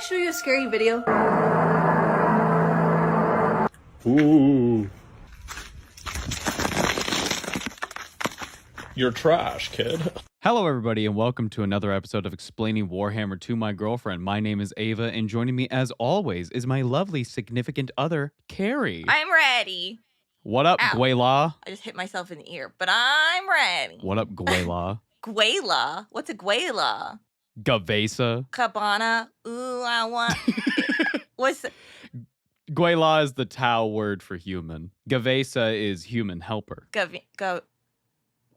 show you a scary video? Ooh. You're trash, kid. Hello, everybody, and welcome to another episode of Explaining Warhammer to My Girlfriend. My name is Ava, and joining me, as always, is my lovely significant other, Carrie. I'm ready. What up, Ow. Guela? I just hit myself in the ear, but I'm ready. What up, Guela? Guela? What's a Guela? Gue'vesa? Cabana? Ooh, I want... What's... Guela is the Tau word for human. Gue'vesa is human helper.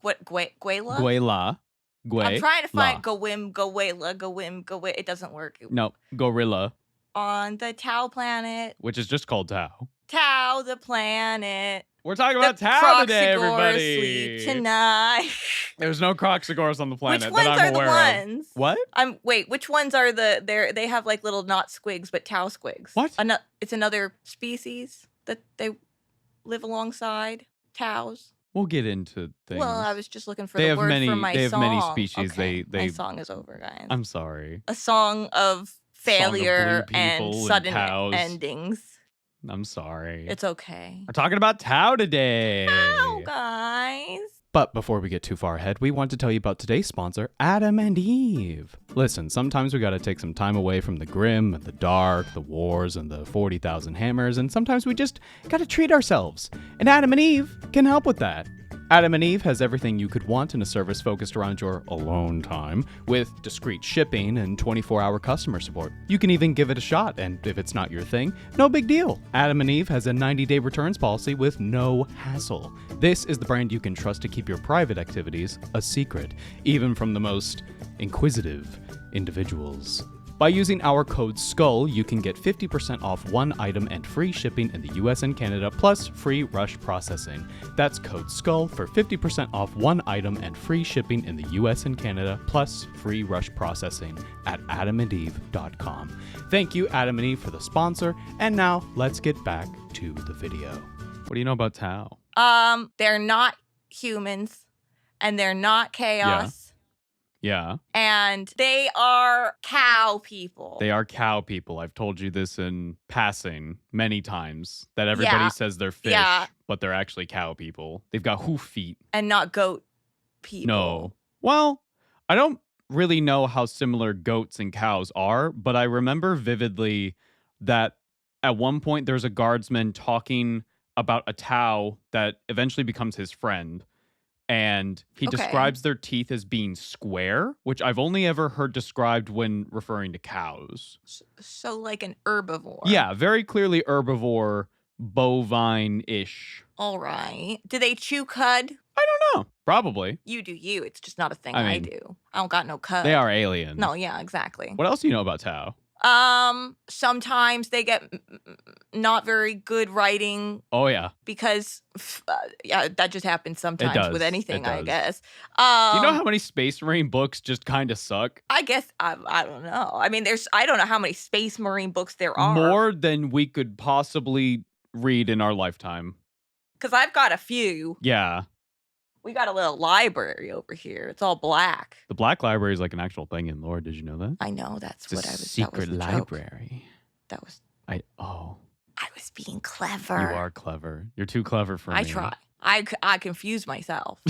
What? Guela? Guela. I'm trying to find Guela. It doesn't work. No, gorilla. On the Tau planet. Which is just called Tau. Tau, the planet. We're talking about Tau Croxagores today, everybody. Sleep tonight. There's no Croxagores on the planet Which ones that I'm are aware the of. ones? What? Wait, which ones are they have like little not squigs, but Tau squigs. What? It's another species that they live alongside. Taus. We'll get into things. Well, I was just looking for they the have word many, for my They have song. many species. Okay, They my song is over, guys. I'm sorry. A song of failure Song of blue and people sudden Taus. endings. I'm sorry. It's okay. We're talking about Tau today. Tau, guys. But before we get too far ahead, we want to tell you about today's sponsor, Adam and Eve. Listen, sometimes we gotta take some time away from the grim and the dark, the wars and the 40,000 hammers, and sometimes we just gotta treat ourselves. And Adam and Eve can help with that. Adam and Eve has everything you could want in a service focused around your alone time, with discreet shipping and 24-hour customer support. You can even give it a shot, and if it's not your thing, no big deal. Adam and Eve has a 90-day returns policy with no hassle. This is the brand you can trust to keep your private activities a secret, even from the most inquisitive individuals. By using our code SKULL, you can get 50% off one item and free shipping in the US and Canada, plus free rush processing. That's code SKULL for 50% off one item and free shipping in the US and Canada, plus free rush processing at adamandeve.com. Thank you, Adam and Eve, for the sponsor, and now let's get back to the video. What do you know about Tau? They're not humans, and they're not chaos. Yeah. And they are cow people. They are cow people. I've told you this in passing many times, that everybody says they're fish, but they're actually cow people. They've got hoof feet. And not goat people. No. Well, I don't really know how similar goats and cows are, but I remember vividly that at one point there's a guardsman talking about a Tau that eventually becomes his friend. And he describes their teeth as being square, which I've only ever heard described when referring to cows. So like an herbivore. Yeah, very clearly herbivore, bovine-ish. All right. Do they chew cud? I don't know. Probably. You do you. It's just not a thing I I mean, do. I don't got no cud. They are aliens. No, yeah, exactly. What else do you know about Tau? Sometimes they get not very good writing. Oh, yeah. Because, yeah, that just happens sometimes with anything, I guess. Do you know how many Space Marine books just kind of suck? I guess, I don't know. I mean, I don't know how many Space Marine books there are. More than we could possibly read in our lifetime. Because I've got a few. Yeah. We got a little library over here. It's all black. The Black Library is like an actual thing in lore. Did you know that? I know. That's it's what a I was. Secret library. That was. I was being clever. You are clever. You're too clever for me. I try. I confuse myself.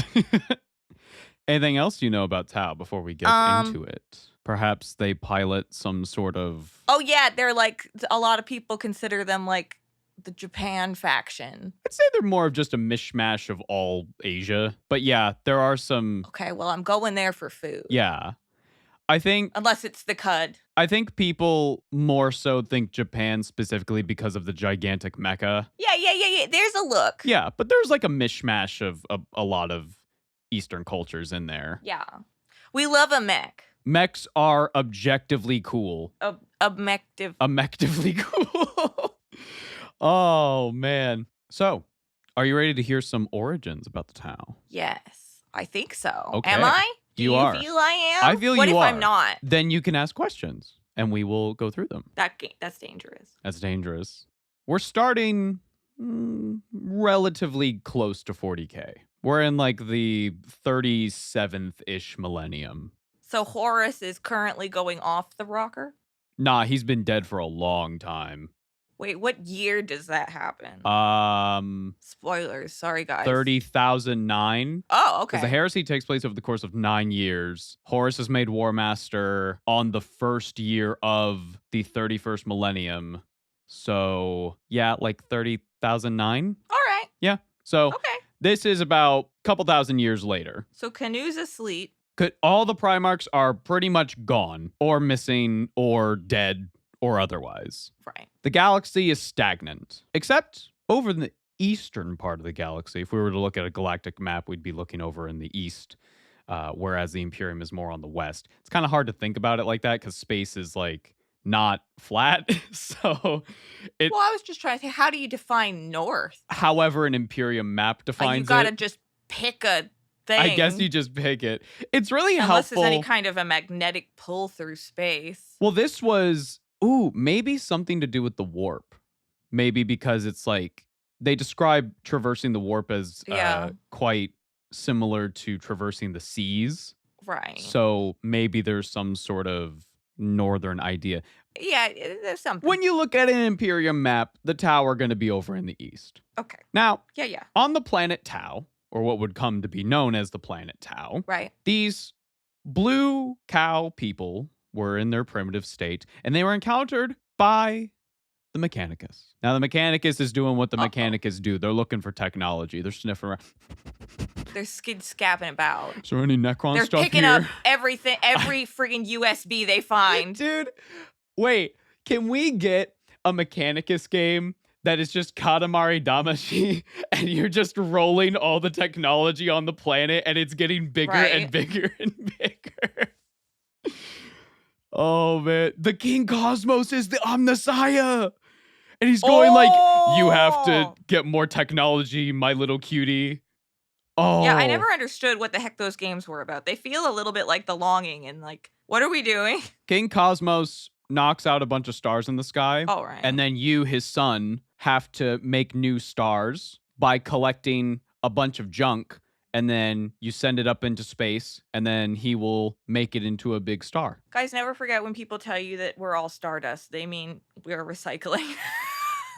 Anything else you know about Tau before we get into it? Perhaps they pilot some sort of. Oh yeah, they're like a lot of people consider them like the Japan faction. I'd say they're more of just a mishmash of all Asia. But yeah, there are some... Okay, well, I'm going there for food. Yeah. I think... Unless it's the cud. I think people more so think Japan specifically because of the gigantic mecha. Yeah. There's a look. Yeah, but there's like a mishmash of a lot of Eastern cultures in there. Yeah. We love a mech. Mechs are objectively cool. Objectively cool. Oh, man. So, are you ready to hear some origins about the Tau? Yes, I think so. Okay. Am I? Do you are. feel I am? I feel what you are. What if I'm not? Then you can ask questions, and we will go through them. That's dangerous. That's dangerous. We're starting relatively close to 40k. We're in like the 37th-ish millennium. So Horus is currently going off the rocker? Nah, he's been dead for a long time. Wait, what year does that happen? Spoilers. Sorry, guys. 30,009. Oh, Because the okay. heresy takes place over the course of 9 years. Horus is made War Master on the first year of the 31st millennium. So, yeah, like 30,009. All right. Yeah. So, Okay. this is about a couple thousand years later. So Canu's asleep. All the Primarchs are pretty much gone, or missing, or dead, or otherwise. Right. The galaxy is stagnant, except over in the eastern part of the galaxy. If we were to look at a galactic map, we'd be looking over in the east, whereas the Imperium is more on the west. It's kind of hard to think about it like that because space is like not flat. So Well, I was just trying to say, how do you define north? However an Imperium map defines You gotta it. just pick a thing. I guess you just pick it. It's really Unless helpful. there's any kind of a magnetic pull through space. Well, this was, maybe something to do with the warp. Maybe because it's like, they describe traversing the warp as Yeah. quite similar to traversing the seas. Right. So maybe there's some sort of northern idea. Yeah, there's something. When you look at an Imperium map, the Tau are going to be over in the east. Okay. Now, Yeah. on the planet Tau, or what would come to be known as the planet Tau, Right. these blue cow people were in their primitive state, and they were encountered by the Mechanicus. Now, the Mechanicus is doing what the Mechanicus do. They're looking for technology. They're sniffing around. They're scabbing about. Is there any Necron They're stuff picking here? up everything, every friggin' USB they find. Dude, wait. Can we get a Mechanicus game that is just Katamari Damacy and you're just rolling all the technology on the planet and it's getting bigger and Right. bigger and bigger? Oh, man. The King Cosmos is the Omnissiah. And he's going like, you have to get more technology, my little cutie. Oh. Yeah, I never understood what the heck those games were about. They feel a little bit like The Longing and like, what are we doing? King Cosmos knocks out a bunch of stars in the sky. Oh, right. And then you, his son, have to make new stars by collecting a bunch of junk. And then you send it up into space, and then he will make it into a big star. Guys, never forget when people tell you that we're all stardust. They mean we're recycling.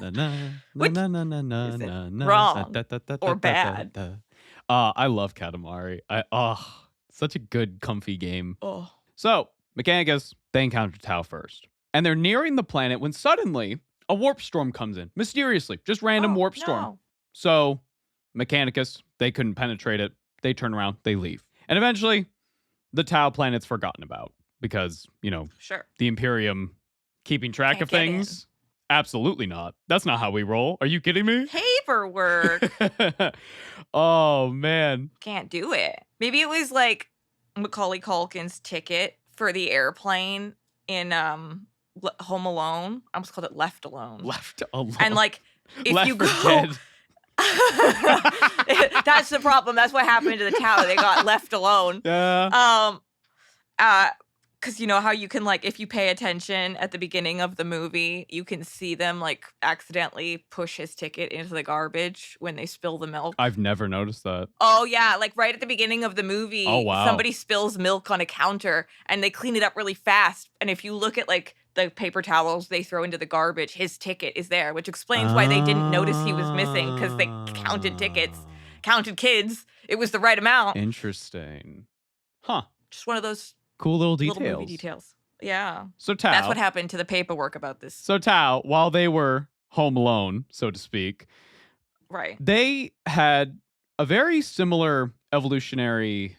Which isn't wrong or bad. I love Katamari. Such a good, comfy game. Oh. So, Mechanicus, they encounter Tau first. And they're nearing the planet when suddenly a warp storm comes in. Mysteriously. Just random warp storm. No. So, Mechanicus, they couldn't penetrate it. They turn around, they leave. And eventually, the Tau planet's forgotten about because, Sure. the Imperium keeping track Can't of get in. things. Absolutely not. That's not how we roll. Are you kidding me? Paperwork. Oh, man. Can't do it. Maybe it was like Macaulay Culkin's ticket for the airplane in Home Alone. I almost called it Left Alone. Left alone. And like, if Left you for go, dead. that's the problem. That's what happened to the tower. They got left alone. Yeah. Because you know how you can, like, if you pay attention at the beginning of the movie, you can see them, like, accidentally push his ticket into the garbage when they spill the milk. I've never noticed that. Oh, yeah. Like, right at the beginning of the movie, Oh, wow. somebody spills milk on a counter, and they clean it up really fast. And if you look at, like, the paper towels they throw into the garbage, his ticket is there, which explains why they didn't notice he was missing, because they counted tickets, counted kids. It was the right amount. Interesting. Huh. Just one of those Cool little details. little movie details. Yeah. So Tau. That's what happened to the paperwork about this. So Tau, while they were home alone, so to speak, Right. they had a very similar evolutionary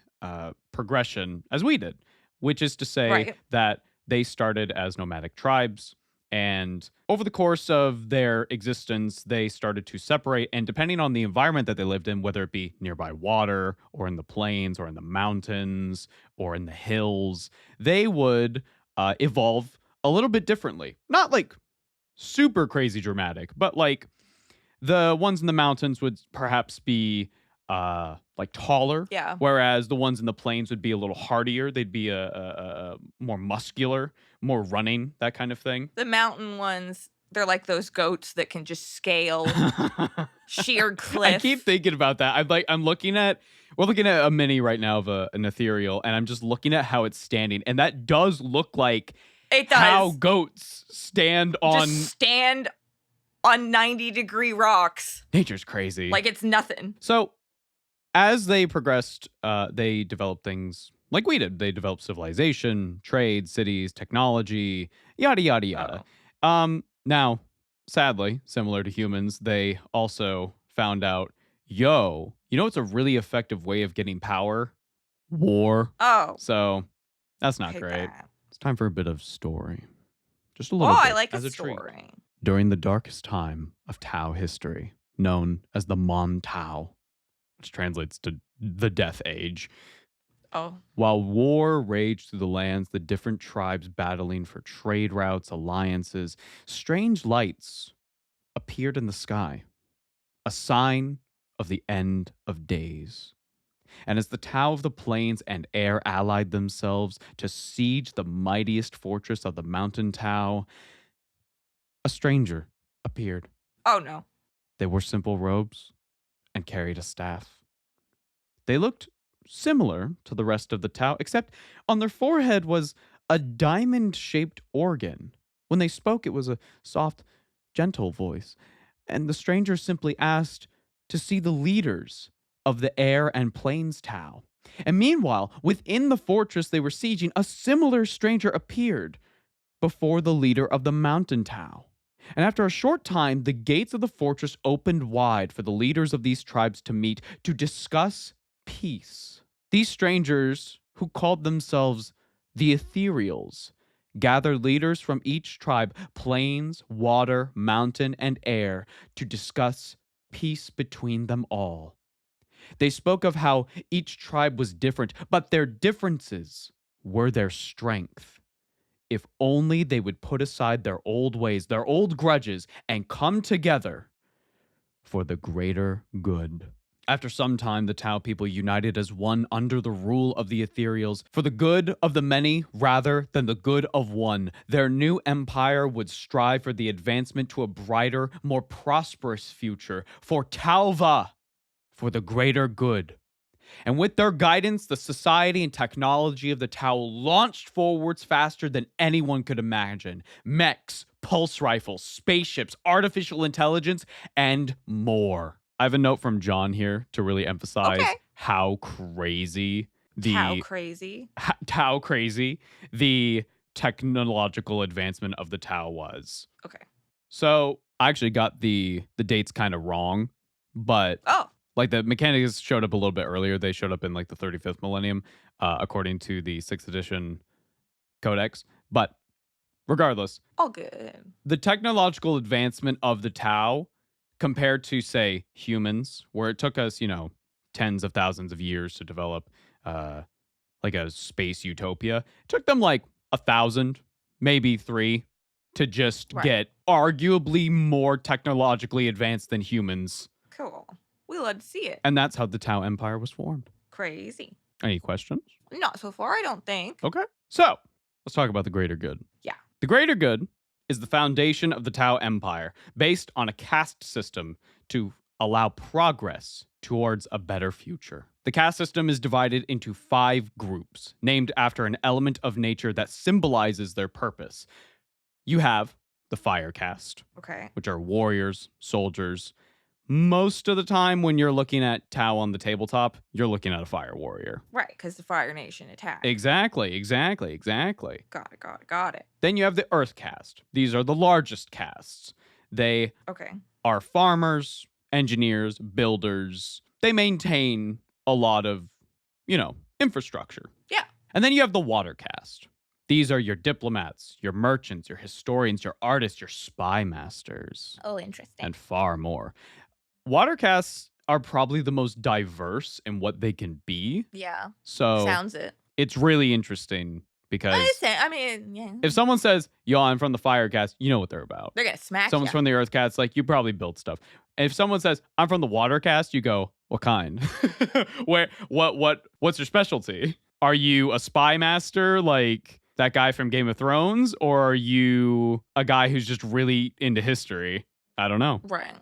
progression as we did, which is to say Right. that they started as nomadic tribes. And over the course of their existence, they started to separate. And depending on the environment that they lived in, whether it be nearby water or in the plains or in the mountains or in the hills, they would evolve a little bit differently. Not like super crazy dramatic, but like the ones in the mountains would perhaps be like taller. Yeah. Whereas the ones in the plains would be a little hardier. They'd be a more muscular, more running, that kind of thing. The mountain ones, they're like those goats that can just scale sheer cliff. I keep thinking about that. We're looking at a mini right now of an ethereal, and I'm just looking at how it's standing, and that does look like It does. how goats stand on... Just stand on 90-degree rocks. Nature's crazy. Like it's nothing. So, as they progressed, they developed things like we did. They developed civilization, trade, cities, technology, yada, yada, yada. Now, sadly, similar to humans, they also found out, you know what's a really effective way of getting power? War. Oh. So, that's not hate great. that. It's time for a bit of story. Just a Oh, little bit. I like as a treat. story. During the darkest time of Tau history, known as the Mon Tau, which translates to the Death Age. Oh. While war raged through the lands, the different tribes battling for trade routes, alliances, strange lights appeared in the sky, a sign of the end of days. And as the Tau of the plains and air allied themselves to siege the mightiest fortress of the mountain Tau, a stranger appeared. Oh, no. They wore simple robes and carried a staff. They looked similar to the rest of the Tau, except on their forehead was a diamond-shaped organ. When they spoke, it was a soft, gentle voice. And the stranger simply asked to see the leaders of the air and plains Tau. And meanwhile, within the fortress they were sieging, a similar stranger appeared before the leader of the mountain Tau. And after a short time, the gates of the fortress opened wide for the leaders of these tribes to meet to discuss peace. These strangers, who called themselves the Ethereals, gathered leaders from each tribe, plains, water, mountain, and air, to discuss peace between them all. They spoke of how each tribe was different, but their differences were their strength. If only they would put aside their old ways, their old grudges, and come together for the greater good. After some time, the Tau people united as one under the rule of the Ethereals for the good of the many rather than the good of one. Their new empire would strive for the advancement to a brighter, more prosperous future for Tau'va, for the greater good. And with their guidance, the society and technology of the Tau launched forwards faster than anyone could imagine. Mechs, pulse rifles, spaceships, artificial intelligence, and more. I have a note from John here to really emphasize how crazy the Tau crazy the technological advancement of the Tau was. Okay. So I actually got the dates kind of wrong, but like the mechanics showed up a little bit earlier. They showed up in like the 35th millennium, according to the 6th edition codex. But regardless, all good. The technological advancement of the Tau compared to, say, humans, where it took us, tens of thousands of years to develop like a space utopia, it took them like 1,000, maybe 3 to just get arguably more technologically advanced than humans. Cool. We love to see it. And that's how the Tau Empire was formed. Crazy. Any questions? Not so far, I don't think. Okay. So, let's talk about the greater good. Yeah. The greater good is the foundation of the Tau Empire, based on a caste system to allow progress towards a better future. The caste system is divided into 5 groups, named after an element of nature that symbolizes their purpose. You have the fire caste, which are warriors, soldiers. Most of the time when you're looking at Tau on the tabletop, you're looking at a fire warrior. Right, because the Fire Nation attacked. Exactly. Got it. Then you have the Earth caste. These are the largest castes. They are farmers, engineers, builders. They maintain a lot of, infrastructure. Yeah. And then you have the water caste. These are your diplomats, your merchants, your historians, your artists, your spy masters. Oh, interesting. And far more. Water castes are probably the most diverse in what they can be. Yeah. So sounds it. It's really interesting because yeah. If someone says, yo, I'm from the fire caste, you know what they're about. They're gonna smack you. Someone's from the earth caste, like you probably built stuff. And if someone says, I'm from the water caste, you go, what kind? What's your specialty? Are you a spy master like that guy from Game of Thrones? Or are you a guy who's just really into history? I don't know. Right.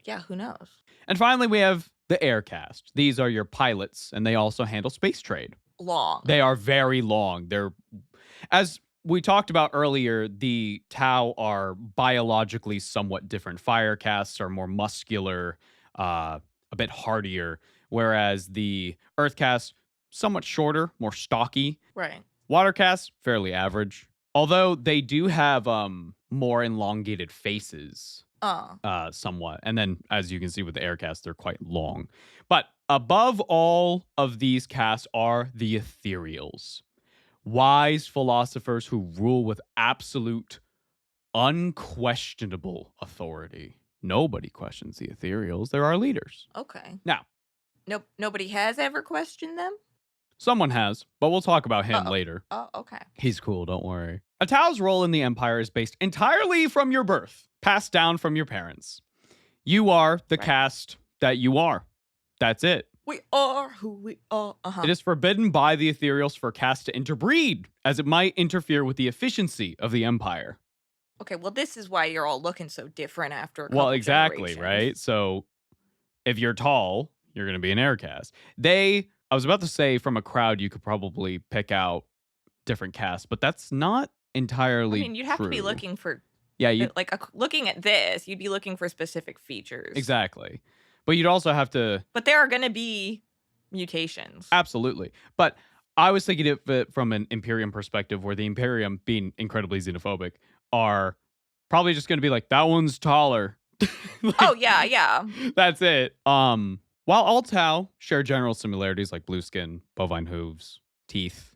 Yeah, who knows? And finally, we have the air caste. These are your pilots, and they also handle space trade. Long. They are very long. They're, as we talked about earlier, the Tau are biologically somewhat different. Fire castes are more muscular, a bit hardier, whereas the Earth castes, somewhat shorter, more stocky. Right. Water castes, fairly average. Although they do have more elongated faces, somewhat. And then, as you can see with the air castes, they're quite long. But above all of these castes are the Ethereals. Wise philosophers who rule with absolute, unquestionable authority. Nobody questions the Ethereals. They're our leaders. Okay. Now, nobody has ever questioned them? someone has, but we'll talk about him later. Oh, okay. He's cool, don't worry. A Tau's role in the Empire is based entirely from your birth, passed down from your parents. You are the caste that you are. That's it. We are who we are. It is forbidden by the Ethereals for caste to interbreed, as it might interfere with the efficiency of the Empire. Okay, well, this is why you're all looking so different after a couple Well, exactly, generations. right? So, if you're tall, you're going to be an air caste. I was about to say from a crowd, you could probably pick out different castes, but that's not entirely I mean, you'd have to be true. looking for, Yeah, looking at this, you'd be looking for specific features. exactly. But you'd also have to... But there are going to be mutations. Absolutely. But I was thinking of it from an Imperium perspective, where the Imperium, being incredibly xenophobic, are probably just going to be like, that one's taller. Oh, yeah. That's it. While all Tau share general similarities like blue skin, bovine hooves, teeth,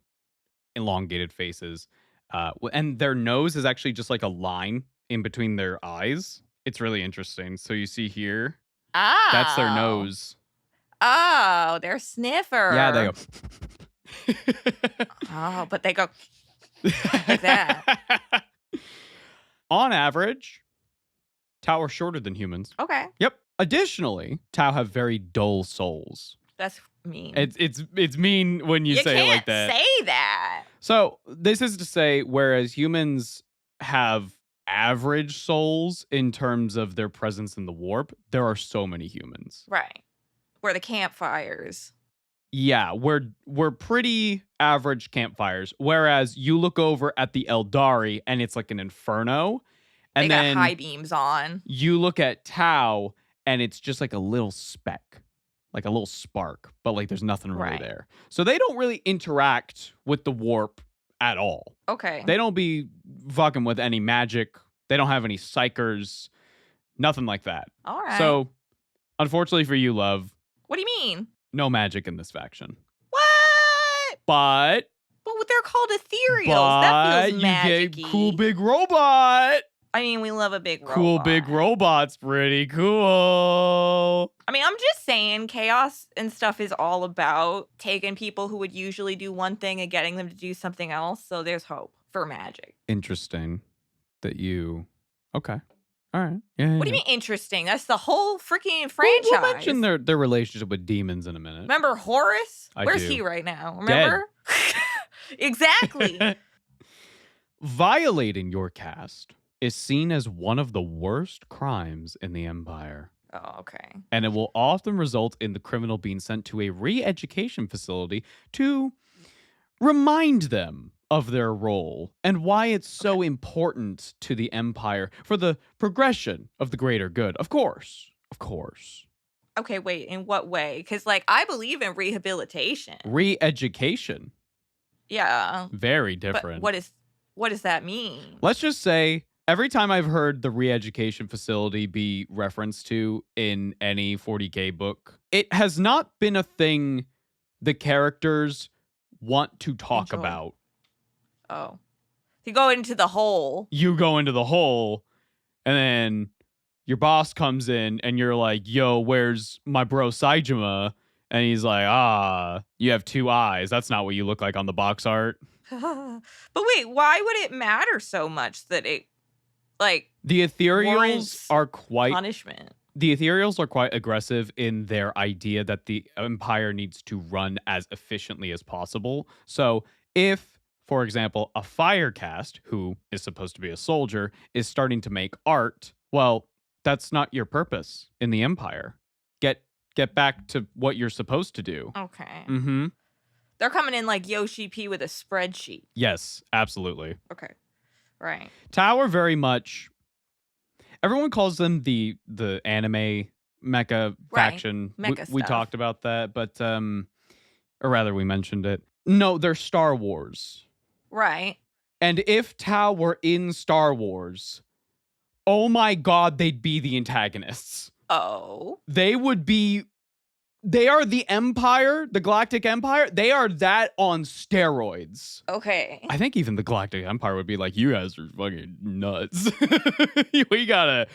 elongated faces, and their nose is actually just like a line in between their eyes. It's really interesting. So you see here, that's their nose. Oh, they're sniffer. Yeah, they go. Oh, but they go like that. On average, Tau are shorter than humans. Okay. Yep. Additionally, Tau have very dull souls. That's mean. It's mean when you say it like that. You can't say that. So this is to say, whereas humans have average souls in terms of their presence in the warp, there are so many humans. Right. Where the campfires. Yeah, we're pretty average campfires. Whereas you look over at the Eldari and it's like an inferno. And they then got high beams on. You look at Tau and it's just like a little speck, like a little spark, but like there's nothing really there. So they don't really interact with the warp at all. Okay. They don't be fucking with any magic. They don't have any psychers, nothing like that. All right. So unfortunately for you, love. What do you mean? No magic in this faction. What? But they're called Ethereals. That feels magic-y. You get cool big robot. I mean, we love a big robot. Cool big robot's pretty cool. I mean, I'm just saying chaos and stuff is all about taking people who would usually do one thing and getting them to do something else. So there's hope for magic. Interesting that you... Okay. All right. Yeah. What do you mean interesting? That's the whole freaking franchise. We'll mention their relationship with demons in a minute. Remember Horus? Where's do. he right now? Remember? Exactly. Violating your caste is seen as one of the worst crimes in the Empire. Oh, okay. And it will often result in the criminal being sent to a re-education facility to remind them of their role and why it's so important to the Empire for the progression of the greater good. Of course. Okay, wait, in what way? Because, I believe in rehabilitation. Re-education. Yeah. Very different. But what does that mean? Let's just say, every time I've heard the re-education facility be referenced to in any 40k book, it has not been a thing the characters want to talk about. Oh. You go into the hole. You go into the hole, and then your boss comes in, and you're like, yo, where's my bro Saijima? And he's like, you have two eyes. That's not what you look like on the box art. But wait, why would it matter so much that it, the Ethereals are quite... punishment. The Ethereals are quite aggressive in their idea that the Empire needs to run as efficiently as possible. So if, for example, a fire caste, who is supposed to be a soldier, is starting to make art, well, that's not your purpose in the Empire. Get back to what you're supposed to do. Okay. Mm-hmm. They're coming in like Yoshi P with a spreadsheet. Yes, absolutely. Okay. Right. Tau are very much... Everyone calls them the anime mecha faction. Mecha We stuff. talked about that, but... or rather, we mentioned it. No, they're Star Wars. Right. And if Tau were in Star Wars, oh my god, they'd be the antagonists. Oh. They would be... They are the Empire, the Galactic Empire. They are that on steroids. Okay. I think even the Galactic Empire would be like, you guys are fucking nuts. We got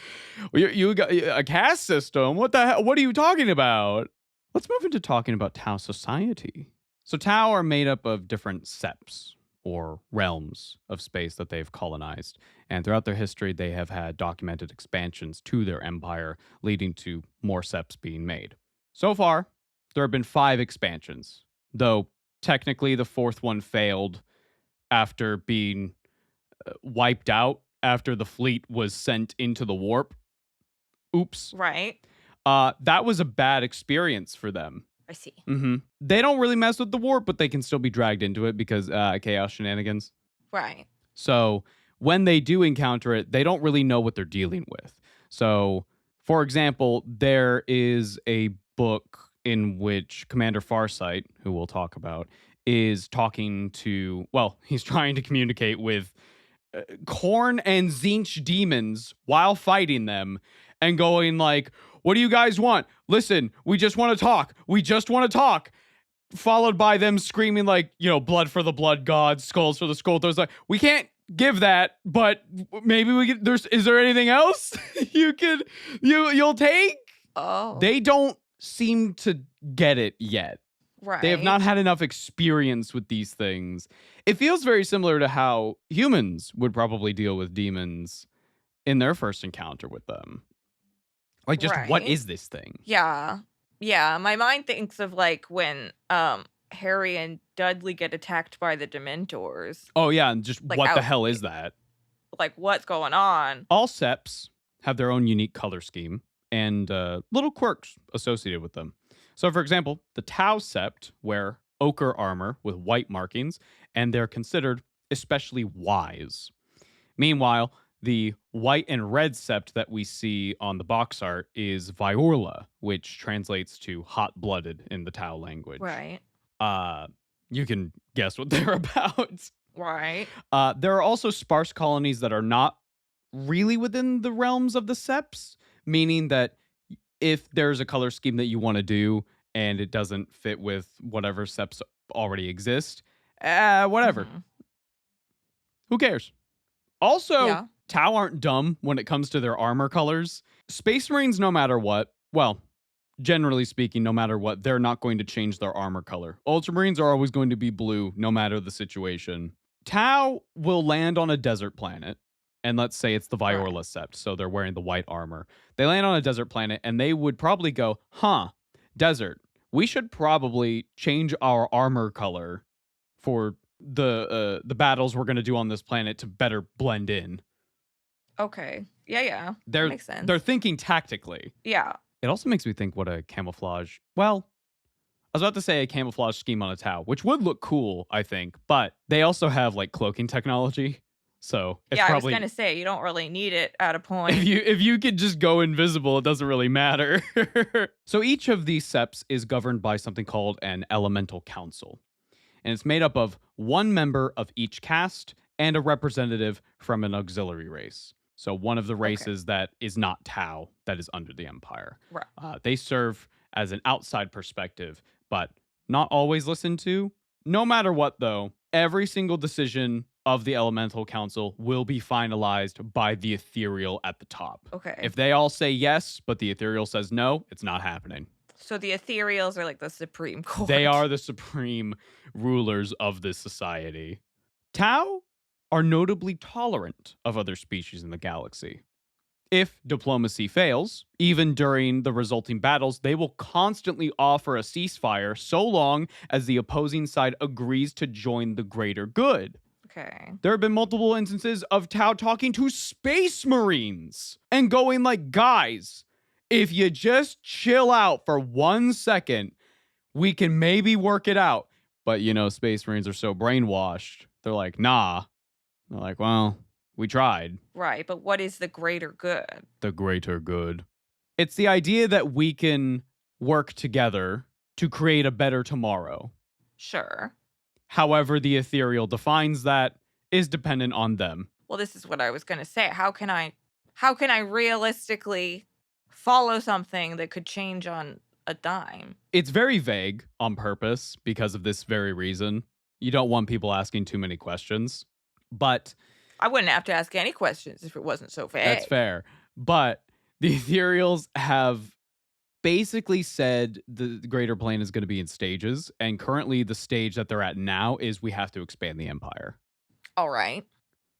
a caste system. What the hell? What are you talking about? Let's move into talking about Tau society. So Tau are made up of different septs, or realms of space that they've colonized. And throughout their history, they have had documented expansions to their empire, leading to more septs being made. So far, there have been 5 expansions, though technically the 4th one failed after being wiped out after the fleet was sent into the warp. Oops. Right. That was a bad experience for them. I see. They don't really mess with the warp, but they can still be dragged into it because chaos shenanigans. Right. So when they do encounter it, they don't really know what they're dealing with. So, for example, there is a book in which Commander Farsight, who we'll talk about, is talking to, well, he's trying to communicate with Khorne and Tzeentch demons while fighting them and going like, what do you guys want? Listen, we just want to talk. We just want to talk. Followed by them screaming like, blood for the blood gods, skulls for the skull. There's like, we can't give that, but maybe we could, is there anything else you'll take? Oh. They don't seem to get it yet. Right. They have not had enough experience with these things. It feels very similar to how humans would probably deal with demons in their first encounter with them. Like, just what is this thing? Yeah. Yeah. My mind thinks of like when Harry and Dudley get attacked by the Dementors. Oh, yeah. And just like what the hell is that? Like, what's going on? All septs have their own unique color scheme and little quirks associated with them. So, for example, the Tau Sept wear ochre armor with white markings, and they're considered especially wise. Meanwhile, the white and red sept that we see on the box art is Viorla, which translates to hot-blooded in the Tau language. Right. You can guess what they're about. Right. There are also sparse colonies that are not really within the realms of the septs, meaning that if there's a color scheme that you want to do and it doesn't fit with whatever septs already exist, whatever. Who cares? Also, Tau aren't dumb when it comes to their armor colors. Space Marines, no matter what, well, generally speaking, no matter what, they're not going to change their armor color. Ultramarines are always going to be blue, no matter the situation. Tau will land on a desert planet, and let's say it's the Viorla Sept, so they're wearing the white armor. They land on a desert planet, and they would probably go, desert, we should probably change our armor color for the battles we're going to do on this planet to better blend in. Okay. Yeah. That makes sense. They're thinking tactically. Yeah. It also makes me think what a camouflage... Well, I was about to say a camouflage scheme on a Tau, which would look cool, I think, but they also have, like, cloaking technology, so it's I probably... was going to say, you don't really need it at a point. If you could just go invisible, it doesn't really matter. So each of these septs is governed by something called an elemental council, and it's made up of one member of each caste and a representative from an auxiliary race. So one of the races that is not Tau, that is under the Empire. Right. They serve as an outside perspective, but not always listened to. No matter what, though, every single decision of the Elemental Council will be finalized by the Ethereal at the top. Okay. If they all say yes, but the Ethereal says no, it's not happening. So the Ethereals are like the Supreme Court. They are the supreme rulers of this society. Tau are notably tolerant of other species in the galaxy. If diplomacy fails, even during the resulting battles, they will constantly offer a ceasefire so long as the opposing side agrees to join the greater good. Okay. There have been multiple instances of Tau talking to Space Marines and going like, guys, if you just chill out for 1 second, we can maybe work it out. But, you know, Space Marines are so brainwashed. They're like, nah. They're like, well, we tried. Right, but what is the greater good? The greater good. It's the idea that we can work together to create a better tomorrow. Sure. However, the Ethereal defines that is dependent on them. Well, this is what I was going to say. How can I realistically follow something that could change on a dime? It's very vague on purpose because of this very reason. You don't want people asking too many questions. But I wouldn't have to ask any questions if it wasn't so vague. that's fair. But the Ethereals have basically said the greater plane is going to be in stages. And currently the stage that they're at now is we have to expand the empire. All right.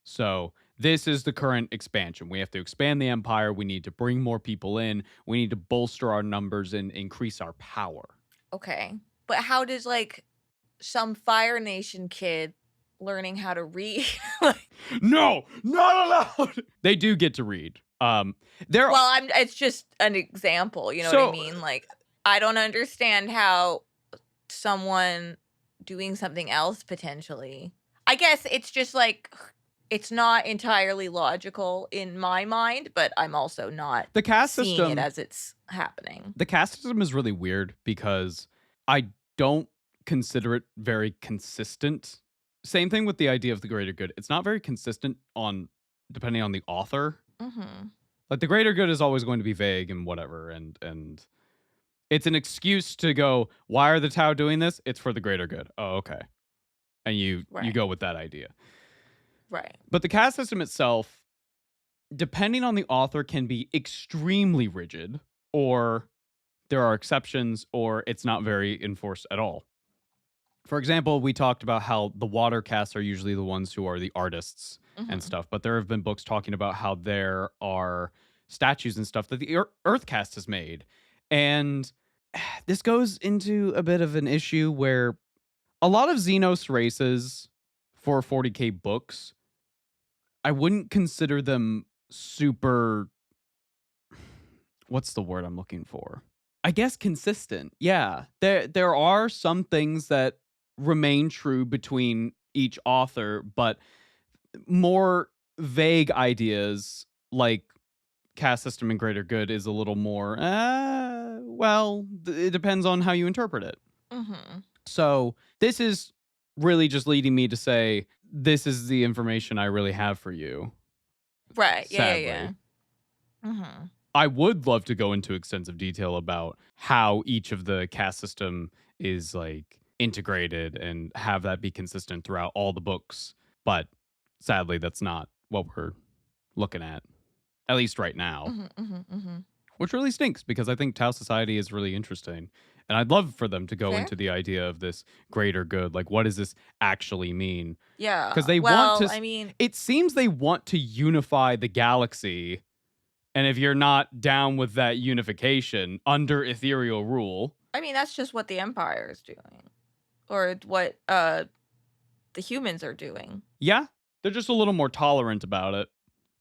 So this is the current expansion. We have to expand the empire. We need to bring more people in. We need to bolster our numbers and increase our power. Okay. But how does like some Fire Nation kid learning how to read? No, not allowed. They do get to read. It's just an example, you know what I So- mean? Like, I don't understand how someone doing something else potentially. I guess it's just like it's not entirely logical in my mind, but I'm also not the caste seeing system it as it's happening. The caste system is really weird because I don't consider it very consistent. Same thing with the idea of the greater good. It's not very consistent on depending on the author. Mm-hmm. Like the greater good is always going to be vague and whatever, and it's an excuse to go, why are the Tau doing this? It's for the greater good. Oh, okay. And you Right. go with that idea. Right. But the caste system itself, depending on the author, can be extremely rigid, or there are exceptions, or it's not very enforced at all. For example, we talked about how the water castes are usually the ones who are the artists and Mhm. stuff, but there have been books talking about how there are statues and stuff that the Earth caste has made. And this goes into a bit of an issue where a lot of Xenos races for 40k books, I wouldn't consider them super, what's the word I'm looking for? I guess consistent. Yeah. There are some things that remain true between each author, but more vague ideas like caste system and greater good is a little more it depends on how you interpret it. Mm-hmm. So this is really just leading me to say this is the information I really have for you. Right. Sadly. Yeah. Mm-hmm. I would love to go into extensive detail about how each of the caste system is like integrated and have that be consistent throughout all the books. But sadly, that's not what we're looking at least right now, Mm-hmm. Mm-hmm. Mm-hmm. which really stinks because I think Tau Society is really interesting. And I'd love for them to go Fair. into the idea of this greater good. Like, what does this actually mean? Yeah. 'Cause they well, want to I mean, It seems they want to unify the galaxy. And if you're not down with that unification under ethereal rule, that's just what the Empire is doing, or what the humans are doing. yeah, they're just a little more tolerant about it.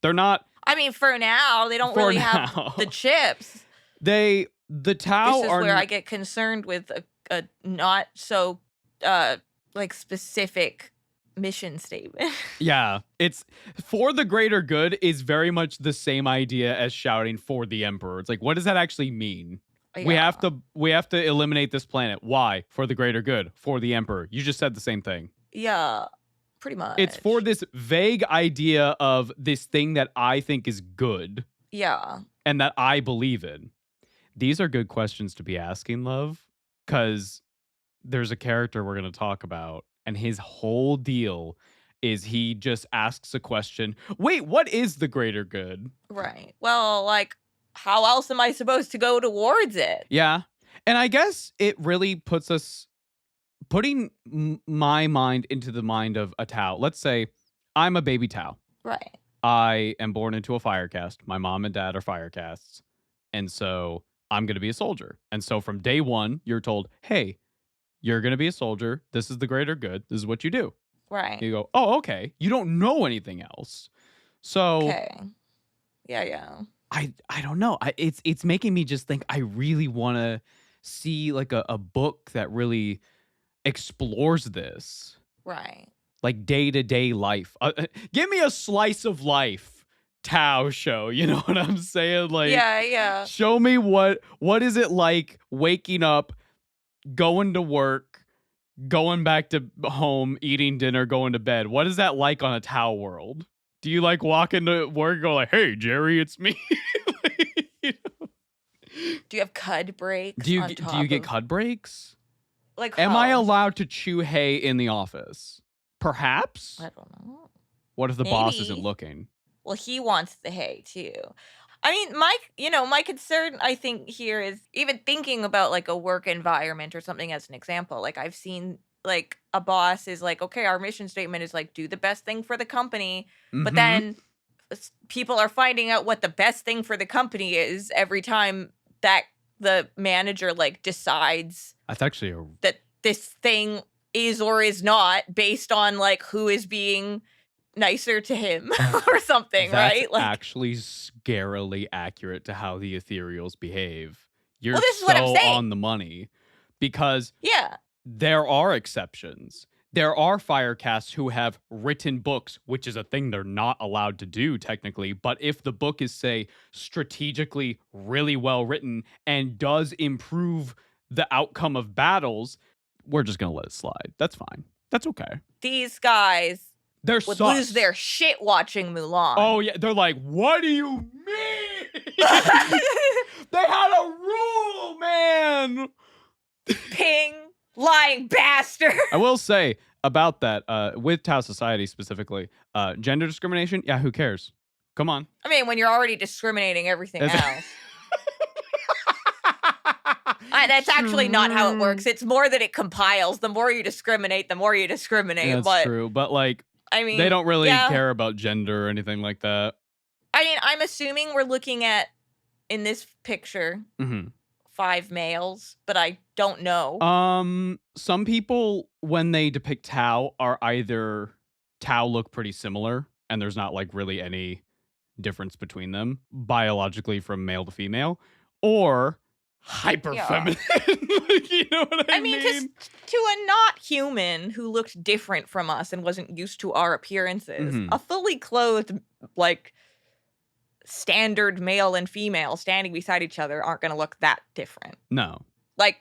They're not. For now, they don't For really now. have the chips. The Tau This is are where I get concerned with a not so specific mission statement. Yeah, it's for the greater good is very much the same idea as shouting for the emperor. It's like, what does that actually mean? We Yeah. have to eliminate this planet. Why? For the greater good, for the emperor. You just said the same thing. Yeah, pretty much. It's for this vague idea of this thing that I think is good Yeah. and that I believe in. These are good questions to be asking, love, because there's a character we're going to talk about, and his whole deal is he just asks a question. Wait, what is the greater good? Right. Well, how else am I supposed to go towards it? Yeah. And I guess it really puts us putting my mind into the mind of a Tau. Let's say I'm a baby Tau. Right. I am born into a fire caste. My mom and dad are fire castes. And so I'm going to be a soldier. And so from day one, you're told, hey, you're going to be a soldier. This is the greater good. This is what you do. Right. You go, oh, okay. You don't know anything else. So Okay. Yeah. I don't know. It's making me just think I really want to see like a book that really explores this. Right. Like day-to-day life. Give me a slice of life Tau show, you know what I'm saying? Like, Yeah. show me what is it like waking up, going to work, going back to home, eating dinner, going to bed. What is that like on a Tau world? Do you like walk into work and go like, hey, Jerry, it's me? You know? Do you have cud breaks? Do you get cud breaks? Like, am I how? allowed to chew hay in the office? Perhaps. I don't know. What if the boss Maybe. isn't looking? Well, he wants the hay too. I mean, my concern, I think, here is even thinking about like a work environment or something as an example. Like, I've seen like a boss is like, okay, our mission statement is like, do the best thing for the company. But then people are finding out what the best thing for the company is every time that the manager like decides That's actually that this thing is or is not based on like who is being nicer to him or something, that's right? Like, actually scarily accurate to how the Ethereals behave. You're this is so what I'm saying. on the money because yeah. there are exceptions. There are fire castes who have written books, which is a thing they're not allowed to do technically. But if the book is, say, strategically really well written and does improve the outcome of battles, we're just going to let it slide. That's fine. That's okay. These guys They're would sus. lose their shit watching Mulan. Oh, yeah. They're like, what do you mean? They had a rule, man. Ping, lying bastard. I will say about that, with Tau Society specifically, gender discrimination, yeah, who cares? Come on. I mean, when you're already discriminating everything else. That's actually not how it works. It's more that it compiles. The more you discriminate, the more you discriminate. That's true. But like, I mean, they don't really care about gender or anything like that. I mean, I'm assuming we're looking at, in this picture, 5 males, but I don't know. Some people, when they depict Tau, are either Tau look pretty similar, and there's not like really any difference between them biologically from male to female, or hyper feminine. You know what I mean? Because to a not human who looked different from us and wasn't used to our appearances, a fully clothed, like, standard male and female standing beside each other aren't going to look that different. No. Like,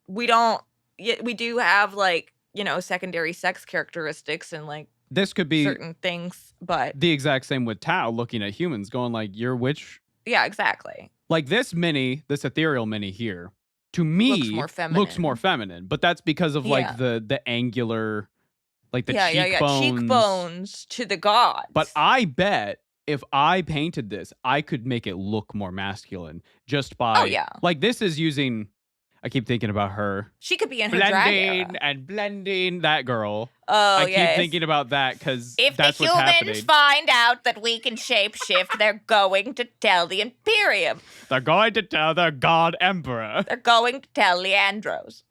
we do have, like, you know, secondary sex characteristics and, like, this could be certain things, but the exact same with Tau looking at humans going like, you're which? Yeah, exactly. Like this ethereal mini here, to me, looks more feminine. But that's because of like the angular, like the cheekbones to the gods. But I bet if I painted this, I could make it look more masculine just by like this is using. I keep thinking about her. She could be in her drag era. Blending that girl. Oh, I keep thinking about that because that's what's happening. If the humans find out that we can shapeshift, they're going to tell the Imperium. They're going to tell their god emperor. They're going to tell Leandros.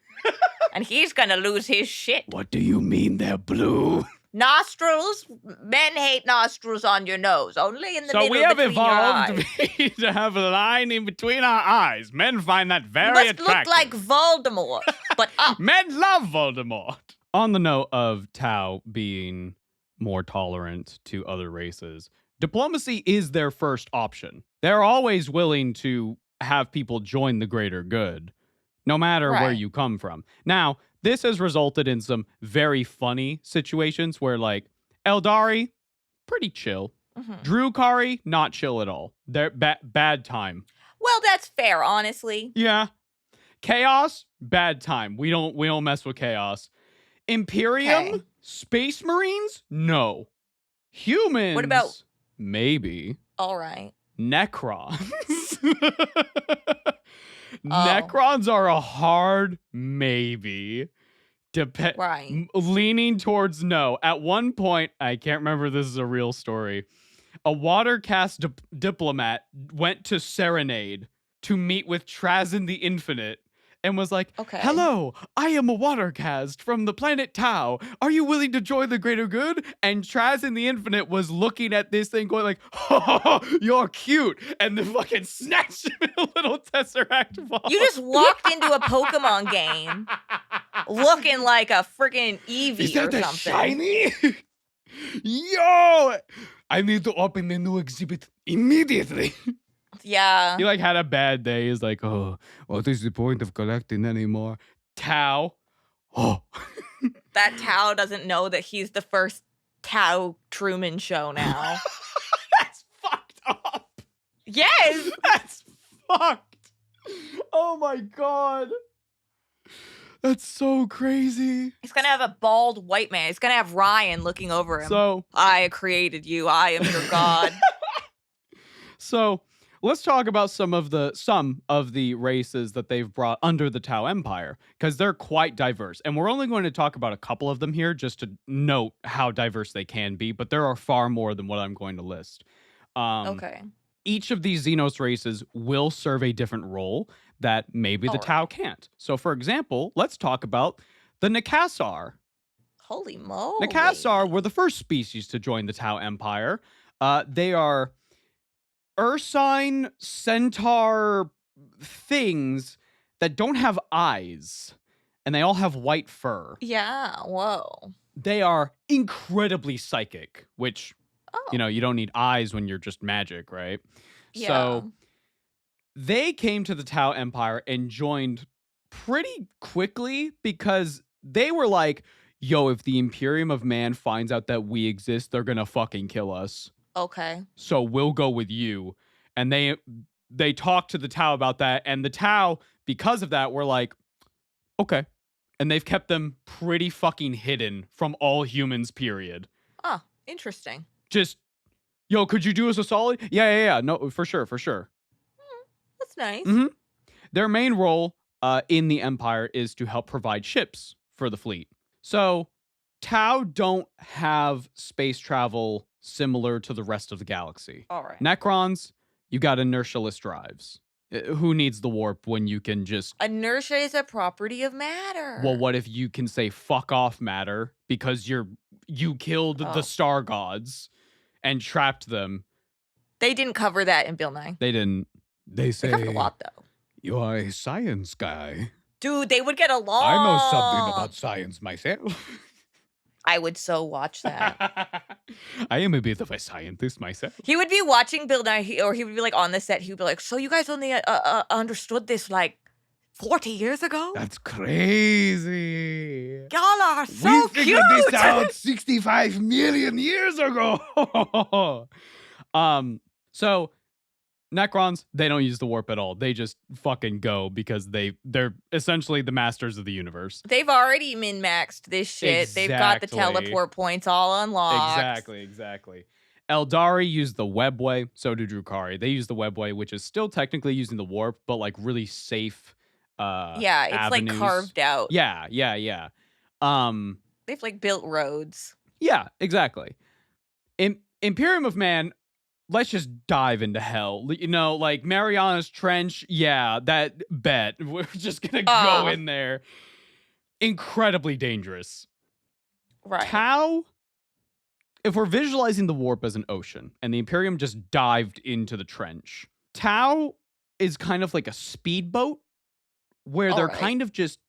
And he's going to lose his shit. What do you mean they're blue? Nostrils? Men hate nostrils on your nose. Only in the middle So we have between evolved your eyes. to have a line in between our eyes. Men find that very attractive. attractive. Look like Voldemort, but up. Men love Voldemort. On the note of Tau being more tolerant to other races, diplomacy is their first option. They're always willing to have people join the greater good, no matter where you come from. Now, this has resulted in some very funny situations where, like, Eldari, pretty chill. Drukari, not chill at all. They're bad time. Well, that's fair, honestly. Yeah. Chaos, bad time. We don't mess with chaos. Imperium, Space Marines, no. Humans, what about maybe. All right. Necrons. Necrons are a hard maybe. Leaning towards no. At one point, I can't remember if this is a real story, a water caste diplomat went to Serenade to meet with Trazyn the Infinite and was like, Okay. hello, I am a water caste from the planet Tau. Are you willing to join the greater good? And Traz in the Infinite was looking at this thing going like, oh, you're cute. And then fucking snatched him in a little Tesseract ball. You just walked into a Pokemon game looking like a freaking Eevee Is that or the something. shiny? Yo! I need to open the new exhibit immediately. Yeah. He like had a bad day. He's like, oh, what is the point of collecting anymore? Tau. Oh. That Tau doesn't know that he's the first Tau Truman Show now. That's fucked up. Yes. That's fucked. Oh my god. That's so crazy. He's going to have a bald white man. He's going to have Ryan looking over him. So, I created you. I am your god. so let's talk about some of the races that they've brought under the Tau Empire, because they're quite diverse. And we're only going to talk about a couple of them here just to note how diverse they can be, but there are far more than what I'm going to list. Okay. Each of these Xenos races will serve a different role that maybe the Tau can't. So, for example, let's talk about the Nicassar. Holy moly. Nicassar were the first species to join the Tau Empire. They are Ursine centaur things that don't have eyes, and they all have white fur. Yeah, whoa. They are incredibly psychic, which, Oh. you know, you don't need eyes when you're just magic, right? Yeah. So they came to the Tau Empire and joined pretty quickly because they were like, yo, if the Imperium of Man finds out that we exist, they're gonna fucking kill us. Okay. So we'll go with you. And they talked to the Tau about that, and the Tau, because of that, were like, okay. And they've kept them pretty fucking hidden from all humans, period. Oh, interesting. Just, yo, could you do us a solid? Yeah. No, for sure. That's nice. Mm-hmm. Their main role in the Empire is to help provide ships for the fleet. So Tau don't have space travel similar to the rest of the galaxy. All right. Necrons, you got inertialess drives. Who needs the warp when you can just... Inertia is a property of matter. Well, what if you can say fuck off matter because you killed the star gods and trapped them? They didn't cover that in Bill 9. They didn't. They say... They covered a lot, though. You are a science guy. Dude, they would get along. I know something about science myself. I would so watch that. I am a bit of a scientist myself. He would be watching Bill 9, or he would be like on the set. He would be like, so you guys only understood this like 40 years ago? That's crazy. Y'all are so we cute. figured this out 65 million years ago. So Necrons, they don't use the warp at all. They just fucking go because they're essentially the masters of the universe. They've already min-maxed this shit. They've got the teleport points all unlocked. Exactly. Eldari used the webway, so do Drukhari. They use the webway, which is still technically using the warp, but like really safe yeah, it's avenues. like carved out. Yeah. They've like built roads. Yeah, exactly. Imperium of Man, let's just dive into hell. You know, like Mariana's Trench, yeah, that bet. We're just gonna go in there. Incredibly dangerous. Right. Tau, if we're visualizing the warp as an ocean and the Imperium just dived into the trench, Tau is kind of like a speedboat where they're kind of just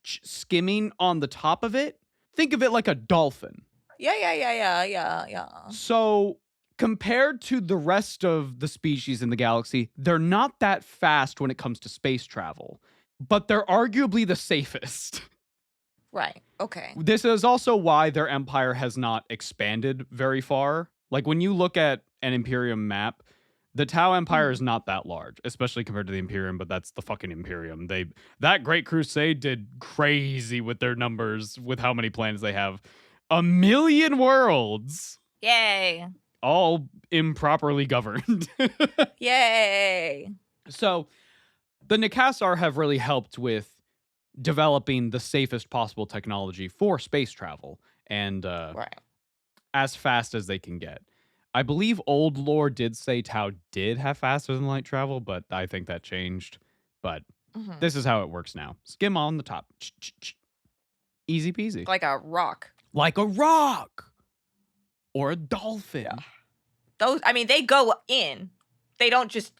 skimming on the top of it. Think of it like a dolphin. Yeah. So compared to the rest of the species in the galaxy, they're not that fast when it comes to space travel, but they're arguably the safest. Right. Okay. This is also why their empire has not expanded very far. Like when you look at an Imperium map, the Tau Empire is not that large, especially compared to the Imperium, but that's the fucking Imperium. That Great Crusade did crazy with their numbers, with how many planets they have. 1 million worlds. Yay. All improperly governed. Yay. So the Nicassar have really helped with developing the safest possible technology for space travel and as fast as they can get. I believe old lore did say Tau did have faster than light travel, but I think that changed. But Mhm. This is how it works now. Skim on the top. Easy peasy. Like a rock. Like a rock. Or a dolphin. Yeah. Those, I mean, they go in. They don't just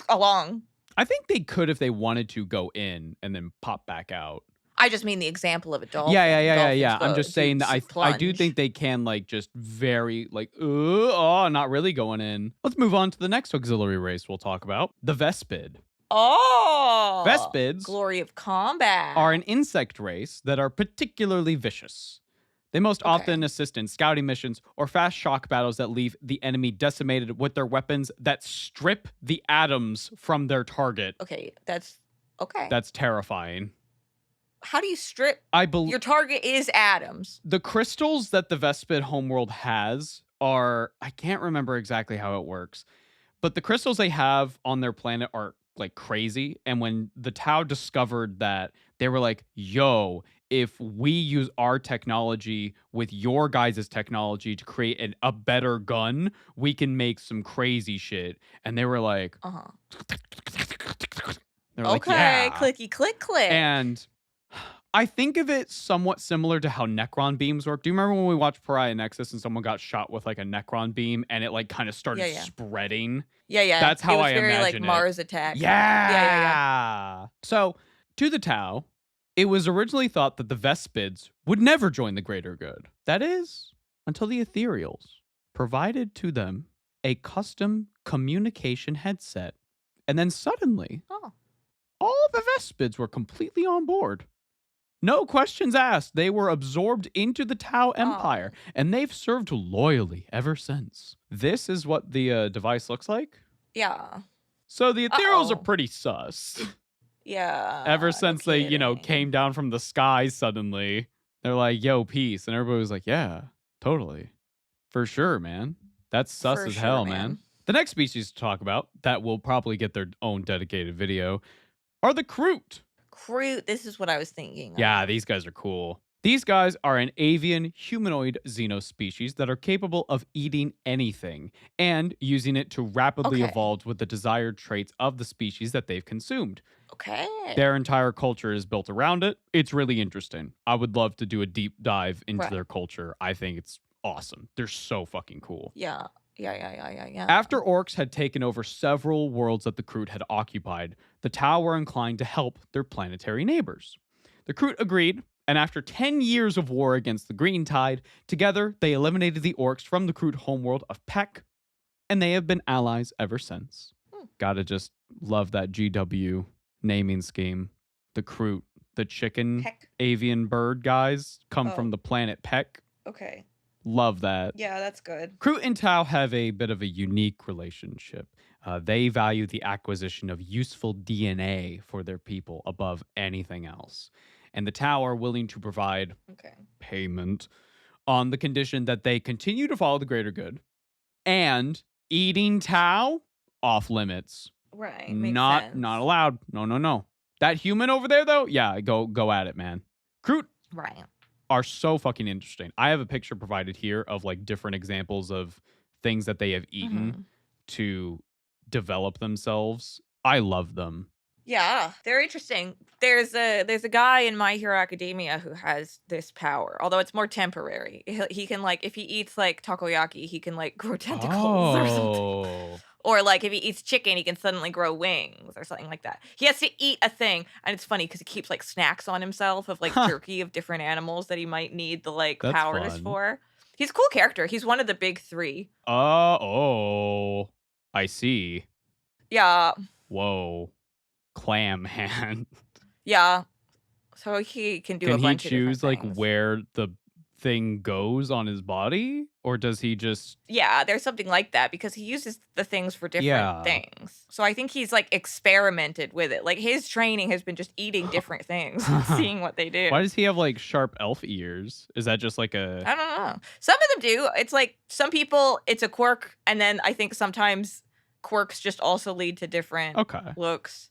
along. I think they could if they wanted to go in and then pop back out. I just mean the example of a dolphin. Yeah. I'm Dolphins just saying that I do plunge. think they can like just very like, not really going in. Let's move on to the next auxiliary race we'll talk about, the Vespid. Oh! Vespids Glory of combat. are an insect race that are particularly vicious. They most often assist in scouting missions or fast shock battles that leave the enemy decimated with their weapons that strip the atoms from their target. Okay, that's okay. That's terrifying. How do you strip? I believe Your target is atoms. the crystals that the Vespid homeworld has are, I can't remember exactly how it works, but the crystals they have on their planet are like crazy. And when the Tau discovered that, they were like, yo, if we use our technology with your guys' technology to create a better gun, we can make some crazy shit. And they were like, they were like, Okay, yeah. clicky click click. And I think of it somewhat similar to how Necron beams work. Do you remember when we watched Pariah Nexus and someone got shot with like a Necron beam and it like kind of started spreading? Yeah. That's how I It was very like imagine it. Mars attack. Yeah. So, to the Tau, it was originally thought that the Vespids would never join the greater good. That is, until the Ethereals provided to them a custom communication headset. And then suddenly, all the Vespids were completely on board. No questions asked. They were absorbed into the Tau Empire, and they've served loyally ever since. This is what the device looks like. Yeah. So the Ethereals are pretty sus. Yeah. Ever since they, kidding. came down from the sky suddenly, they're like, yo, peace. And everybody was like, yeah, totally. For sure, man. That's sus For as sure, hell, man. man. The next species to talk about that will probably get their own dedicated video are the Kroot. Kroot, this is what I was thinking. Yeah, these guys are cool. These guys are an avian humanoid Xenos species that are capable of eating anything and using it to rapidly evolve with the desired traits of the species that they've consumed. Okay. Their entire culture is built around it. It's really interesting. I would love to do a deep dive into their culture. I think it's awesome. They're so fucking cool. Yeah. After orcs had taken over several worlds that the Kroot had occupied, the Tau were inclined to help their planetary neighbors. The Kroot agreed, and after 10 years of war against the Green Tide, together they eliminated the orcs from the Kroot homeworld of Peck, and they have been allies ever since. Gotta just love that GW naming scheme. The Kroot, the chicken avian bird guys, come from the planet Peck. Okay. Love that. Yeah, that's good. Kroot and Tau have a bit of a unique relationship. They value the acquisition of useful DNA for their people above anything else. And the Tau are willing to provide payment on the condition that they continue to follow the greater good. And eating Tau, off limits. Right. Not allowed. No. That human over there, though, yeah, go at it, man. Kroot are so fucking interesting. I have a picture provided here of like different examples of things that they have eaten to develop themselves. I love them. Yeah, they're interesting. There's a guy in My Hero Academia who has this power, although it's more temporary. He can like, if he eats like takoyaki, he can like grow tentacles or something. Or like if he eats chicken, he can suddenly grow wings or something like that. He has to eat a thing, and it's funny because he keeps like snacks on himself of like jerky of different animals that he might need the like powers for. He's a cool character. He's one of the big three. I see. Yeah. Whoa. Clam hand. Yeah. So he can do a bunch of different things. Can he choose like where the thing goes on his body, or does he just there's something like that because he uses the things for different things. So I think he's like experimented with it. Like his training has been just eating different things and seeing what they do. Why does he have like sharp elf ears? Is that just like a I don't know. Some of them do. It's like some people it's a quirk, and then I think sometimes quirks just also lead to different looks.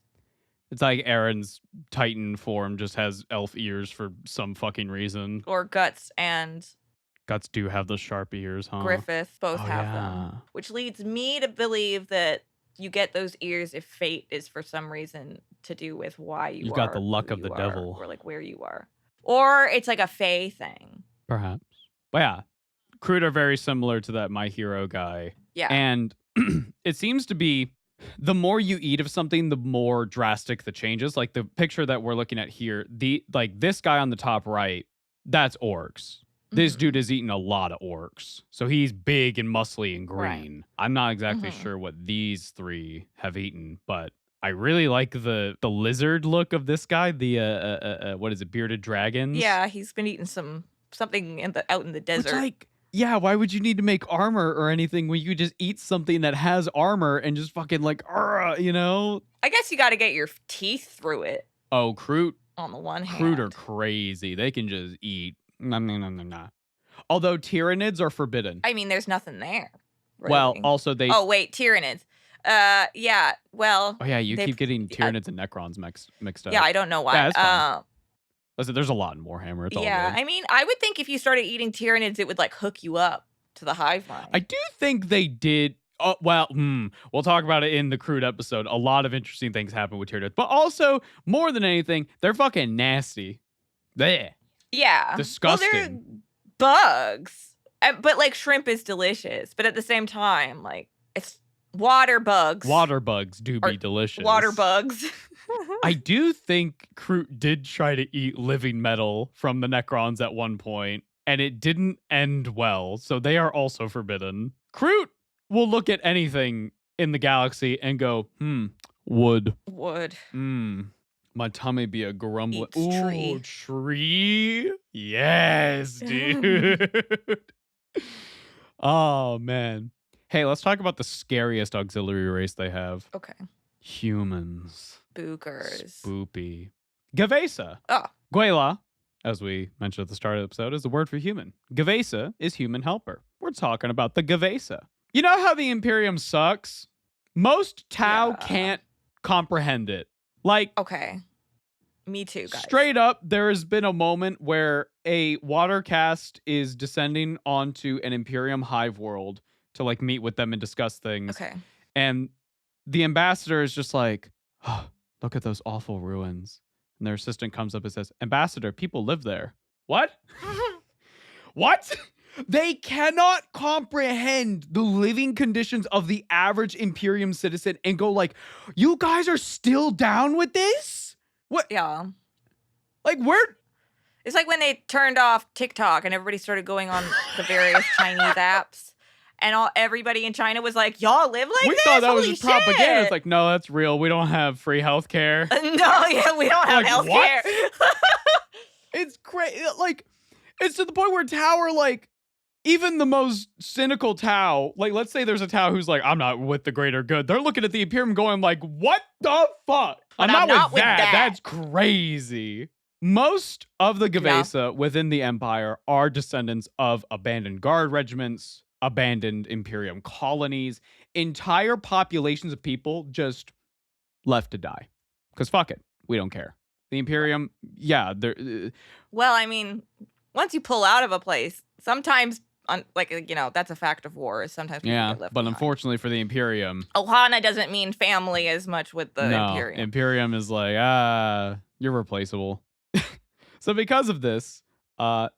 It's like Aaron's Titan form just has elf ears for some fucking reason. Or Guts and Guts do have the sharp ears, huh? Griffith both have them. Which leads me to believe that you get those ears if fate is for some reason to do with why you You've are got the luck who of the you are, devil. or like where you are, or it's like a Fae thing. Perhaps. But yeah, Kroot are very similar to that My Hero guy. Yeah. And it seems to be the more you eat of something, the more drastic the changes. Like the picture that we're looking at here, this guy on the top right, that's orcs. This dude has eaten a lot of orcs. So he's big and muscly and green. Right. I'm not exactly sure what these three have eaten, but I really like the lizard look of this guy. The what is it, bearded dragons? Yeah, he's been eating something out in the desert. Which, like, yeah, why would you need to make armor or anything when you could just eat something that has armor and just fucking like, you know? I guess you got to get your teeth through it. Oh, Kroot. On the one hand. Kroot are crazy. They can just eat. Nah. Although Tyranids are forbidden. I mean, there's nothing there. Really. Well, also they. Oh wait, Tyranids. Yeah. Well. Oh yeah, you keep getting Tyranids and Necrons mixed up. Yeah, I don't know why. Yeah, that's fine. Listen, there's a lot in Warhammer. It's all good. I mean, I would think if you started eating Tyranids, it would like hook you up to the hive mind. I do think they did. Oh, well, we'll talk about it in the Kroot episode. A lot of interesting things happen with Tyranids, but also more than anything, they're fucking nasty. Blech. Yeah. Disgusting. Well, they're bugs. But like shrimp is delicious. But at the same time, like it's water bugs. Water bugs do be delicious. Water bugs. I do think Kroot did try to eat living metal from the Necrons at one point, and it didn't end well. So they are also forbidden. Kroot will look at anything in the galaxy and go, wood. Wood. My tummy be a grumbling. Ooh, tree. Yes, dude. Oh, man. Hey, let's talk about the scariest auxiliary race they have. Okay. Humans. Spookers. Spoopy. Gue'vesa. Oh. Guela, as we mentioned at the start of the episode, is the word for human. Gue'vesa is human helper. We're talking about the Gue'vesa. You know how the Imperium sucks? Most Tau can't comprehend it. Like, okay. Me too, guys. Straight up, there has been a moment where a water caste is descending onto an Imperium hive world to like meet with them and discuss things. Okay. And the ambassador is just like, oh, look at those awful ruins. And their assistant comes up and says, Ambassador, people live there. What? What? They cannot comprehend the living conditions of the average Imperium citizen and go like, you guys are still down with this? What? Yeah. Like, where? It's like when they turned off TikTok and everybody started going on the various Chinese apps. And everybody in China was like, y'all live like we this? thought that Holy was propaganda. shit. It's like, no, that's real. We don't have free healthcare. No, yeah, we don't have Like, healthcare. It's crazy. Like, it's to the point where Tau, like, even the most cynical Tau, like, let's say there's a Tau who's like, I'm not with the greater good. They're looking at the Imperium going like, what the fuck? But I'm not with that. That's crazy. Most of the Gue'vesa within the Empire are descendants of abandoned guard regiments, abandoned Imperium colonies, entire populations of people just left to die. Because fuck it. We don't care. The Imperium, yeah. Well, I mean, once you pull out of a place, sometimes, that's a fact of war. Is sometimes people get left behind. Unfortunately for the Imperium, Ohana doesn't mean family as much with the Imperium. Imperium is like, you're replaceable. So because of this,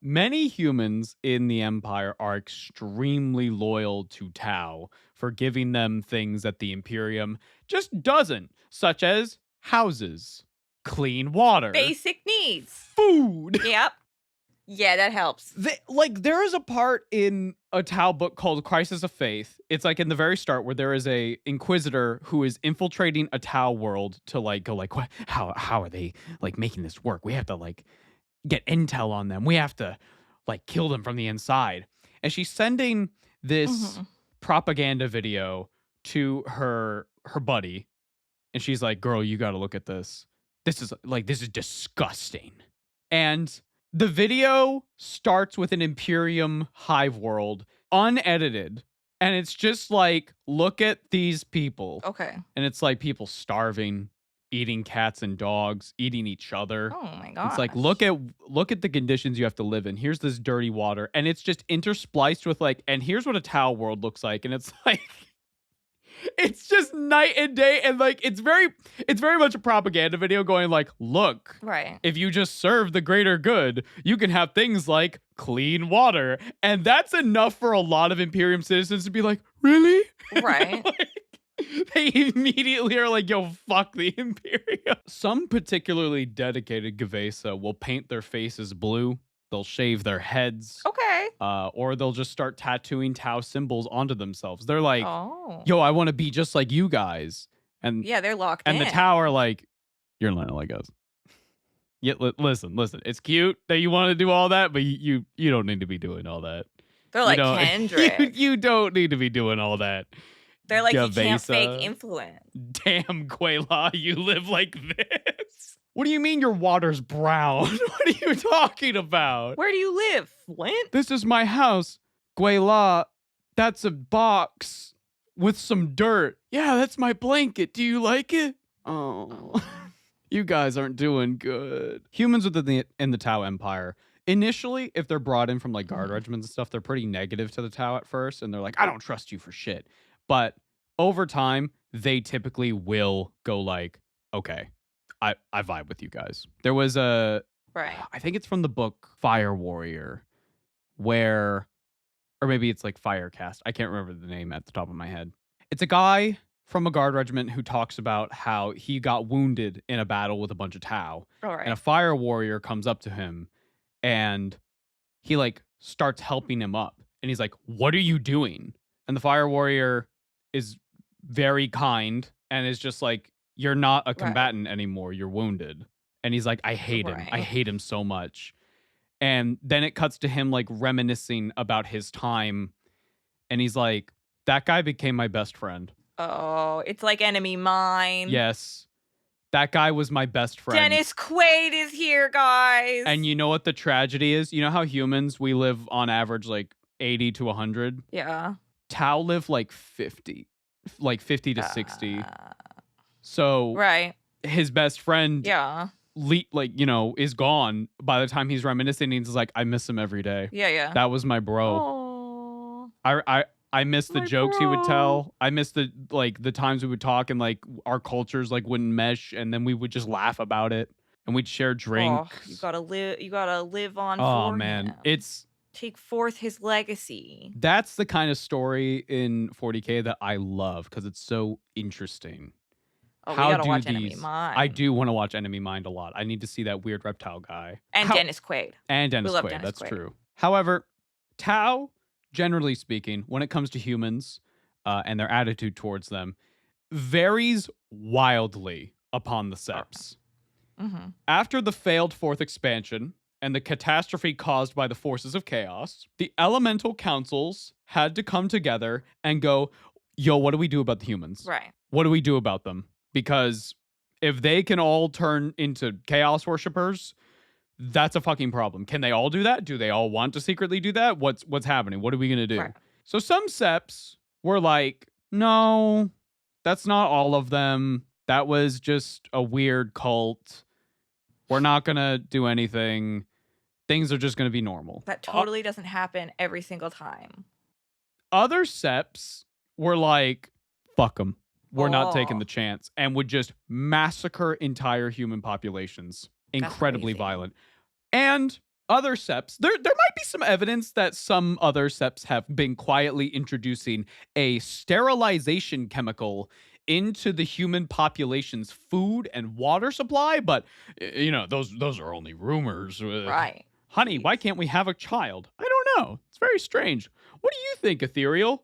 many humans in the Empire are extremely loyal to Tau for giving them things that the Imperium just doesn't, such as houses, clean water, basic needs, food. Yep. Yeah, that helps. There is a part in a Tau book called Crisis of Faith. It's like in the very start where there is a inquisitor who is infiltrating a Tau world to like go like, what? How are they like making this work? We have to like get intel on them. We have to like kill them from the inside. And she's sending this propaganda video to her buddy, and she's like, "Girl, you got to look at this. This is disgusting." And the video starts with an Imperium hive world, unedited, and it's just like, look at these people. Okay. And it's like people starving, eating cats and dogs, eating each other. Oh my god. It's like, look at the conditions you have to live in. Here's this dirty water, and it's just interspliced with like, and here's what a Tau world looks like, and it's like, It's just night and day, and like it's very much a propaganda video going like, look, Right. if you just serve the greater good, you can have things like clean water. And that's enough for a lot of Imperium citizens to be like, really? Right. Like, they immediately are like, yo, fuck the Imperium. Some particularly dedicated Gue'vesa will paint their faces blue. They'll shave their heads. Okay. Or they'll just start tattooing Tau symbols onto themselves. They're like, Oh. yo, I want to be just like you guys. And Yeah, they're locked in. and the Tau are like, you're not like us. Yeah, listen. It's cute that you want to do all that, but you don't need to be doing all that. They're like You don't- Kendrick. you don't need to be doing all that. They're like, you can't Gue'vesa. fake influence. Damn, Guela, you live like this. What do you mean your water's brown? What are you talking about? Where do you live, Flint? This is my house. Guela, that's a box with some dirt. Yeah, that's my blanket. Do you like it? Oh, you guys aren't doing good. Humans in the Tau Empire, initially, if they're brought in from like guard regiments and stuff, they're pretty negative to the Tau at first. And they're like, I don't trust you for shit. But over time, they typically will go like, okay, I vibe with you guys. There was I think it's from the book Fire Warrior, where, or maybe it's like Fire Caste. I can't remember the name at the top of my head. It's a guy from a guard regiment who talks about how he got wounded in a battle with a bunch of Tau. All right. And a fire warrior comes up to him and he like starts helping him up. And he's like, what are you doing? And the fire warrior is very kind and is just like, you're not a combatant anymore. You're wounded. And he's like, I hate him. I hate him so much. And then it cuts to him like reminiscing about his time. And he's like, that guy became my best friend. Oh, it's like enemy mine. Yes. That guy was my best friend. Dennis Quaid is here, guys. And you know what the tragedy is? You know how humans, we live on average like 80 to 100? Yeah. Tau live like 50. Like 50 to 60. So his best friend is gone by the time he's reminiscing. He's like, I miss him every day. Yeah. That was my bro. Oh. I miss the jokes he would tell. I miss the times we would talk and like our cultures like wouldn't mesh, and then we would just laugh about it and we'd share drinks. Oh, you gotta live on. Oh for man, him. it's take forth his legacy. That's the kind of story in 40k that I love because it's so interesting. Oh, we gotta watch Enemy Mine. I do want to watch Enemy Mind a lot. I need to see that weird reptile guy. And Dennis Quaid. And Dennis We love Quaid, Dennis that's Quaid. true. However, Tau, generally speaking, when it comes to humans and their attitude towards them, varies wildly upon the Septs. Mm-hmm. After the failed fourth expansion and the catastrophe caused by the forces of chaos, the elemental councils had to come together and go, yo, what do we do about the humans? Right. What do we do about them? Because if they can all turn into chaos worshippers, that's a fucking problem. Can they all do that? Do they all want to secretly do that? What's happening? What are we going to do? Right. So some Septs were like, no, that's not all of them. That was just a weird cult. We're not going to do anything. Things are just going to be normal. That totally doesn't happen every single time. Other Septs were like, fuck them. We're not taking the chance, and would just massacre entire human populations. Incredibly violent. And other Septs, there might be some evidence that some other Septs have been quietly introducing a sterilization chemical into the human population's food and water supply, but you know, those are only rumors. Right. Honey, why can't we have a child? I don't know. It's very strange. What do you think, Ethereal?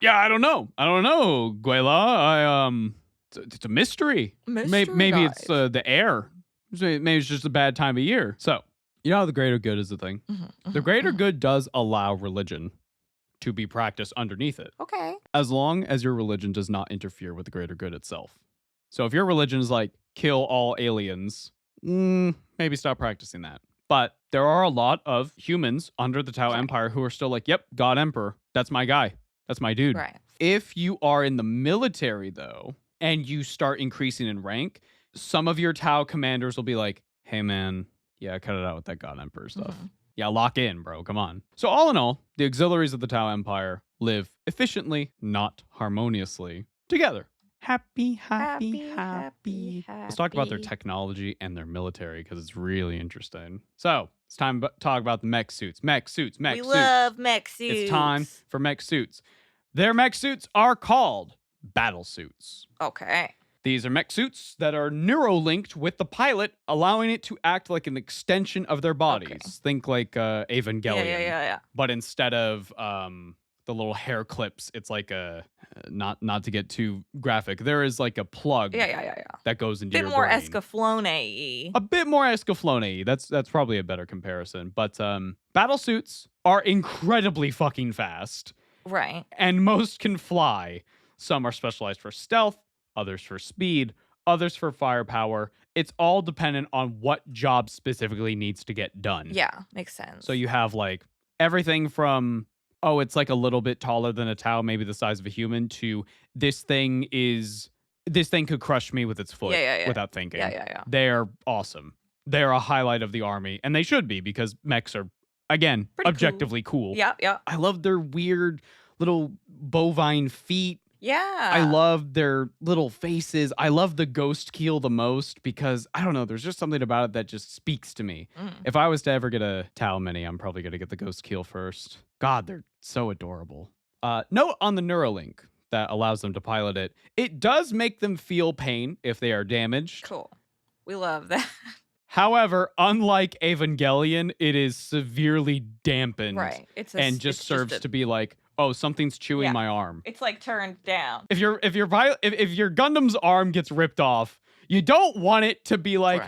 Yeah, I don't know. Guela, it's a mystery. Maybe it's the air. Maybe it's just a bad time of year. So, you know how the greater good is the thing? The greater good does allow religion to be practiced underneath it. Okay. As long as your religion does not interfere with the greater good itself. So if your religion is like, kill all aliens, maybe stop practicing that. But there are a lot of humans under the Tau Empire who are still like, yep, God Emperor, that's my guy. That's my dude. Right. If you are in the military, though, and you start increasing in rank, some of your Tau commanders will be like, hey, man, yeah, cut it out with that God Emperor stuff. Yeah, lock in, bro. Come on. So all in all, the auxiliaries of the Tau Empire live efficiently, not harmoniously, together. Happy. Let's talk about their technology and their military because it's really interesting. So it's time to talk about the mech suits. We love mech suits. It's time for mech suits. Their mech suits are called battle suits. Okay. These are mech suits that are neurolinked with the pilot, allowing it to act like an extension of their bodies. Okay. Think like Evangelion. Yeah. But instead of the little hair clips, it's like a not to get too graphic. There is like a plug that goes into your brain. A bit more Escaflowne-y. A bit more Escaflowne-y. That's probably a better comparison. But battle suits are incredibly fucking fast. Right. And most can fly. Some are specialized for stealth, others for speed, others for firepower. It's all dependent on what job specifically needs to get done. Yeah, makes sense. So you have like everything from, oh, it's like a little bit taller than a Tau, maybe the size of a human, to this thing could crush me with its foot without thinking. Yeah. They're awesome. They're a highlight of the army, and they should be because mechs are, again, pretty objectively cool. Yeah. I love their weird little bovine feet. Yeah. I love their little faces. I love the ghost keel the most because, I don't know, there's just something about it that just speaks to me. If I was to ever get a Tau Mini, I'm probably going to get the ghost keel first. God, they're so adorable. Note on the Neuralink that allows them to pilot it. It does make them feel pain if they are damaged. Cool. We love that. However, unlike Evangelion, it is severely dampened. Right. And just serves to be like, oh, something's chewing my arm. It's like turned down. If your Gundam's arm gets ripped off, you don't want it to be like,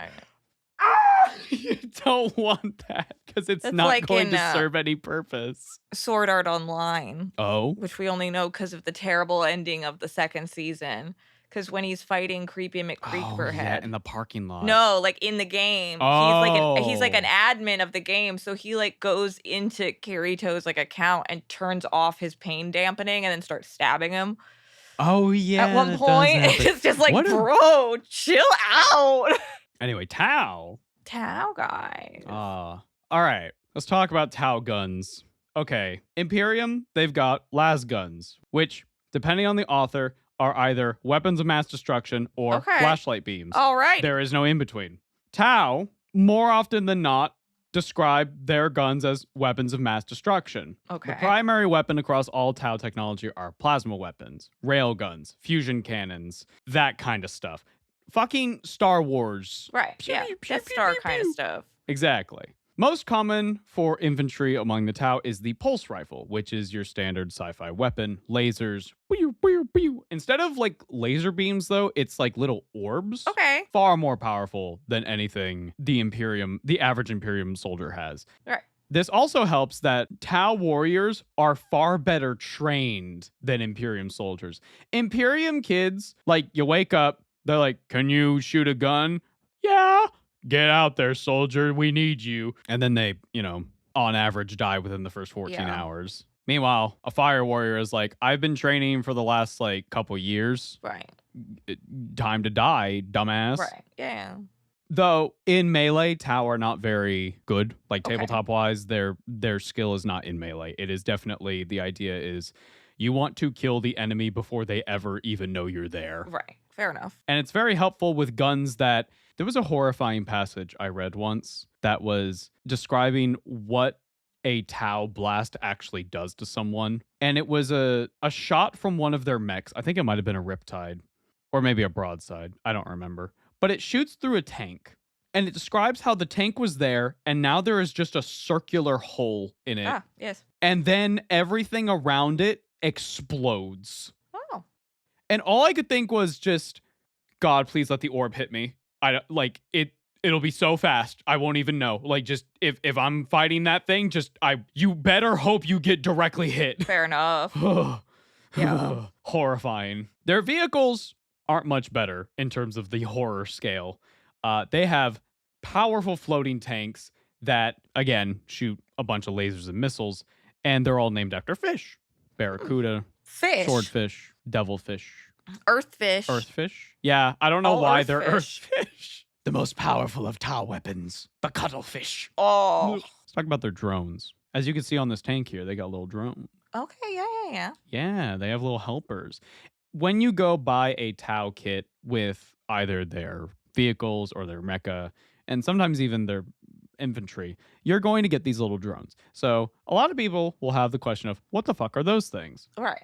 ah! You don't want that because it's not like going to serve any purpose. Sword Art Online. Oh. Which we only know because of the terrible ending of the second season. Because when he's fighting Creepy McCreeperhead. Yeah, in the parking lot. No, like in the game. Oh. He's like an admin of the game. So he like goes into Kirito's like account and turns off his pain dampening and then starts stabbing him. Oh, yeah. At one point, it's just like, bro, chill out. Anyway, Tau. Tau guys. All right. Let's talk about Tau guns. Okay. Imperium, they've got las guns, which, depending on the author, are either weapons of mass destruction or flashlight beams. All right. There is no in between. Tau, more often than not, describe their guns as weapons of mass destruction. Okay. The primary weapon across all Tau technology are plasma weapons, rail guns, fusion cannons, that kind of stuff. Fucking Star Wars. Right. Yeah. Death Star kind of stuff. Exactly. Most common for infantry among the Tau is the pulse rifle, which is your standard sci-fi weapon. Lasers. Instead of like laser beams, though, it's like little orbs. Okay. Far more powerful than anything the average Imperium soldier has. Right. This also helps that Tau warriors are far better trained than Imperium soldiers. Imperium kids, like, you wake up, they're like, can you shoot a gun? Yeah. Get out there, soldier. We need you. And then they, on average die within the first 14 hours. Meanwhile, a fire warrior is like, I've been training for the last couple years. Right. Time to die, dumbass. Right. Yeah. Though in melee, Tau are not very good. Like tabletop wise, their skill is not in melee. It is definitely, the idea is you want to kill the enemy before they ever even know you're there. Right. Fair enough. And it's very helpful with guns that, there was a horrifying passage I read once that was describing what a Tau blast actually does to someone. And it was a shot from one of their mechs. I think it might have been a Riptide or maybe a Broadside. I don't remember. But it shoots through a tank. And it describes how the tank was there and now there is just a circular hole in it. Ah, yes. And then everything around it explodes. Oh. And all I could think was just, God, please let the orb hit me. It'll be so fast. I won't even know. Like, just if I'm fighting that thing, you better hope you get directly hit. Fair enough. Yeah. Horrifying. Their vehicles aren't much better in terms of the horror scale. They have powerful floating tanks that, again, shoot a bunch of lasers and missiles, and they're all named after fish. Barracuda. Fish. Swordfish. Devilfish. Earthfish. Earthfish? Yeah, I don't know why they're Earthfish. Earthfish. The most powerful of Tau weapons, the cuttlefish. Oh. Let's talk about their drones. As you can see on this tank here, they got a little drone. Okay, yeah. Yeah, they have little helpers. When you go buy a Tau kit with either their vehicles or their mecha, and sometimes even their infantry, you're going to get these little drones. So a lot of people will have the question of, what the fuck are those things? Right.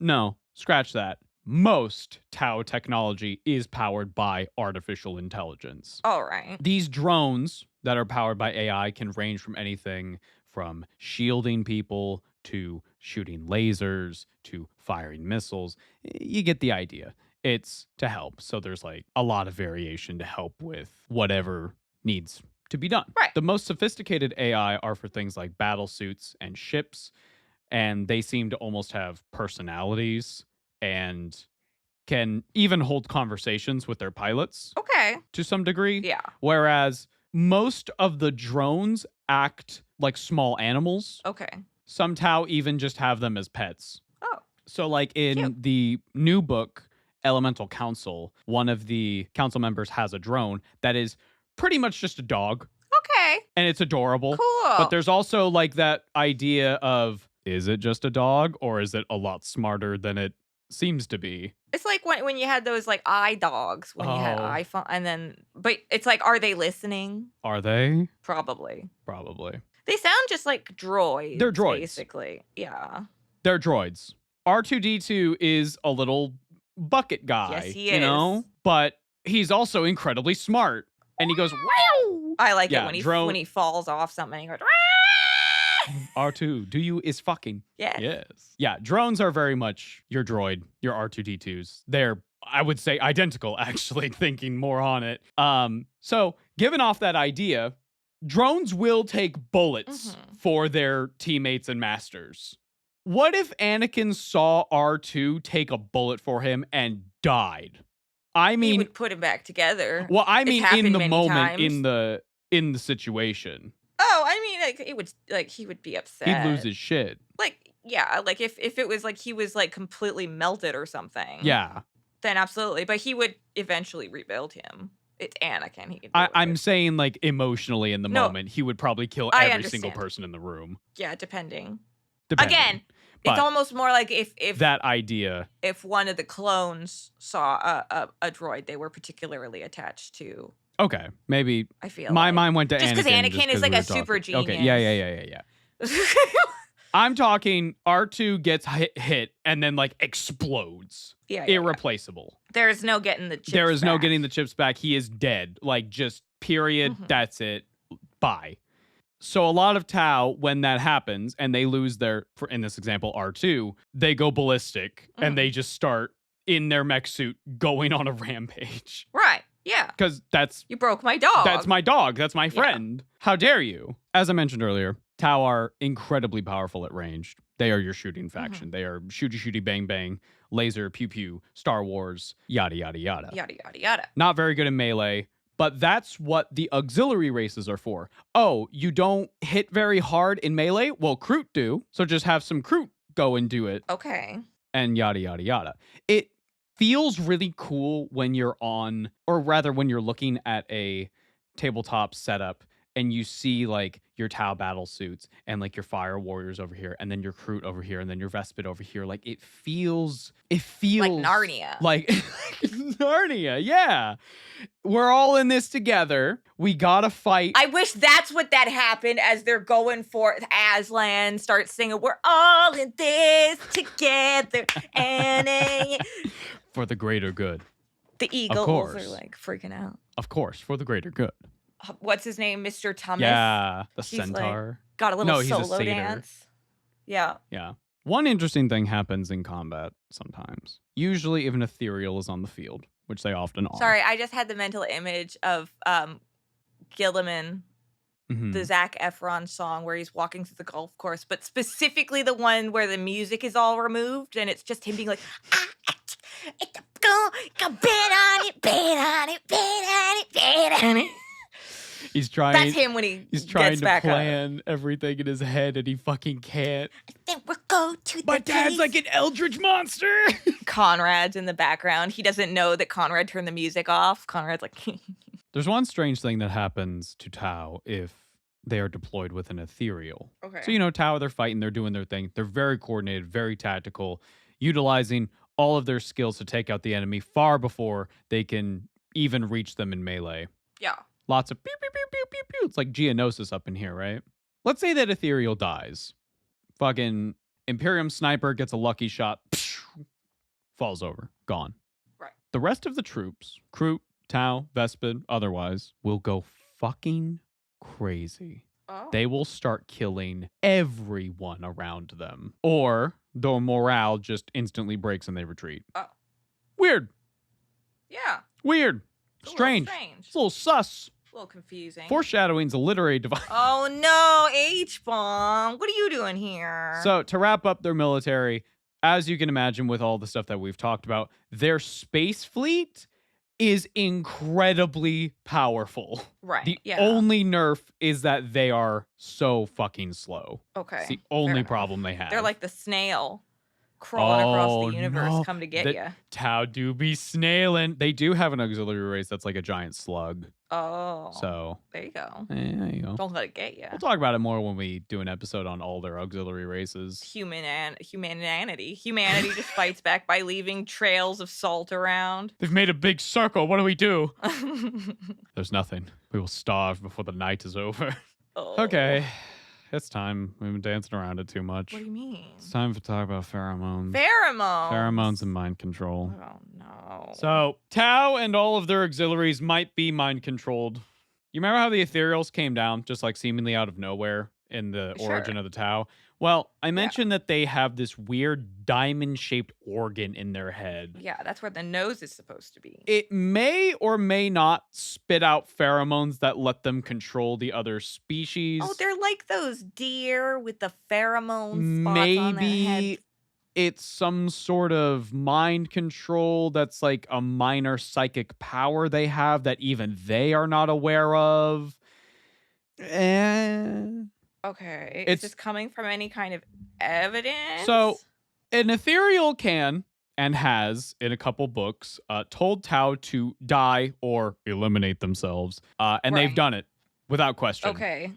No, scratch that. Most Tau technology is powered by artificial intelligence. All right. These drones that are powered by AI can range from anything from shielding people to shooting lasers to firing missiles. You get the idea. It's to help. So there's like a lot of variation to help with whatever needs to be done. Right. The most sophisticated AI are for things like battle suits and ships, and they seem to almost have personalities and can even hold conversations with their pilots Okay. to some degree. Yeah. Whereas most of the drones act like small animals. Okay. Some Tau even just have them as pets. Oh. So, like in Cute. the new book, Elemental Council, one of the council members has a drone that is pretty much just a dog, Okay. and it's adorable. Cool. But there's also like that idea of, is it just a dog or is it a lot smarter than it seems to be? It's like when you had those like eye dogs when you had Oh. iPhone, and then but it's like, are they listening? Are they? Probably. Probably. They sound just like droids. They're droids. Basically. Yeah. They're droids. R2D2 is a little bucket guy. Yes, he You know? is. But he's also incredibly smart. And he goes, wow! I like Yeah, it drone- when he falls off something. He goes, R2, do you is fucking. yes. Yes. Yeah, drones are very much your droid, your R2D2s. They're, I would say, identical, actually, thinking more on it. So, given off that idea, drones will take bullets for their teammates and masters. What if Anakin saw R2 take a bullet for him and died? I He mean, would put him back together. well, I It's mean, in happened the many moment, times. in the situation, Oh, I mean, like it would, like he would be upset. he'd lose his shit. Like, yeah, like if it was like he was like completely melted or something. Yeah. Then absolutely, but he would eventually rebuild him. It's Anakin. He could. I'm saying, like, emotionally in the No, moment, he would probably kill I every single understand. person in the room. Yeah, depending. Depending. Again, But it's almost more like if that idea. if one of the clones saw a droid they were particularly attached to. Okay, maybe I feel my like. mind went to Just 'cause Anakin. Anakin is we like were a super talking. Okay, yeah. I'm talking R2 gets hit and then like explodes. Yeah. Irreplaceable. There is no getting the chips There is no back. getting the chips back. He is dead. Like, just period. Mhm. That's it. Bye. So a lot of Tau, when that happens and they lose their, in this example, R2, they go ballistic and they just start in their mech suit going on a rampage. Right. Yeah. Because that's You broke my dog. That's my dog. That's my friend. How dare you? As I mentioned earlier, Tau are incredibly powerful at range. They are your shooting faction. They are shooty, bang, bang, laser, pew, pew, Star Wars, yada, yada, yada. Yada, yada, yada. Not very good in melee, but that's what the auxiliary races are for. Oh, you don't hit very hard in melee? Well, Kroot do. So just have some Kroot go and do it. Okay. And yada, yada, yada. It feels really cool when you're on, or rather when you're looking at a tabletop setup and you see like your Tau battle suits and like your fire warriors over here and then your Kroot over here and then your Vespid over here. Like it feels Like Narnia. like Narnia. Yeah. We're all in this together. We gotta fight. I wish that's what that happened as they're going for Aslan starts singing, "We're all in this together." And For the greater good. the Eagles course. are like freaking out. Of course, for the greater good. What's his name? Mr. Thomas. Yeah. The He's like- centaur. Got a little No, he's a solo satyr. dance. Yeah. Yeah. One interesting thing happens in combat sometimes. Usually if an Ethereal is on the field, which they often are. Sorry, I just had the mental image of Gilliman, Mhm. the Zac Efron song where he's walking through the golf course, but specifically the one where the music is all removed and it's just him being like, go bet on it, bet on it, bet on it, bet on it. He's trying. That's him when he He's trying gets to back up. plan everything in his head and he fucking can't. Then we'll go to My the dad's place. like an eldritch monster. Conrad's in the background. He doesn't know that Conrad turned the music off. Conrad's like, There's one strange thing that happens to Tau if they are deployed with an Ethereal. Okay. So, you know, Tau, they're fighting, they're doing their thing. They're very coordinated, very tactical, utilizing all of their skills to take out the enemy far before they can even reach them in melee. Yeah. Lots of pew, pew, pew, pew, pew, pew. It's like Geonosis up in here, right? Let's say that Ethereal dies. Fucking Imperium sniper gets a lucky shot, falls over, gone. Right. The rest of the troops, Kroot, Tau, Vespid, otherwise, will go fucking crazy. Oh. They will start killing everyone around them. Or the morale just instantly breaks and they retreat. Oh. Weird. Yeah. Weird. It's Strange. It's a little sus. a little confusing. Foreshadowing's a literary device. Oh no, H-bomb. What are you doing here? So to wrap up their military, as you can imagine with all the stuff that we've talked about, their space fleet is incredibly powerful. Right. The yeah. only nerf is that they are so fucking slow. Okay. It's the only enough. problem they have. They're like the snail crawling across Oh, the universe, no. come to get you. Tau do be snailing. They do have an auxiliary race that's like a giant slug. Oh. So there you go. there you go. Don't let it get you. We'll talk about it more when we do an episode on all their auxiliary races. Humanity just fights back by leaving trails of salt around. They've made a big circle. What do we do? There's nothing. We will starve before the night is over. Oh. Okay. It's time. We've been dancing around it too much. What do you mean? It's time to talk about pheromones. Pheromones. Pheromones and mind control. Oh no. So, Tau and all of their auxiliaries might be mind controlled. You remember how the Ethereals came down just like seemingly out of nowhere in the origin of the Tau? Well, I mentioned that they have this weird diamond-shaped organ in their head. Yeah, that's where the nose is supposed to be. It may or may not spit out pheromones that let them control the other species. Oh, they're like those deer with the pheromone spots on their head. Maybe it's some sort of mind control that's like a minor psychic power they have that even they are not aware of. Okay. It's- Is this coming from any kind of evidence? So, an Ethereal can and has, in a couple books, told Tau to die or eliminate themselves. And they've Right. done it without question. Okay.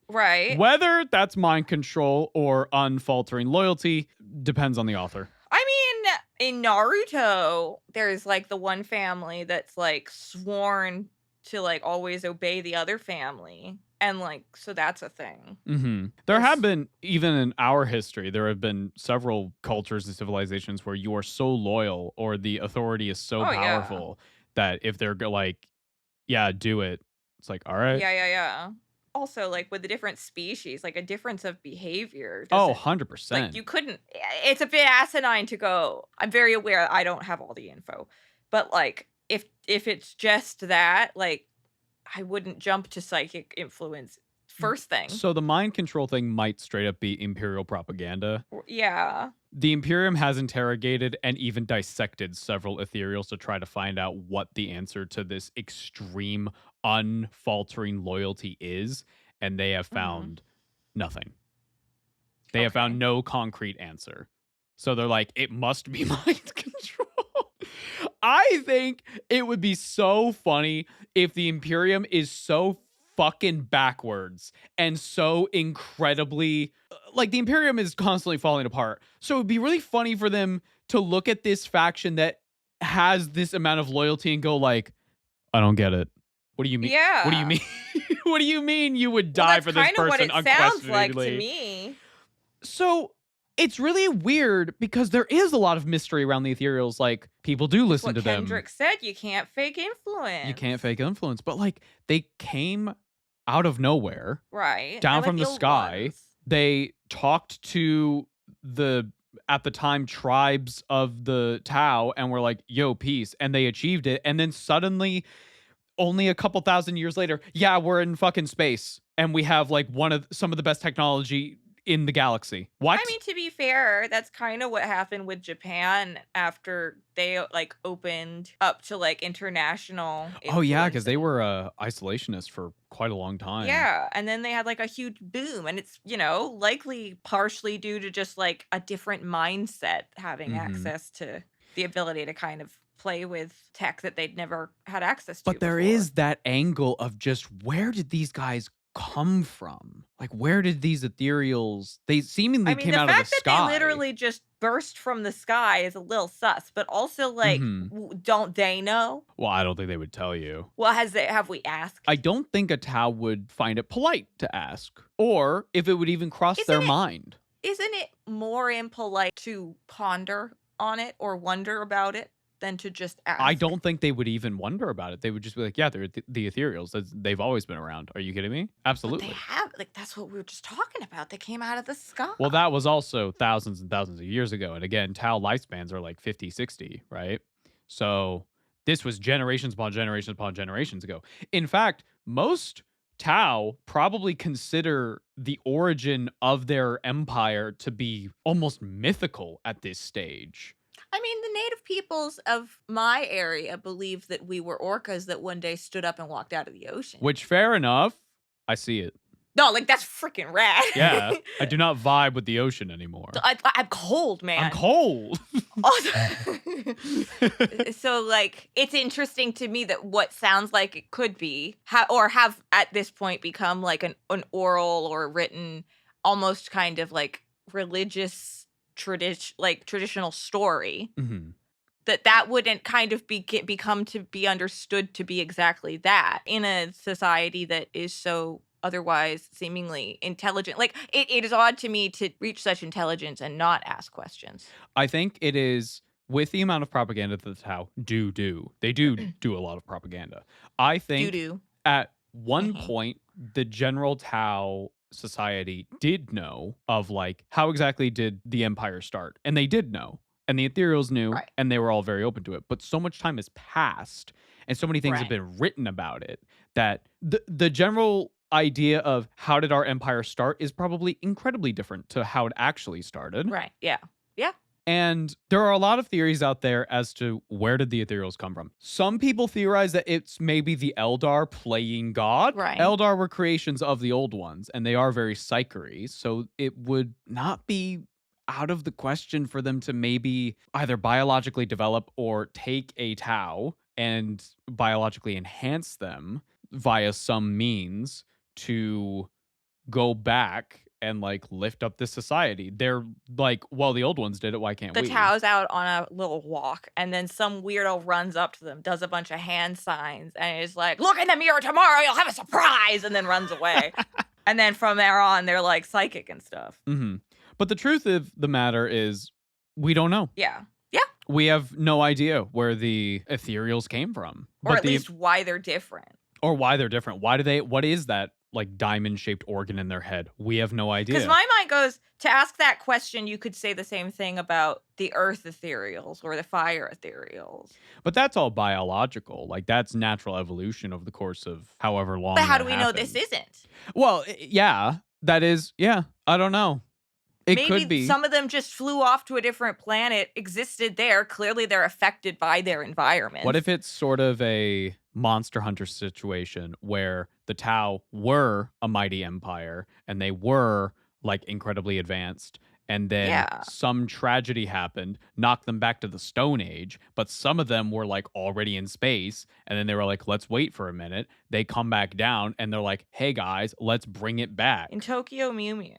Right. Whether that's mind control or unfaltering loyalty depends on the author. I mean, in Naruto, there's like the one family that's like sworn to like always obey the other family. And like, so that's a thing. Mm-hmm. There Yes. have been, even in our history, there have been several cultures and civilizations where you are so loyal or the authority is so Oh, yeah. powerful that if they're like, yeah, do it, it's like, all right. Yeah. Also, like with the different species, like a difference of behavior. Oh, doesn't- 100%. Like you couldn't, it's a bit asinine to go. I'm very aware I don't have all the info. But like, if it's just that, like, I wouldn't jump to psychic influence first thing. So the mind control thing might straight up be Imperial propaganda. Yeah. The Imperium has interrogated and even dissected several Ethereals to try to find out what the answer to this extreme, unfaltering loyalty is, and they have found nothing. They have found Okay. no concrete answer. So they're like, it must be mind control. I think it would be so funny if the Imperium is so fucking backwards and so incredibly like the Imperium is constantly falling apart. So it would be really funny for them to look at this faction that has this amount of loyalty and go like, I don't get it. What do you mean? Yeah. What do you mean? What do you mean you would Well, die that's for this kind of person what it sounds like to unquestionably? me. So it's really weird because there is a lot of mystery around the Ethereals. Like people do listen What to them. Kendrick said, you can't fake influence. You can't fake influence, but like they came out of nowhere, Right. down I like from the old sky. ones. They talked to the at the time tribes of the Tau and were like, yo, peace, and they achieved it. And then suddenly, only a couple thousand years later, yeah, we're in fucking space and we have like some of the best technology in the galaxy. What? I mean, to be fair, that's kind of what happened with Japan after they like opened up to like international. Oh yeah, because they influence. were isolationists for quite a long time. Yeah, and then they had like a huge boom, and it's likely partially due to just like a different mindset, having Mhm. access to the ability to kind of play with tech that they'd never had access to. But there before. is that angle of just where did these guys come from? Like, where did these Ethereals? They seemingly I mean, came the out of the fact that sky. they literally just burst from the sky is a little sus, but also like, Mhm. don't they know? Well, I don't think they would tell you. Well, have we asked? I don't think a Tau would find it polite to ask, or if it would even cross Isn't their it- mind. Isn't it more impolite to ponder on it or wonder about it than to just ask? I don't think they would even wonder about it. They would just be like, yeah, they're the Ethereals. They've always been around. Are you kidding me? But Absolutely. they have, like, that's what we were just talking about. They came out of the sky. Well, that was also thousands and thousands of years ago. And again, Tau lifespans are like 50, 60, right? So this was generations upon generations upon generations ago. In fact, most Tau probably consider the origin of their empire to be almost mythical at this stage. I mean, the native peoples of my area believed that we were orcas that one day stood up and walked out of the ocean. Which, fair enough. I see it. No, like, that's freaking rad. Yeah. I do not vibe with the ocean anymore. I'm cold, man. I'm cold. So, like, it's interesting to me that what sounds like it could be, have at this point become like an oral or written, almost kind of like religious traditional story. Mhm. That wouldn't kind of become to be understood to be exactly that in a society that is so otherwise seemingly intelligent. Like, it is odd to me to reach such intelligence and not ask questions. I think it is with the amount of propaganda that the Tau do. They do a lot of propaganda. I think Doo-doo. at one point, the general Tau society did know of like how exactly did the empire start, and they did know, and the Ethereals knew, Right. and they were all very open to it. But so much time has passed, and so many things have Right. been written about it that the general idea of how did our empire start is probably incredibly different to how it actually started. Right. Yeah. Yeah. And there are a lot of theories out there as to where did the Ethereals come from. Some people theorize that it's maybe the Eldar playing God. Right. Eldar were creations of the old ones, and they are very psychery, so it would not be out of the question for them to maybe either biologically develop or take a Tau and biologically enhance them via some means to go back and like lift up this society. They're like, well, the old ones did it. Why can't The we? Tau's out on a little walk, and then some weirdo runs up to them, does a bunch of hand signs, and is like, "Look in the mirror tomorrow, you'll have a surprise," and then runs away. And then from there on, they're like psychic and stuff. Mm-hmm. But the truth of the matter is, we don't know. Yeah. We have no idea where the Ethereals came from, Or at least why they're different. or why they're different. What is that like diamond-shaped organ in their head? We have no idea. Because my mind goes, to ask that question, you could say the same thing about the Earth Ethereals or the Fire Ethereals. But that's all biological. Like, that's natural evolution over the course of however long. But how that do we know this happened. isn't? Well, yeah, that is. Yeah, I don't know. It Maybe could be. some of them just flew off to a different planet, existed there. Clearly, they're affected by their environment. What if it's sort of a Monster Hunter situation where the Tau were a mighty empire and they were like incredibly advanced, and then some tragedy happened, knocked them back to the Stone Age, but some of them were like already in space, and then they were like, let's wait for a minute. They come back down and they're like, hey guys, let's bring it back. in Tokyo Mew Mew,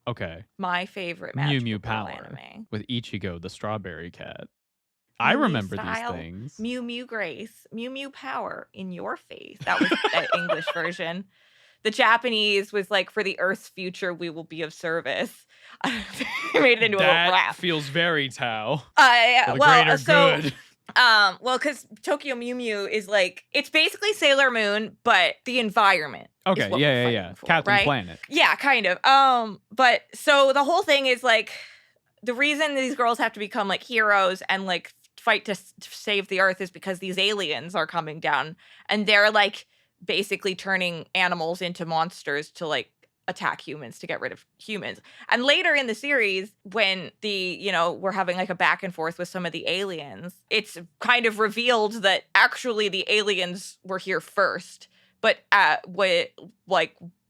Okay. my favorite Mew magical Mew girl power anime. with Ichigo, the strawberry cat. I Mew Mew remember style, these things. Mew Mew Grace, Mew Mew Power in your face. That was the English version. The Japanese was like, for the Earth's future, we will be of service. They made it into a That rap. feels very Tau. Yeah, For the well, greater so good. because Tokyo Mew Mew is like, it's basically Sailor Moon, but the environment. is Okay, what we're yeah. fighting for, Captain right? Planet. Yeah, kind of. But so the whole thing is like, the reason these girls have to become like heroes and like fight to save the Earth is because these aliens are coming down, and they're like basically turning animals into monsters to like attack humans to get rid of humans. And later in the series, when we're having like a back and forth with some of the aliens, it's kind of revealed that actually the aliens were here first, but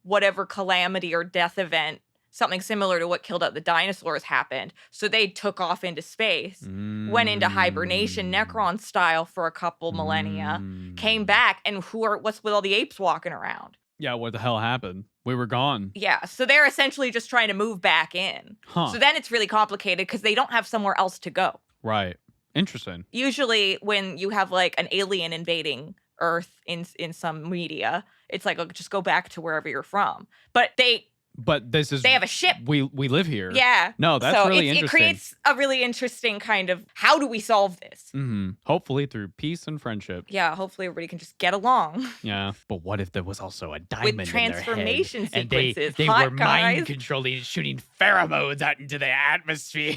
whatever calamity or death event, something similar to what killed out the dinosaurs, happened. So they took off into space, went into hibernation, Necron style, for a couple millennia, came back, and what's with all the apes walking around? Yeah, what the hell happened? We were gone. Yeah, so they're essentially just trying to move back in. Huh. So then it's really complicated because they don't have somewhere else to go. Right. Interesting. Usually when you have like an alien invading Earth in some media, it's like, oh, just go back to wherever you're from. But they have a ship. We live here. Yeah. No, that's so really it interesting. creates a really interesting kind of, how do we solve this? Mm-hmm. Hopefully through peace and friendship. Yeah, hopefully everybody can just get along. Yeah. But what if there was also a diamond With in their head, transformation and sequences. they Hot were guys. mind controlling and shooting pheromones out into the atmosphere.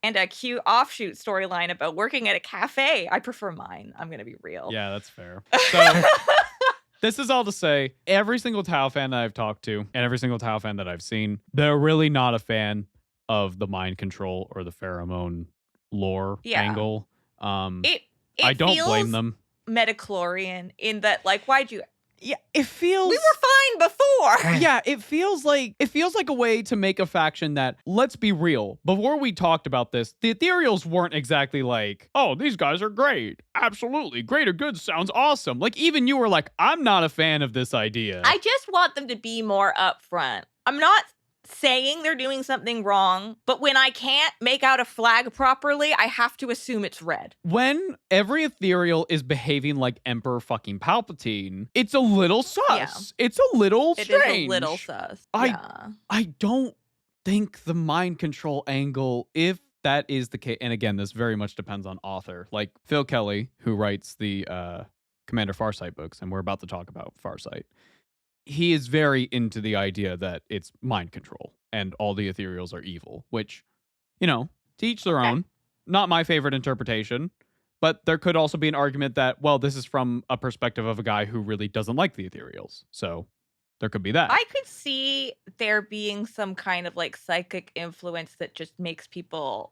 And a cute offshoot storyline about working at a cafe. I prefer mine. I'm going to be real. Yeah, that's fair. So this is all to say, every single Tau fan that I've talked to and every single Tau fan that I've seen, they're really not a fan of the mind control or the pheromone lore angle. It I don't blame them. Metachlorian in that, like, why'd you... Yeah, it feels... We were fine before! Yeah, it feels like a way to make a faction that, let's be real, before we talked about this, the Ethereals weren't exactly like, oh, these guys are great. Absolutely. Greater good sounds awesome. Like, even you were like, I'm not a fan of this idea. I just want them to be more upfront. I'm not saying they're doing something wrong, but when I can't make out a flag properly, I have to assume it's red. When every Ethereal is behaving like Emperor fucking Palpatine, it's a little sus. Yeah. It's a little strange. It is a little sus. I don't think the mind control angle, if that is the case, and again, this very much depends on author. Like Phil Kelly, who writes the Commander Farsight books, and we're about to talk about Farsight. He is very into the idea that it's mind control and all the Ethereals are evil, which, you know, to each their own. Not my favorite interpretation, but there could also be an argument that, well, this is from a perspective of a guy who really doesn't like the Ethereals. So there could be that. I could see there being some kind of like psychic influence that just makes people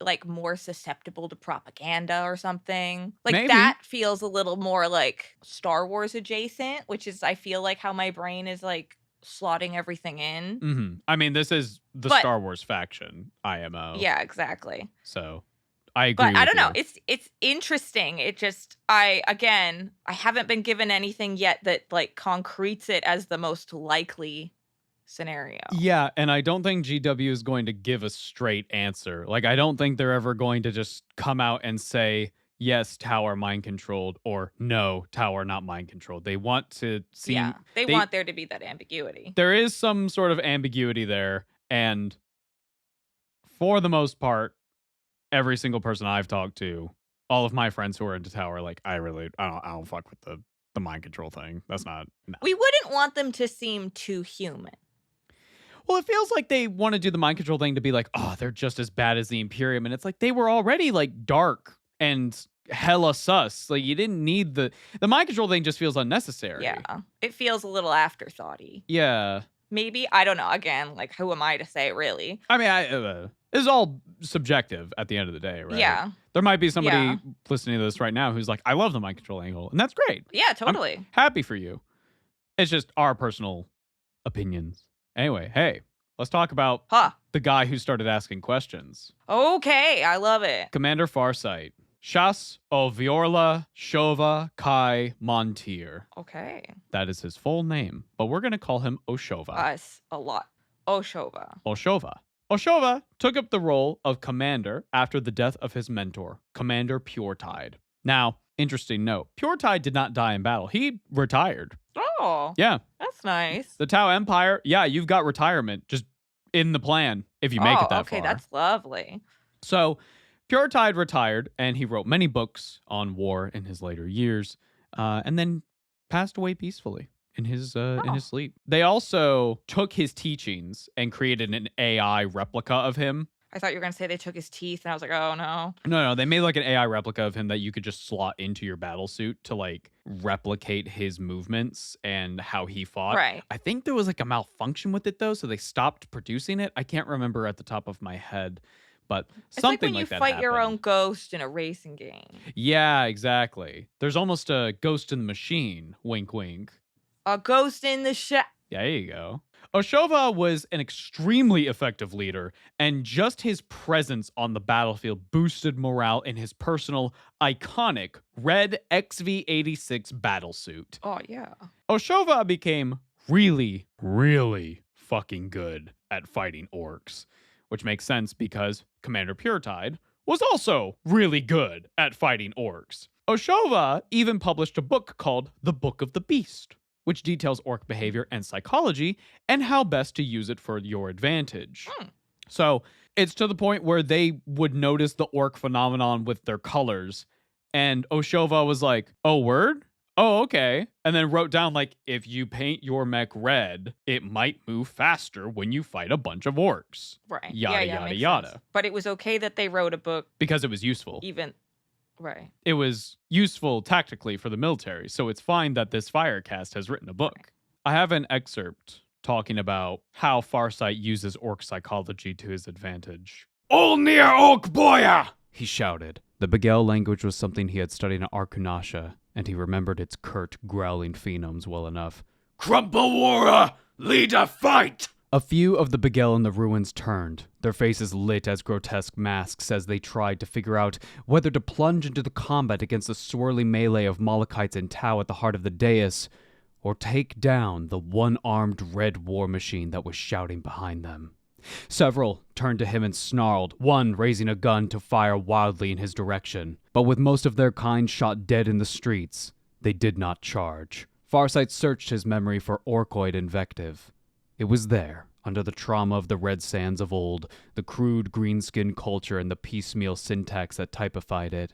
like more susceptible to propaganda or something. Like Maybe. That feels a little more like Star Wars adjacent, which is, I feel like, how my brain is like slotting everything in. Mm-hmm. I mean, this is the Star Wars faction, IMO. Yeah, exactly. So I agree. But I don't you. know. It's interesting. It just, I haven't been given anything yet that like concretes it as the most likely scenario. Yeah, and I don't think GW is going to give a straight answer. Like, I don't think they're ever going to just come out and say, yes, Tau are mind controlled, or no, Tau are not mind controlled. They want to see. Yeah, they want there to be that ambiguity. There is some sort of ambiguity there, and for the most part, every single person I've talked to, all of my friends who are into Tau are like, I don't fuck with the mind control thing. That's not. No. We wouldn't want them to seem too human. Well, it feels like they want to do the mind control thing to be like, oh, they're just as bad as the Imperium. And it's like, they were already like dark and hella sus. Like, you didn't need the mind control thing. Just feels unnecessary. Yeah, it feels a little afterthoughty. Yeah. Maybe, I don't know. Again, like, who am I to say, really? I mean, it's all subjective at the end of the day, right? Yeah. There might be somebody listening to this right now who's like, I love the mind control angle. And that's great. Yeah, totally. I'm happy for you. It's just our personal opinions. Anyway, hey, let's talk about the guy who started asking questions. Okay, I love it. Commander Farsight. Shas Oviorla Shova Kai Montir. Okay. That is his full name, but we're going to call him Oshova. Us a lot. Oshova. Oshova took up the role of commander after the death of his mentor, Commander Puretide. Now, interesting note, Puretide did not die in battle. He retired. Oh. Yeah. That's nice. The Tau Empire, yeah, you've got retirement just in the plan if you make it that far. Okay, that's lovely. So, Puretide retired, and he wrote many books on war in his later years, and then passed away peacefully in his sleep. They also took his teachings and created an AI replica of him. I thought you were going to say they took his teeth, and I was like, oh, no. No, they made like an AI replica of him that you could just slot into your battle suit to like replicate his movements and how he fought. Right. I think there was like a malfunction with it though, so they stopped producing it. I can't remember at the top of my head, but something like that. It's like when you fight your happened. own ghost in a racing game. Yeah, exactly. There's almost a ghost in the machine. Wink, wink. A ghost in the There you go. Oshova was an extremely effective leader, and just his presence on the battlefield boosted morale in his personal, iconic red XV-86 battlesuit. Oh, yeah. Oshova became really, really fucking good at fighting orcs, which makes sense because Commander Puretide was also really good at fighting orcs. Oshova even published a book called The Book of the Beast, which details orc behavior and psychology and how best to use it for your advantage. So it's to the point where they would notice the orc phenomenon with their colors, and Oshova was like, oh, word? Oh, okay. And then wrote down, like, if you paint your mech red, it might move faster when you fight a bunch of orcs. Right. Yada, yeah, yada, makes yada. sense. But it was okay that they wrote a book Because it was useful. even... Right. It was useful tactically for the military, so it's fine that this Firecast has written a book. Right. I have an excerpt talking about how Farsight uses orc psychology to his advantage. All near orc boya! He shouted. The Begel language was something he had studied in Arkunasha, and he remembered its curt, growling phonemes well enough. Crumpawara! Lead a fight! A few of the Begel in the ruins turned, their faces lit as grotesque masks as they tried to figure out whether to plunge into the combat against the swirling melee of Molochites and Tau at the heart of the dais, or take down the one-armed red war machine that was shouting behind them. Several turned to him and snarled, one raising a gun to fire wildly in his direction. But with most of their kind shot dead in the streets, they did not charge. Farsight searched his memory for orcoid invective. It was there, under the trauma of the Red Sands of old, the crude green-skin culture and the piecemeal syntax that typified it.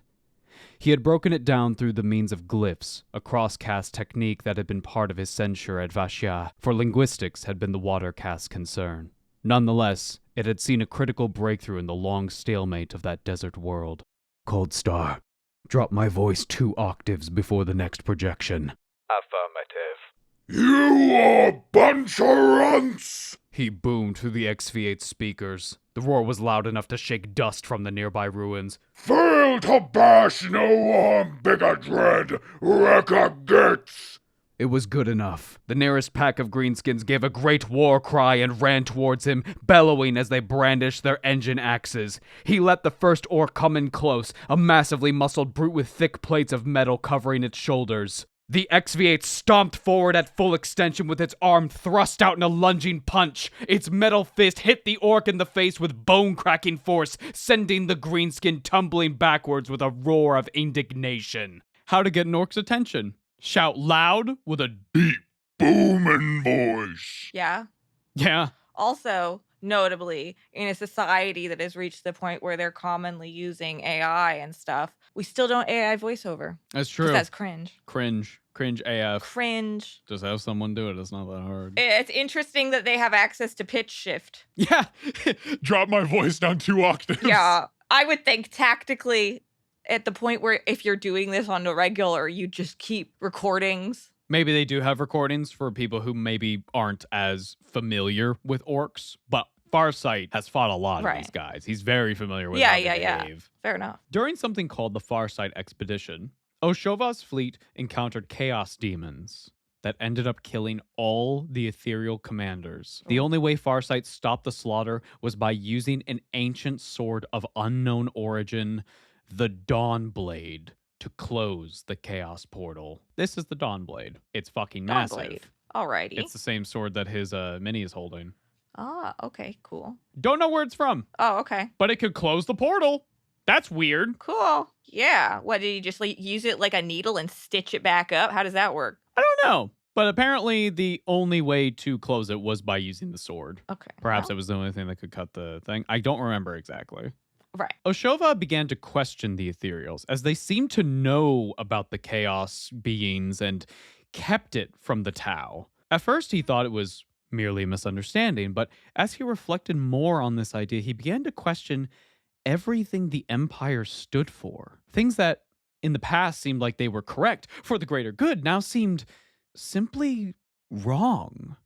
He had broken it down through the means of glyphs, a cross-cast technique that had been part of his censure at Vashya, for linguistics had been the water caste's concern. Nonetheless, it had seen a critical breakthrough in the long stalemate of that desert world. Cold Star, drop my voice 2 octaves before the next projection. Affirmative. You are bunch of runts! He boomed through the XV8 speakers. The roar was loud enough to shake dust from the nearby ruins. Fail to bash no one bigger dread, wrecker gets! It was good enough. The nearest pack of greenskins gave a great war cry and ran towards him, bellowing as they brandished their engine axes. He let the first orc come in close, a massively muscled brute with thick plates of metal covering its shoulders. The XV8 stomped forward at full extension with its arm thrust out in a lunging punch. Its metal fist hit the orc in the face with bone-cracking force, sending the greenskin tumbling backwards with a roar of indignation. How to get an orc's attention? Shout loud with a deep, Booming voice. Yeah. yeah. Also, notably, in a society that has reached the point where they're commonly using AI and stuff, we still don't AI voiceover. That's 'Cause true. that's cringe. Cringe AF. Cringe. Just have someone do it. It's not that hard. It's interesting that they have access to pitch shift. Yeah. Drop my voice down 2 octaves. Yeah. I would think tactically at the point where if you're doing this on a regular, you just keep recordings. Maybe they do have recordings for people who maybe aren't as familiar with orcs, but Farsight has fought a lot of these guys. He's very familiar with how they behave. Fair enough. During something called the Farsight Expedition, Oshova's fleet encountered chaos demons that ended up killing all the Ethereal commanders. The only way Farsight stopped the slaughter was by using an ancient sword of unknown origin, the Dawnblade, to close the Chaos Portal. This is the Dawnblade. It's fucking massive. Alrighty. It's the same sword that his mini is holding. Ah, okay, cool. Don't know where it's from, Oh, okay. but it could close the portal. That's weird. Cool. Yeah. What, did you just like use it like a needle and stitch it back up? How does that work? I don't know. But apparently the only way to close it was by using the sword. Okay. Perhaps well, it was the only thing that could cut the thing. I don't remember exactly. Right. Oshova began to question the Ethereals, as they seemed to know about the chaos beings and kept it from the Tau. At first he thought it was merely a misunderstanding, but as he reflected more on this idea, he began to question everything the Empire stood for. Things that in the past seemed like they were correct for the greater good now seemed simply wrong.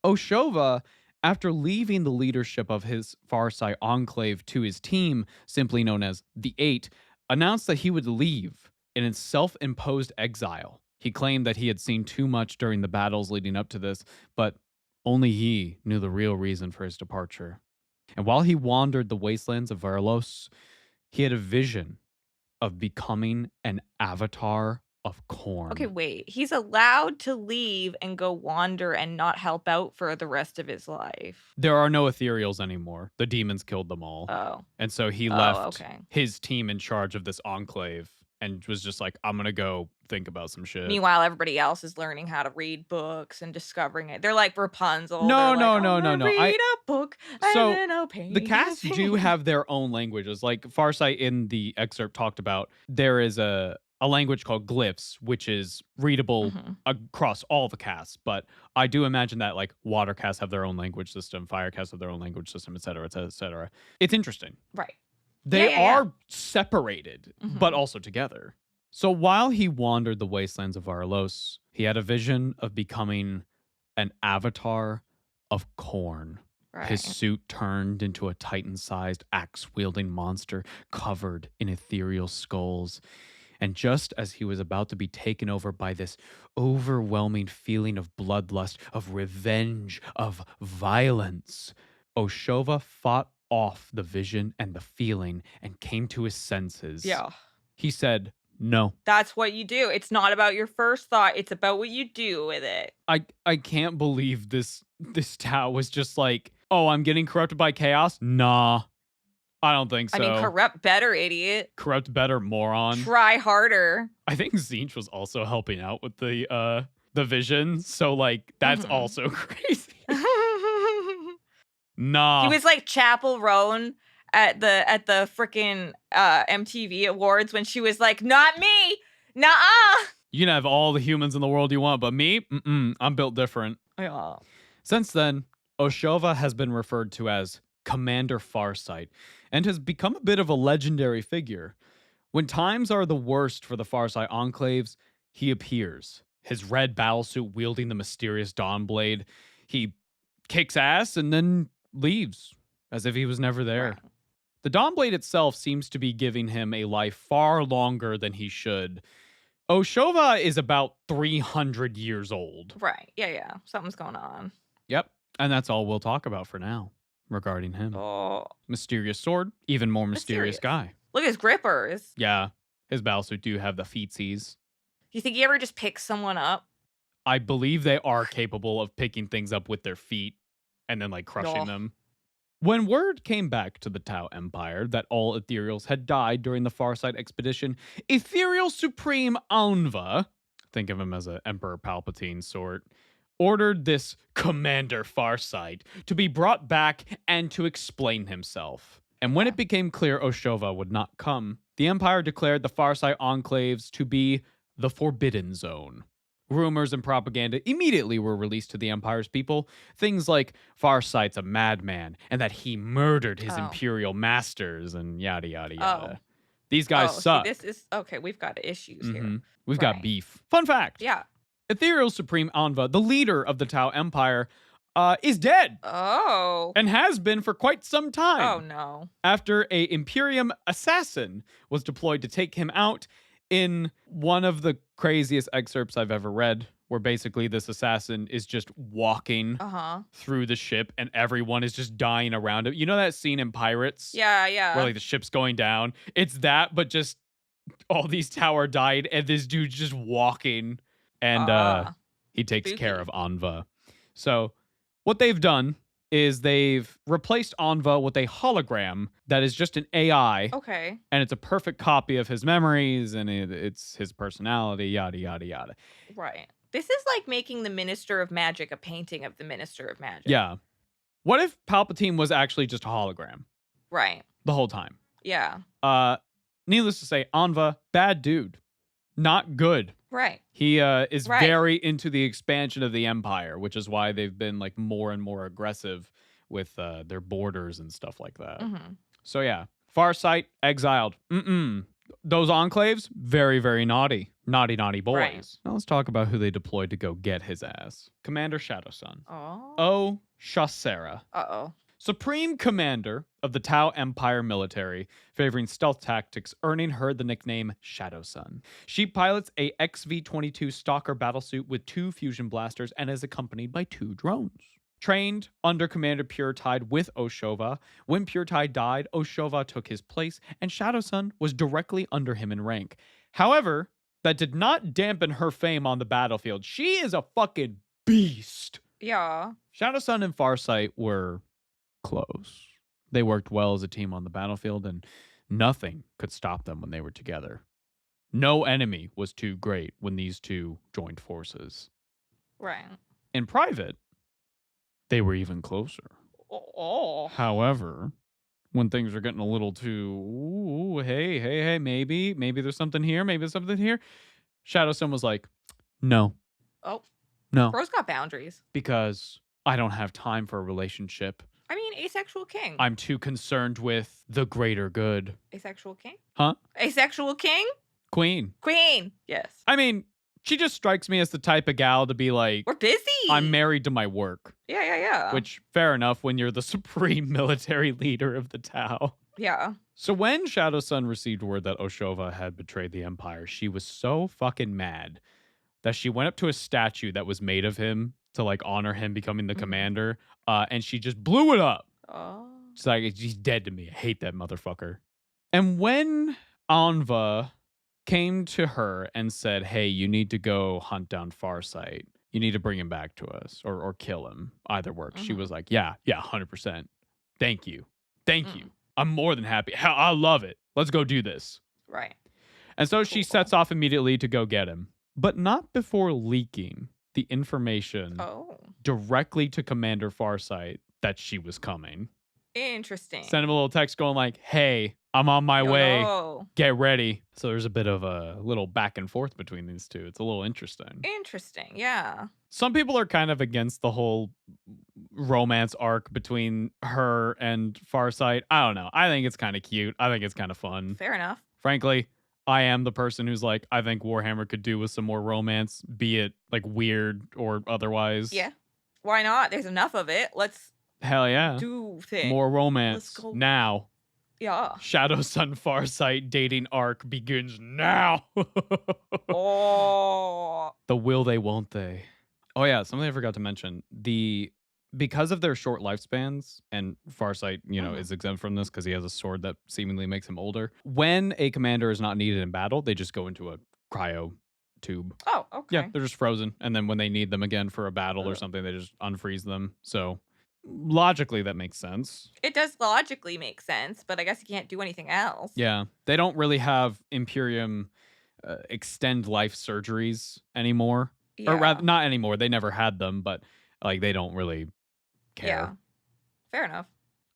Oshova, after leaving the leadership of his Farsight Enclave to his team, simply known as the Eight, announced that he would leave in self-imposed exile. He claimed that he had seen too much during the battles leading up to this, but Only he knew the real reason for his departure. And while he wandered the wastelands of Varlos, he had a vision of becoming an avatar of corn. Okay, wait. He's allowed to leave and go wander and not help out for the rest of his life. There are no Ethereals anymore. The demons killed them all. Oh. And so he Oh, left okay. his team in charge of this enclave and was just like, I'm going to go think about some shit. Meanwhile, everybody else is learning how to read books and discovering it. They're like Rapunzel. No, They're no, like, no, "I'm no, gonna no. Read a book and So, then I'll paint The a cast do thing." have their own languages. Like Farsight in the excerpt talked about, there is a language called glyphs, which is readable Mhm. across all the casts. But I do imagine that like water casts have their own language system, fire casts have their own language system, et cetera, et cetera, et cetera. It's interesting. Right. They Yeah, yeah, are separated, but Mhm. also together. So while he wandered the wastelands of Varlos, he had a vision of becoming an avatar of corn. Right. His suit turned into a titan-sized axe-wielding monster covered in ethereal skulls. And just as he was about to be taken over by this overwhelming feeling of bloodlust, of revenge, of violence, Oshova fought off the vision and the feeling and came to his senses. Yeah. He said, no. That's what you do. It's not about your first thought. It's about what you do with it. I can't believe this Tau was just like, oh, I'm getting corrupted by chaos? Nah. I don't think so. I mean, corrupt better, idiot. Corrupt better, moron. Try harder. I think Tzeentch was also helping out with the vision, so like that's Mhm. also crazy. Nah. He was like Chapel Roan at the freaking MTV Awards when she was like, "Not me, nuh-uh." You can have all the humans in the world you want, but me, I'm built different. Yeah. Since then, Oshova has been referred to as Commander Farsight and has become a bit of a legendary figure. When times are the worst for the Farsight Enclaves, he appears. His red battlesuit wielding the mysterious Dawnblade. He kicks ass and then leaves, as if he was never there. Right. The Dawnblade itself seems to be giving him a life far longer than he should. Oshova is about 300 years old. Right. Yeah. Something's going on. Yep. And that's all we'll talk about for now regarding him. Oh. Mysterious sword, even more mysterious guy. Look at his grippers. Yeah. His battlesuit do have the feetsies. You think he ever just picks someone up? I believe they are capable of picking things up with their feet and then like crushing Ugh. them. When word came back to the Tau Empire that all Ethereals had died during the Farsight expedition, Ethereal Supreme Aun'Va, think of him as an Emperor Palpatine sort, ordered this Commander Farsight to be brought back and to explain himself. And when it became clear Oshova would not come, the Empire declared the Farsight Enclaves to be the Forbidden Zone. Rumors and propaganda immediately were released to the Empire's people. Things like Farsight's a madman and that he murdered his imperial masters and yada, yada, yada. These guys suck. See, this is okay. We've got issues here. We've got beef. Fun fact. Yeah. Ethereal Supreme Aun'Va, the leader of the Tau Empire, is dead. Oh. And has been for quite some time. Oh, no. After a Imperium assassin was deployed to take him out in one of the craziest excerpts I've ever read, where basically this assassin is just walking through the ship and everyone is just dying around him. You know that scene in Pirates? Yeah. Where like the ship's going down? It's that, but just all these tower died and this dude's just walking and he takes care of Aun'Va. So what they've done is they've replaced Aun'Va with a hologram that is just an AI. Okay. And it's a perfect copy of his memories and it's his personality, yada, yada, yada. Right. This is like making the Minister of Magic a painting of the Minister of Magic. Yeah. What if Palpatine was actually just a hologram? Right. The whole time. Yeah. Needless to say, Aun'Va, bad dude. Not good. Right. He is very into the expansion of the Empire, which is why they've been like more and more aggressive with their borders and stuff like that. So yeah, Farsight exiled. Those enclaves, very, very naughty. Naughty, naughty boys. Right. Now let's talk about who they deployed to go get his ass. Commander Shadowsun. Oh. Shasera. Uh-oh. Supreme Commander of the Tau Empire military, favoring stealth tactics, earning her the nickname Shadowsun. She pilots a XV-22 Stalker battlesuit with 2 fusion blasters and is accompanied by 2 drones. trained under Commander Puretide with Oshova. When Puretide died, Oshova took his place, and Shadowsun was directly under him in rank. However, that did not dampen her fame on the battlefield. She is a fucking beast. Yeah. Shadowsun and Farsight were close. They worked well as a team on the battlefield, and nothing could stop them when they were together. No enemy was too great when these two joined forces. Right. In private, they were even closer. Oh. However, when things are getting a little too, ooh, hey, maybe there's something here, Shadowsun was like, no, Oh. no, Bro's got boundaries. because I don't have time for a relationship. I mean, asexual king. I'm too concerned with the greater good. Asexual king? Huh? Asexual king? Queen. Queen. Yes. I mean, she just strikes me as the type of gal to be like, We're busy. I'm married to my work. Yeah. Which, fair enough when you're the supreme military leader of the Tau. Yeah. So when Shadowsun received word that Oshova had betrayed the Empire, she was so fucking mad that she went up to a statue that was made of him to like honor him becoming the commander, and she just blew it up. Oh. It's like, he's dead to me. I hate that motherfucker. And when Aun'Va came to her and said, hey, you need to go hunt down Farsight. You need to bring him back to us or kill him. Either works. She was like, yeah, 100%. Thank you. Thank you. I'm more than happy. I love it. Let's go do this. Right. And so she sets off immediately to go get him, but not before leaking the information directly to Commander Farsight that she was coming. Interesting. Send him a little text going like, hey, I'm on my way. No. Get ready. So there's a bit of a little back and forth between these two. It's a little interesting. Interesting. Yeah. Some people are kind of against the whole romance arc between her and Farsight. I don't know. I think it's kind of cute. I think it's kind of fun. Fair enough. Frankly, I am the person who's like, I think Warhammer could do with some more romance, be it like weird or otherwise. Yeah. Why not? There's enough of it. Let's Hell yeah. do things. More romance Let's go. now. Yeah. Shadowsun Farsight dating arc begins now. Oh. The will they, won't they? Oh yeah, something I forgot to mention. Because of their short lifespans, and Farsight, is exempt from this because he has a sword that seemingly makes him older. When a commander is not needed in battle, they just go into a cryo tube. Oh, okay. Yeah, they're just frozen. And then when they need them again for a battle or something, they just unfreeze them. So logically, that makes sense. It does logically make sense, but I guess you can't do anything else. Yeah, they don't really have Imperium extend life surgeries anymore. Yeah. Or rather, not anymore. They never had them, but like they don't really care. Yeah. Fair enough.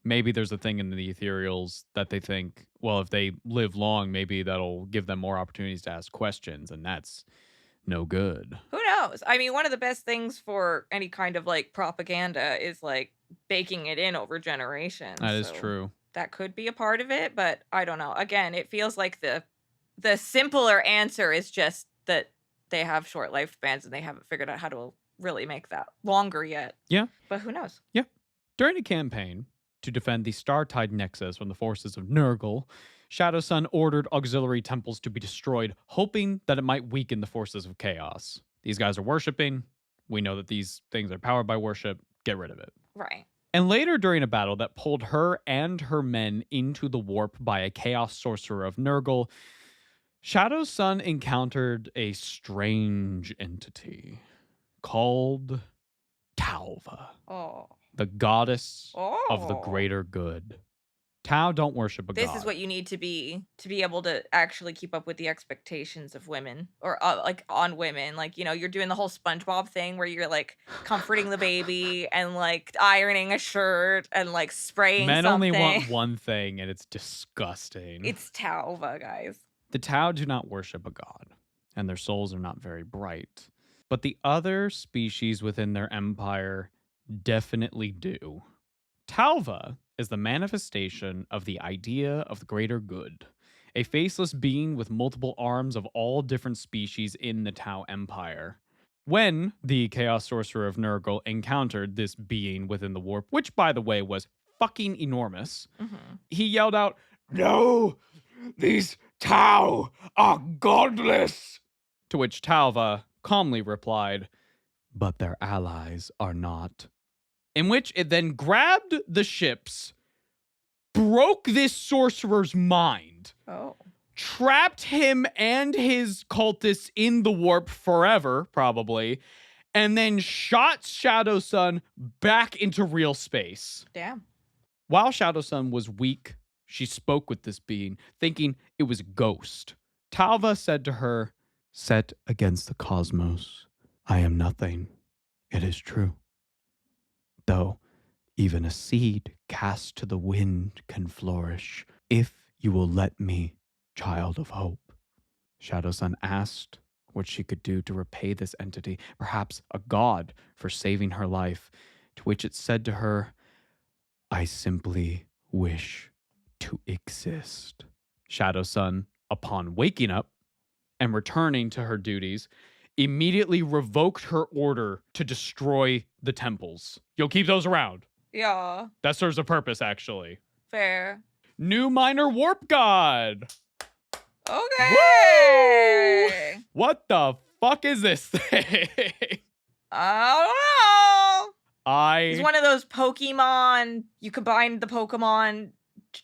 Maybe there's a thing in the Ethereals that they think, well, if they live long, maybe that'll give them more opportunities to ask questions, and that's no good. Who knows? I mean, one of the best things for any kind of like propaganda is like baking it in over generations. That is true. That could be a part of it, but I don't know. Again, it feels like the simpler answer is just that they have short lifespans and they haven't figured out how to really make that longer yet. Yeah. But who knows? Yeah. During a campaign to defend the Startide Nexus from the forces of Nurgle, Shadowsun ordered auxiliary temples to be destroyed, hoping that it might weaken the forces of chaos. These guys are worshipping. We know that these things are powered by worship. Get rid of it. Right. And later during a battle that pulled her and her men into the warp by a chaos sorcerer of Nurgle, Shadowsun encountered a strange entity called Tau'va, the goddess of the greater good. Tau don't worship a god. This is what you need to be able to actually keep up with the expectations of women or like on women. Like, you're doing the whole SpongeBob thing where you're like comforting the baby and like ironing a shirt and like spraying Men something. only want one thing, and it's disgusting. It's Tau'va, guys. The Tau do not worship a god, and their souls are not very bright. But the other species within their empire definitely do. Tau'va is the manifestation of the idea of the greater good, a faceless being with multiple arms of all different species in the Tau Empire. When the Chaos Sorcerer of Nurgle encountered this being within the warp, which by the way was fucking enormous, he yelled out, No! These Tau are godless! To which Tau'va calmly replied, but their allies are not. in which it then grabbed the ships, broke this sorcerer's mind, trapped him and his cultists in the warp forever, probably, and then shot Shadowsun back into real space. Damn. While Shadowsun was weak, she spoke with this being, thinking it was a ghost. Talva said to her, "Set against the cosmos, I am nothing. It is true. Though even a seed cast to the wind can flourish, if you will let me, child of hope." Shadowsun asked what she could do to repay this entity, perhaps a god for saving her life, to which it said to her, "I simply wish to exist." Shadowsun, upon waking up and returning to her duties, immediately revoked her order to destroy the temples. You'll keep those around. Yeah. That serves a purpose, actually. Fair. New minor warp god. Okay. Woo! What the fuck is this thing? I don't know. It's I one of those Pokemon. You combine the Pokemon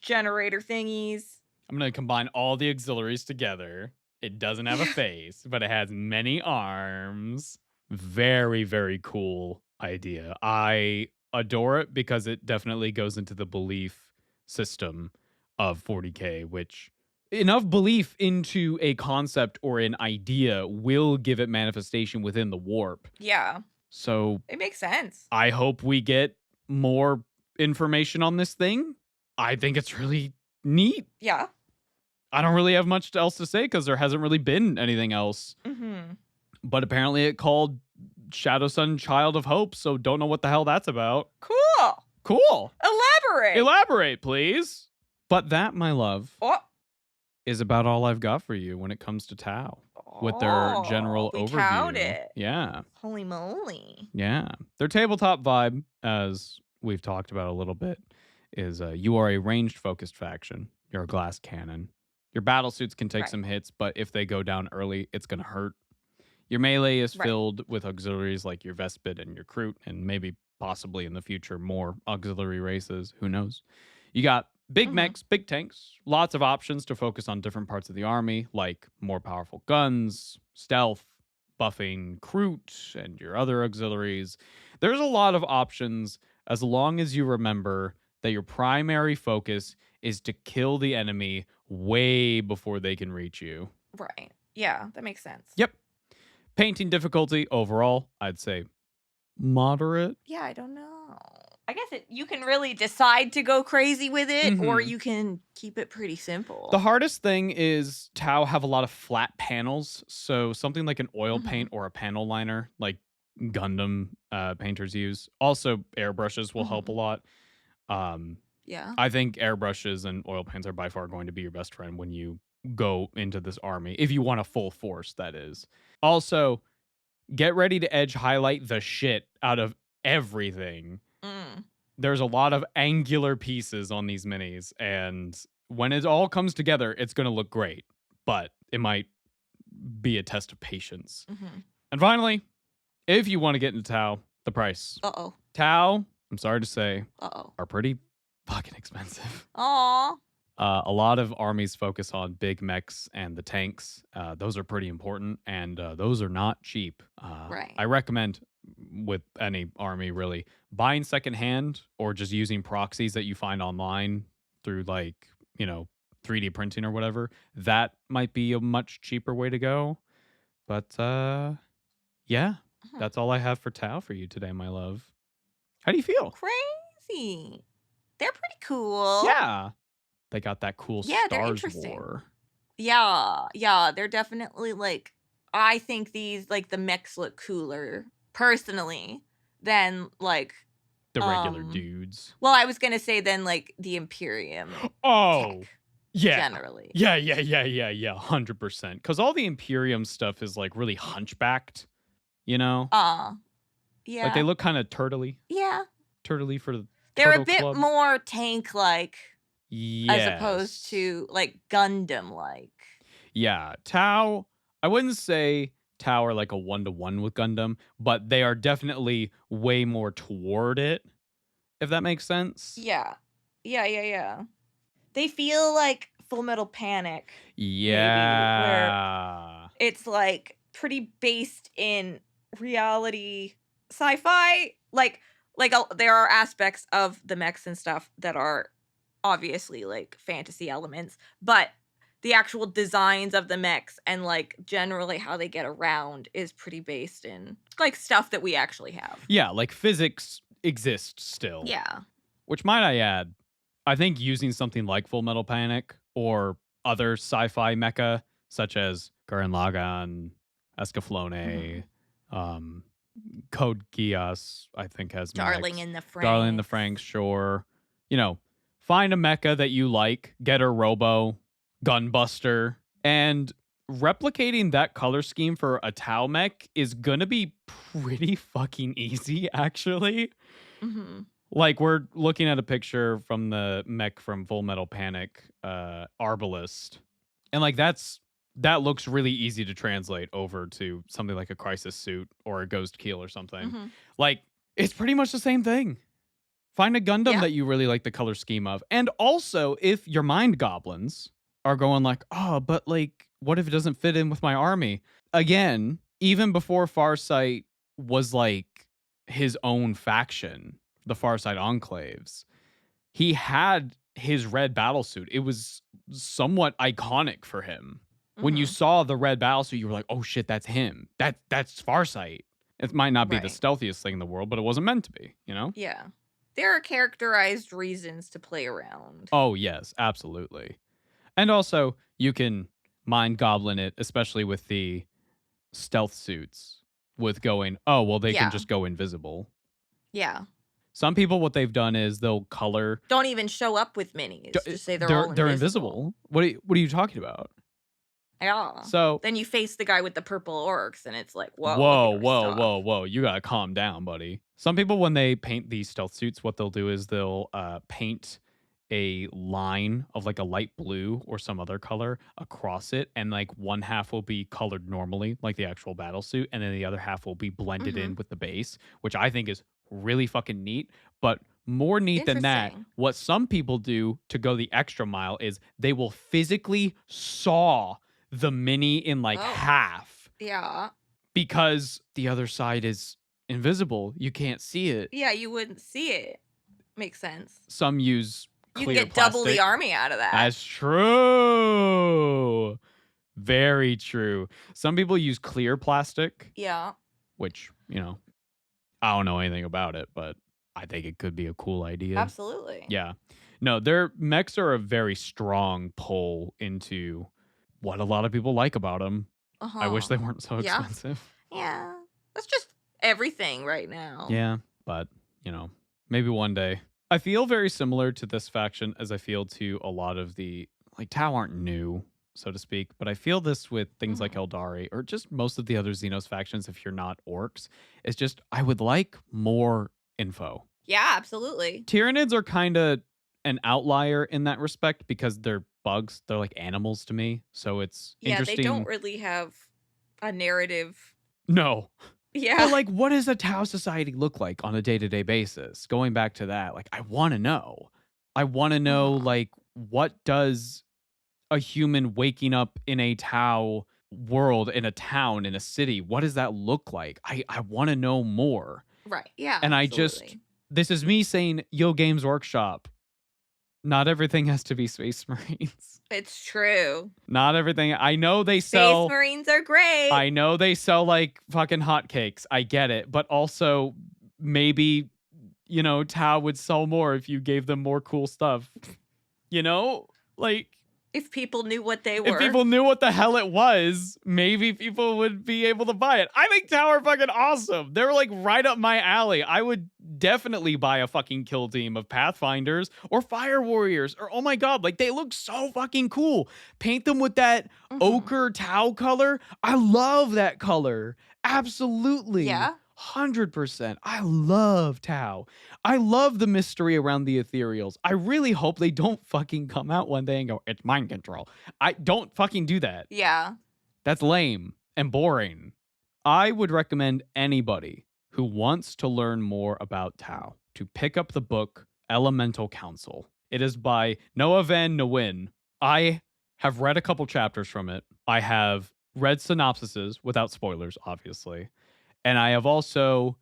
generator thingies. I'm gonna combine all the auxiliaries together. It doesn't have a face, but it has many arms. Very, very cool idea. I adore it because it definitely goes into the belief system of 40k, which enough belief into a concept or an idea will give it manifestation within the warp. Yeah. So It makes sense. I hope we get more information on this thing. I think it's really neat. Yeah. I don't really have much else to say because there hasn't really been anything else. Mm-hmm. But apparently it called Shadowsun Child of Hope, so don't know what the hell that's about. Cool. Cool. Elaborate. Elaborate, please. But that, my love, Oh. is about all I've got for you when it comes to Tau. With their general we overview. Tau'd it. Yeah. Holy moly. Yeah. Their tabletop vibe, as we've talked about a little bit, is you are a ranged focused faction. You're a glass cannon. Your battle suits can take Right. some hits, but if they go down early, it's going to hurt. Your melee is Right. filled with auxiliaries like your Vespid and your Kroot, and maybe possibly in the future more auxiliary races. Who knows? You got big Mhm. mechs, big tanks, lots of options to focus on different parts of the army, like more powerful guns, stealth, buffing Kroot, and your other auxiliaries. There's a lot of options as long as you remember that your primary focus is to kill the enemy way before they can reach you. Right. Yeah, that makes sense. Yep. Painting difficulty overall, I'd say moderate. Yeah, I don't know. I guess you can really decide to go crazy with it, or Mhm. you can keep it pretty simple. The hardest thing is Tau have a lot of flat panels, so something like an oil Mhm. paint or a panel liner, like Gundam painters use. Also, airbrushes will help a lot. Yeah. I think airbrushes and oil paints are by far going to be your best friend when you go into this army, if you want a full force, that is. Also, get ready to edge highlight the shit out of everything. Mm. There's a lot of angular pieces on these minis, and when it all comes together, it's going to look great, but it might be a test of patience. Mm-hmm. And finally, if you want to get into Tau, the price. Uh-oh. Tau, I'm sorry to say, Uh-oh. are pretty fucking expensive. Aw. A lot of armies focus on big mechs and the tanks. Those are pretty important, and those are not cheap. Right. I recommend, with any army really, buying secondhand or just using proxies that you find online through, like, 3D printing or whatever. That might be a much cheaper way to go. But yeah, that's all I have for Tau for you today, my love. How do you feel? Crazy. They're pretty cool. Yeah. They got that cool Yeah, they're Stars interesting. War. Yeah, they're definitely I think these the mechs look cooler personally than The regular um, dudes. well, I was gonna say than the Imperium Oh, tech, yeah. generally. Yeah, 100%. Because all the Imperium stuff is really hunchbacked, Yeah. Like they look kind of turtley Yeah. for the They're a Turtle bit Club. more tank-like as opposed Yes. to Gundam-like. Yeah, Tau, I wouldn't say Tau are like a 1-to-1 with Gundam, but they are definitely way more toward it if that makes sense. Yeah. Yeah. They feel like Full Metal Panic. Yeah. Maybe, where it's like pretty based in reality sci-fi. Like there are aspects of the mechs and stuff that are obviously like fantasy elements, but the actual designs of the mechs and like generally how they get around is pretty based in like stuff that we actually have. Yeah, like physics exists still. Yeah. Which, might I add, I think using something like Full Metal Panic or other sci-fi mecha such as Gurren Lagann, Escaflowne, Code Geass, I think has Darling mechs. in the Franxx. Darling in the Franxx, sure. You know, find a mecha that you like, get a Robo, Gunbuster, and replicating that color scheme for a Tau mech is gonna be pretty fucking easy, actually. Like, we're looking at a picture from the mech from Full Metal Panic, Arbalist, and like that looks really easy to translate over to something like a Crisis Suit or a Ghost Keel or something. Like, it's pretty much the same thing. Find a Gundam that you really like the color scheme of. And also, if your mind goblins are going like, oh, but like, what if it doesn't fit in with my army? Again, even before Farsight was like his own faction, the Farsight Enclaves, he had his red battlesuit. It was somewhat iconic for him. When you saw the red battlesuit, you were like, oh shit, that's him. That's Farsight. It might not be the stealthiest thing in the world, but it wasn't meant to be, you know? Yeah. There are characterized reasons to play around. Oh, yes, absolutely. And also, you can mind goblin it, especially with the stealth suits, with going, oh, well, they can just go invisible. Yeah. Some people, what they've done is they'll color. Don't even show up with minis. Just say they're all invisible. What are you talking about? Yeah. So then you face the guy with the purple orcs, and it's like, whoa. Whoa. You gotta calm down, buddy. Some people, when they paint these stealth suits, what they'll do is they'll paint a line of like a light blue or some other color across it, and like one half will be colored normally, like the actual battle suit, and then the other half will be blended in with the base, which I think is really fucking neat. But more neat than that, what some people do to go the extra mile is they will physically saw the mini in like half. Yeah. Because the other side is invisible. You can't see it. Yeah, you wouldn't see it. Makes sense. Some use clear You get plastic. double the army out of that. That's true. Very true. Some people use clear plastic. Yeah. Which, you know, I don't know anything about it, but I think it could be a cool idea. Absolutely. Yeah. No, their mechs are a very strong pull into what a lot of people like about them. I wish they weren't so expensive. Yeah. That's just everything right now. Yeah. But, you know, maybe one day. I feel very similar to this faction as I feel to a lot of the, like, Tau aren't new, so to speak, but I feel this with things like Eldari or just most of the other Xenos factions if you're not orcs. It's just, I would like more info. Yeah, absolutely. Tyranids are kind of an outlier in that respect because they're bugs. They're like animals to me. So it's interesting. They don't really have a narrative. No. Yeah. But like, what does a Tau society look like on a day-to-day basis? Going back to that, like, I want to know. I want to know, like, what does a human waking up in a Tau world, in a town, in a city, what does that look like? I want to know more. Right. Yeah. And absolutely. this is me saying, yo, Games Workshop, not everything has to be Space Marines. It's true. Not everything. I know they sell. Space Marines are great. I know they sell like fucking hotcakes. I get it. But also, maybe, you know, Tau would sell more if you gave them more cool stuff. You know? Like, if people knew what they were. if people knew what the hell it was, maybe people would be able to buy it. I think Tau are fucking awesome. They're like right up my alley. I would definitely buy a fucking kill team of Pathfinders or Fire Warriors or, oh my God, like they look so fucking cool. Paint them with that ochre Tau color. I love that color. Absolutely. Yeah. 100%. I love Tau. I love the mystery around the Ethereals. I really hope they don't fucking come out one day and go, it's mind control. I don't fucking do that. Yeah. That's lame and boring. I would recommend anybody who wants to learn more about Tau to pick up the book Elemental Council. It is by Noah Van Nguyen. I have read a couple chapters from it. I have read synopsises without spoilers, obviously. And I have also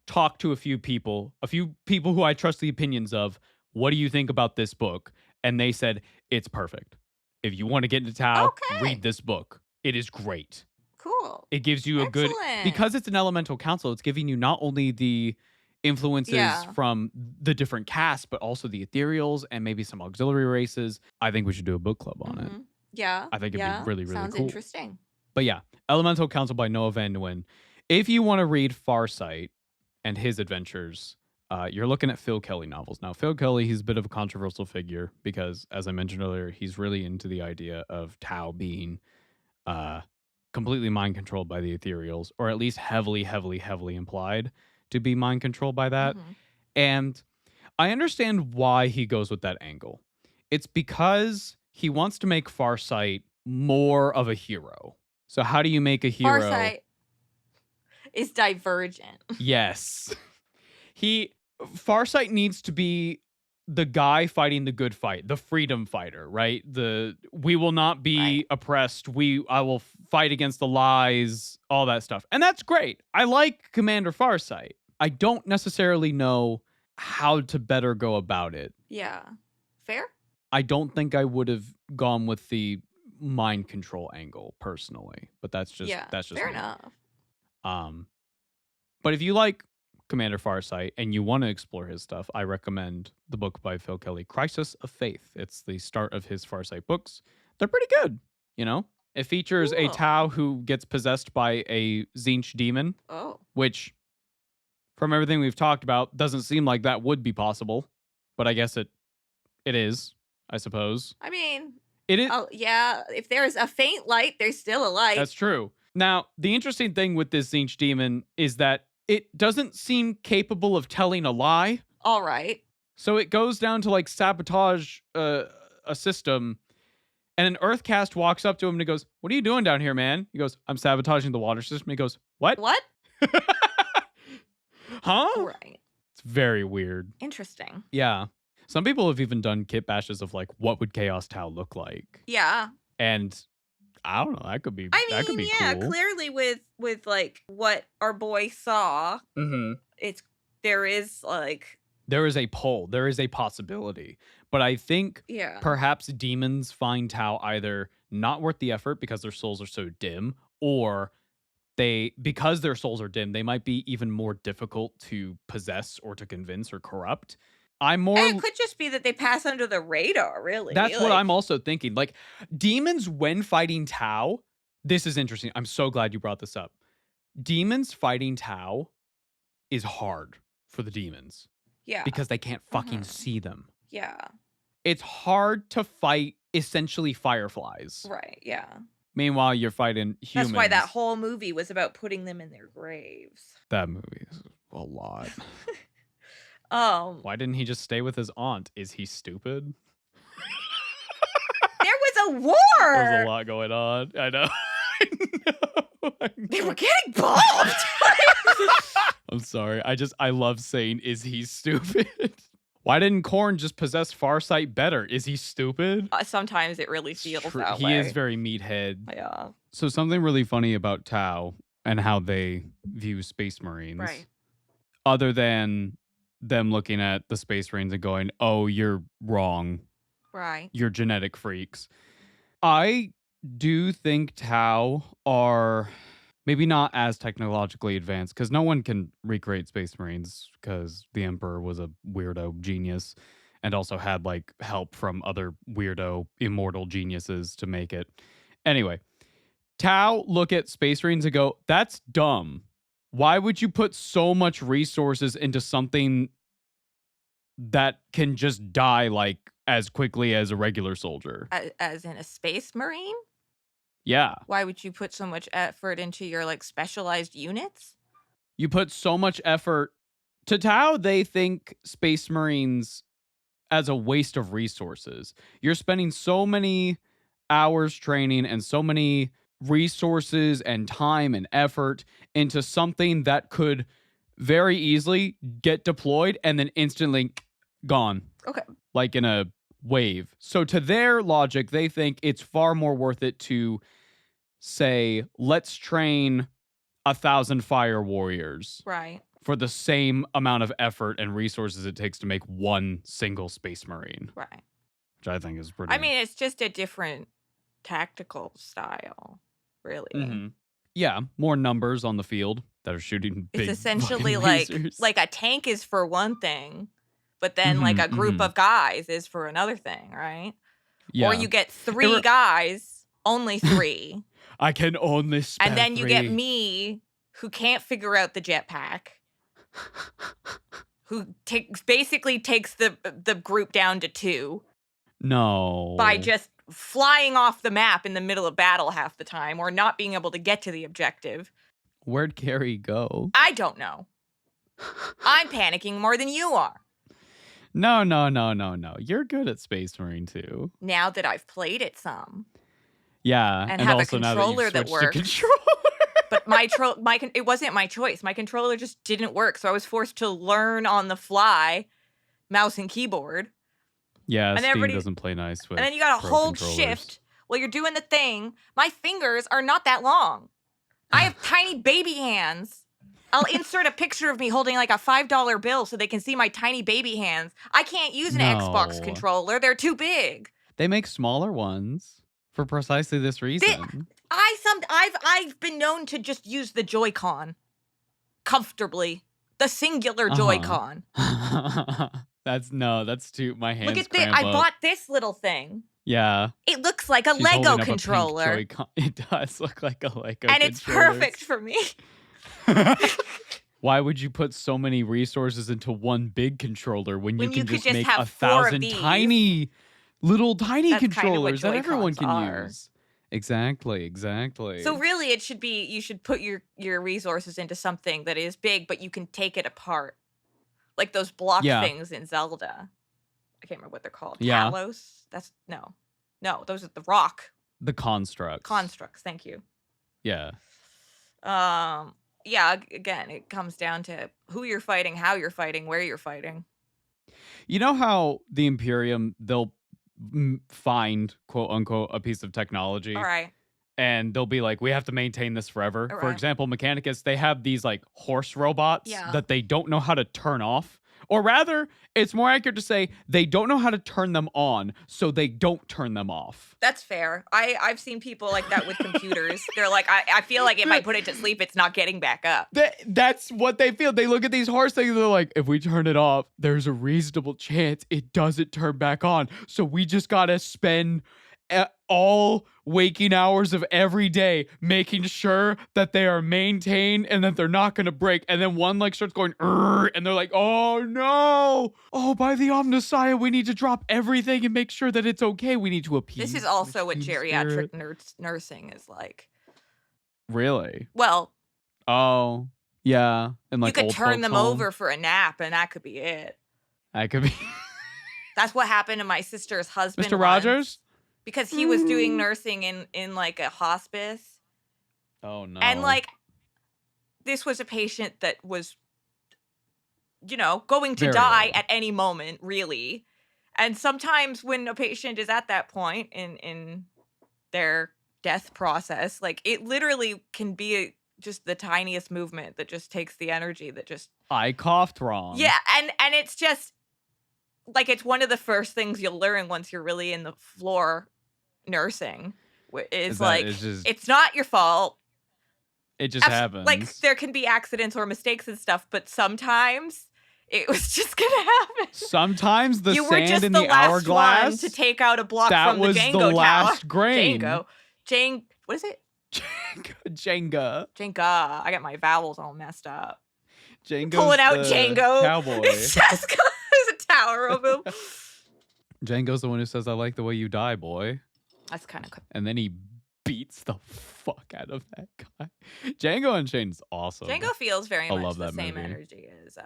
talked to a few people who I trust the opinions of. What do you think about this book? And they said, it's perfect. If you want to get into Tau, read this book. It is great. Cool. It gives you a good, because it's an elemental council, it's giving you not only the influences from the different castes, but also the Ethereals and maybe some auxiliary races. I think we should do a book club on it. Yeah. I think it'd be really, really Sounds cool. interesting. But yeah, Elemental Council by Noah Van Nguyen. If you want to read Farsight and his adventures, you're looking at Phil Kelly novels. Now, Phil Kelly, he's a bit of a controversial figure because, as I mentioned earlier, he's really into the idea of Tau being completely mind controlled by the Ethereals, or at least heavily, heavily, heavily implied to be mind controlled by that. And I understand why he goes with that angle. It's because he wants to make Farsight more of a hero. So how do you make a hero? Farsight is divergent. Yes. Farsight needs to be the guy fighting the good fight, the freedom fighter, right? We will not be oppressed. I will fight against the lies, all that stuff. And that's great. I like Commander Farsight. I don't necessarily know how to better go about it. Yeah. Fair? I don't think I would have gone with the mind control angle personally, but that's just fair me. enough. But if you like Commander Farsight and you want to explore his stuff, I recommend the book by Phil Kelly, Crisis of Faith. It's the start of his Farsight books. They're pretty good, you know? It features a Tau who gets possessed by a Tzeentch demon, which, from everything we've talked about, doesn't seem like that would be possible, but I guess it is, I suppose. I mean, it is. Oh, yeah, if there's a faint light, there's still a light. That's true. Now, the interesting thing with this Tzeentch demon is that it doesn't seem capable of telling a lie. All right. So it goes down to like sabotage a system, and an Earth Caste walks up to him and he goes, "What are you doing down here, man?" He goes, "I'm sabotaging the water system." He goes, "What? What?" Huh? Right. It's very weird. Interesting. Yeah. Some people have even done kit bashes of like, what would Chaos Tau look like? Yeah. And I don't know. That could be. I mean, cool. Clearly with like what our boy saw, there is a pull. There is a possibility. But I think perhaps demons find Tau either not worth the effort because their souls are so dim, or because their souls are dim, they might be even more difficult to possess or to convince or corrupt. And it could just be that they pass under the radar, really. That's what I'm also thinking. Like, demons, when fighting Tau, this is interesting. I'm so glad you brought this up. Demons fighting Tau is hard for the demons. Yeah. Because they can't fucking see them. Yeah. It's hard to fight essentially fireflies. Right, yeah. Meanwhile, you're fighting humans. That's why that whole movie was about putting them in their graves. That movie is a lot. Why didn't he just stay with his aunt? Is he stupid? There was a war. There's a lot going on. I know. They were getting bombed. I'm sorry. I love saying, "Is he stupid?" Why didn't Khorne just possess Farsight better? Is he stupid? Sometimes it really feels that he way. He is very meathead. Yeah. So something really funny about Tau and how they view Space Marines. Right. Other than them looking at the Space Marines and going, "Oh, you're wrong. Right. You're genetic freaks." I do think Tau are maybe not as technologically advanced, because no one can recreate Space Marines because the Emperor was a weirdo genius and also had like help from other weirdo immortal geniuses to make it. Anyway, Tau look at Space Marines and go, "That's dumb. Why would you put so much resources into something that can just die like as quickly as a regular soldier?" As in a Space Marine? Yeah. Why would you put so much effort into your like specialized units? You put so much effort. To Tau, they think Space Marines as a waste of resources. You're spending so many hours training and so many resources and time and effort into something that could very easily get deployed and then instantly gone. Okay. Like in a wave. So to their logic, they think it's far more worth it to say, let's train 1,000 fire warriors. Right. For the same amount of effort and resources it takes to make one single Space Marine. Right. Which I think is pretty... I mean, it's just a different tactical style, really. Mm-hmm. Yeah, more numbers on the field that are shooting big It's essentially fucking lasers. like a tank is for one thing, but then like a group of guys is for another thing, right? Yeah. Or you get 3 guys, only 3. I can only spare And then you get 3. me, who can't figure out the jetpack, who basically takes the group down to 2. No. By just flying off the map in the middle of battle half the time, or not being able to get to the objective. Where'd Carrie go? I don't know. I'm panicking more than you are. No. You're good at Space Marine too. Now that I've played it some. Yeah. And have a also controller that works. But it wasn't my choice. My controller just didn't work, so I was forced to learn on the fly, mouse and keyboard. Yeah, and Steam doesn't play nice with. And then you gotta hold shift while you're doing the thing. My fingers are not that long. I have tiny baby hands. I'll insert a picture of me holding like a $5 bill so they can see my tiny baby hands. I can't use an Xbox controller. They're too big. They make smaller ones for precisely this reason. I've been known to just use the Joy-Con comfortably. The singular Joy-Con. That's too my hands. Look at this. I bought this little thing. Yeah. It looks like a Lego controller. It does look like a Lego and it's perfect for me. Why would you put so many resources into one big controller when you can just make have 1,000 tiny controllers that everyone can use? Exactly. So really it should be, you should put your resources into something that is big, but you can take it apart. Like those block things in Zelda. I can't remember what they're called. Yeah. Talos? That's no, those are the rock. The constructs. Constructs, thank you. Yeah. Yeah, again, it comes down to who you're fighting, how you're fighting, where you're fighting. You know how the Imperium, they'll find, quote unquote, a piece of technology. All right. And they'll be like, we have to maintain this forever. All For right. example, Mechanicus, they have these like horse robots Yeah. that they don't know how to turn off. Or rather, it's more accurate to say they don't know how to turn them on, so they don't turn them off. That's fair. I've seen people like that with computers. They're like, I feel like if I put it to sleep, it's not getting back up. That's what they feel. They look at these horse things and they're like, if we turn it off, there's a reasonable chance it doesn't turn back on. So we just gotta spend all waking hours of every day making sure that they are maintained and that they're not gonna break. And then one like starts going and they're like, oh no, oh, by the Omnissiah, we need to drop everything and make sure that it's okay. We need to appease. This is also what geriatric nursing is like. Really? Well, oh yeah, and like you could turn them home. over for a nap and that could be it. That could be. That's what happened to my sister's husband. Mr. Rogers? Because he was doing nursing in like a hospice. Oh no. And like this was a patient that was, going to die at any moment, really. And sometimes when a patient is at that point in their death process, like it literally can be just the tiniest movement that just takes the energy that just... I coughed wrong. Yeah, and it's just like it's one of the first things you'll learn once you're really in the floor nursing is like it's not your fault. It just happens. Like there can be accidents or mistakes and stuff, but sometimes it was just gonna happen. Sometimes the you sand were just in the the last hourglass one to take out a block that from the was Django the tower. last grain. What is it? Jenga. Jenga. I got my vowels all messed up. Jenga's pulling out the Django. Cowboy. It's just there's a tower of him. Django's the one who says, "I like the way you die, boy." That's kind of... And then he beats the fuck out of that guy. Django Unchained's awesome. Django feels very much love the that same movie. energy as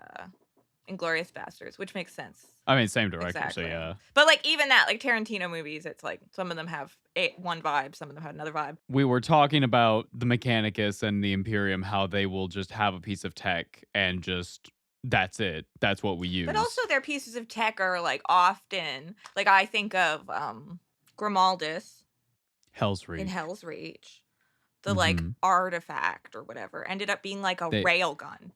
Inglourious Bastards, which makes sense. I mean, same director, Exactly. so yeah. But like even that, like Tarantino movies, it's like some of them have one vibe, some of them have another vibe. We were talking about the Mechanicus and the Imperium, how they will just have a piece of tech and just that's it. That's what we use. But also their pieces of tech are like often like I think of Grimaldus Hell's Reach. in Hell's Reach. The like artifact or whatever ended up being like a railgun.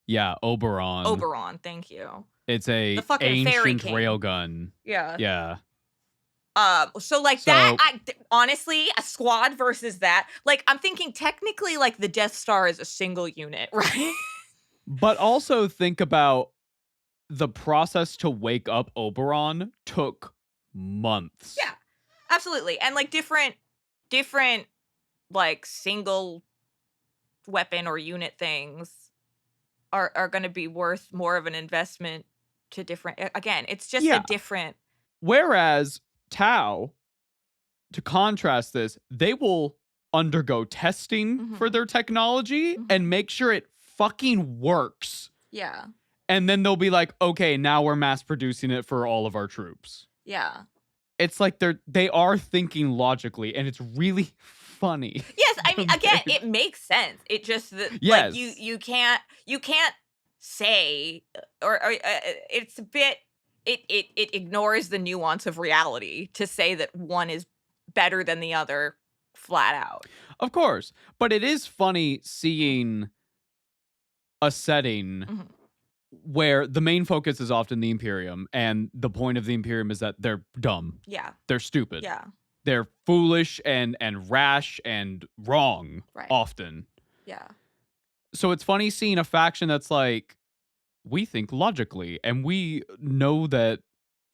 Yeah, Oberon. Oberon, thank you. It's a ancient railgun. Yeah. Yeah. So like that, honestly, a squad versus that, like I'm thinking technically like the Death Star is a single unit, right? But also think about the process to wake up Oberon took months. Yeah, absolutely. And like different like single weapon or unit things are going to be worth more of an investment to different, again, it's just a different. Whereas Tau, to contrast this, they will undergo testing for their technology and make sure it fucking works. Yeah. And then they'll be like, okay, now we're mass producing it for all of our troops. Yeah. It's like they are thinking logically, and it's really funny. Yes, I mean, again, it makes sense. It just like you can't say or it's a bit it ignores the nuance of reality to say that one is better than the other flat out. Of course, but it is funny seeing a setting where the main focus is often the Imperium, and the point of the Imperium is that they're dumb. Yeah. They're stupid. Yeah. They're foolish and rash and wrong often. Yeah. So it's funny seeing a faction that's like, we think logically, and we know that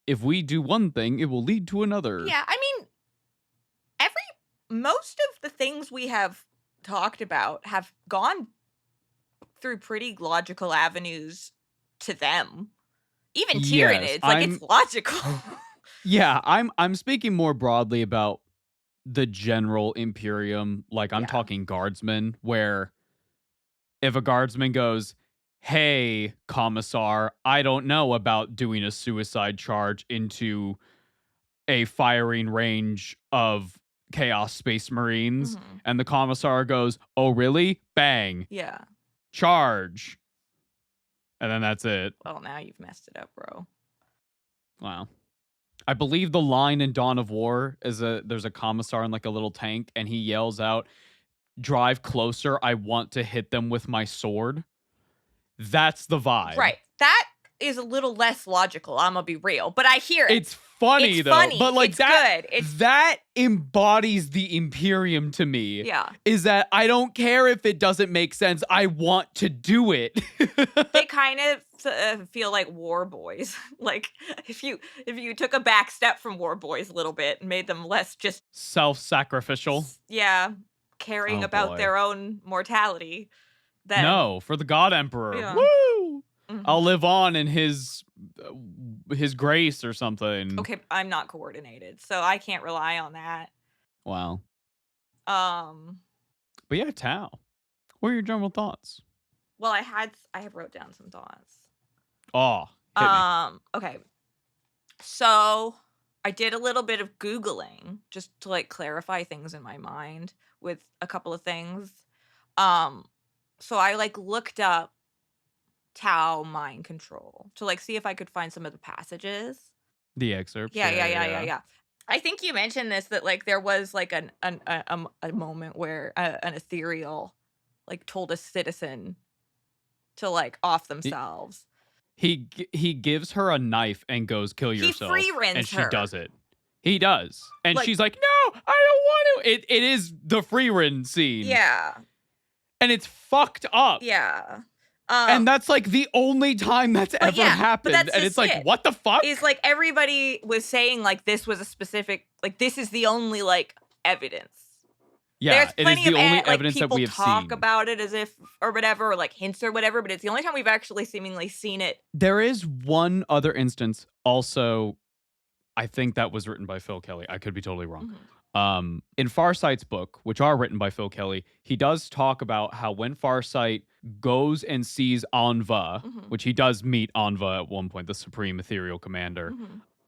if we do one thing, it will lead to another. Yeah, I mean, most of the things we have talked about have gone through pretty logical avenues to them. Even Tyranids, like it's logical. Yeah, I'm speaking more broadly about the general Imperium. Like I'm talking guardsmen, where if a guardsman goes, hey, Commissar, I don't know about doing a suicide charge into a firing range of Chaos Space Marines. And the Commissar goes, oh, really? Bang. Yeah. Charge. And then that's it. Well, now you've messed it up, bro. Wow. I believe the line in Dawn of War is there's a Commissar in like a little tank, and he yells out, drive closer, I want to hit them with my sword. That's the vibe. Right. That is a little less logical, I'm gonna be real. But I hear it. It's funny though. Funny. But like it's that, good. that embodies the Imperium to me. Yeah. Is that I don't care if it doesn't make sense. I want to do it. They kind of feel like war boys. Like if you took a back step from war boys a little bit and made them less just self-sacrificial. Yeah. Caring about their own mortality. Then, no, for the God Emperor. Yeah. Woo! I'll live on in his grace or something. Okay, I'm not coordinated, so I can't rely on that. Wow. But yeah, Tau. What are your general thoughts? Well, I have wrote down some thoughts. Oh, hit me. Okay. So I did a little bit of Googling just to like clarify things in my mind with a couple of things. So I like looked up Tau mind control to like see if I could find some of the passages. The excerpts. Yeah. I think you mentioned this, that like there was like a moment where an Ethereal like told a citizen to like off themselves. He gives her a knife and goes, kill yourself. He free-rins and she her. does it. He does. And like, she's like, no, I don't want to. It is the free-rin scene. Yeah. And it's fucked up. Yeah. And that's like the only time that's ever happened. And it's like, what the fuck? Is like everybody was saying like this was a specific, like this is the only like evidence. Yeah, there's plenty it is the of only like, evidence that we have people talk seen. about it as if or whatever, or like hints or whatever, but it's the only time we've actually seemingly seen it. There is one other instance also, I think that was written by Phil Kelly. I could be totally wrong. In Farsight's book, which are written by Phil Kelly, he does talk about how when Farsight goes and sees Aun'Va, which he does meet Aun'Va at one point, the Supreme Ethereal Commander,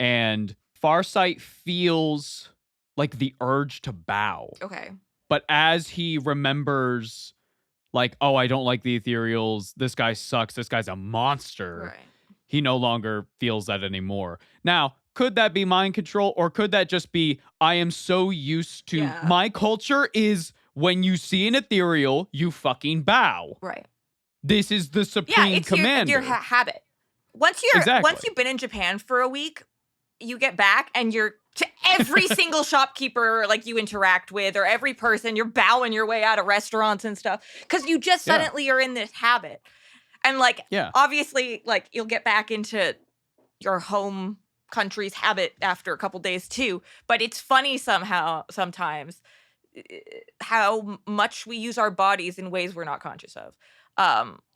and Farsight feels like the urge to bow. Okay. But as he remembers, like, oh, I don't like the Ethereals, this guy sucks, this guy's a monster, Right. he no longer feels that anymore. Now, could that be mind control, or could that just be, I am so used to, my culture is when you see an Ethereal, you fucking bow. Right. This is the Supreme Commander. Your habit. Once you've been in Japan for a week, you get back and you're to every single shopkeeper like you interact with, or every person, you're bowing your way out of restaurants and stuff, because you just suddenly are in this habit. And like, obviously, like, you'll get back into your home country's habit after a couple days too. But it's funny sometimes how much we use our bodies in ways we're not conscious of.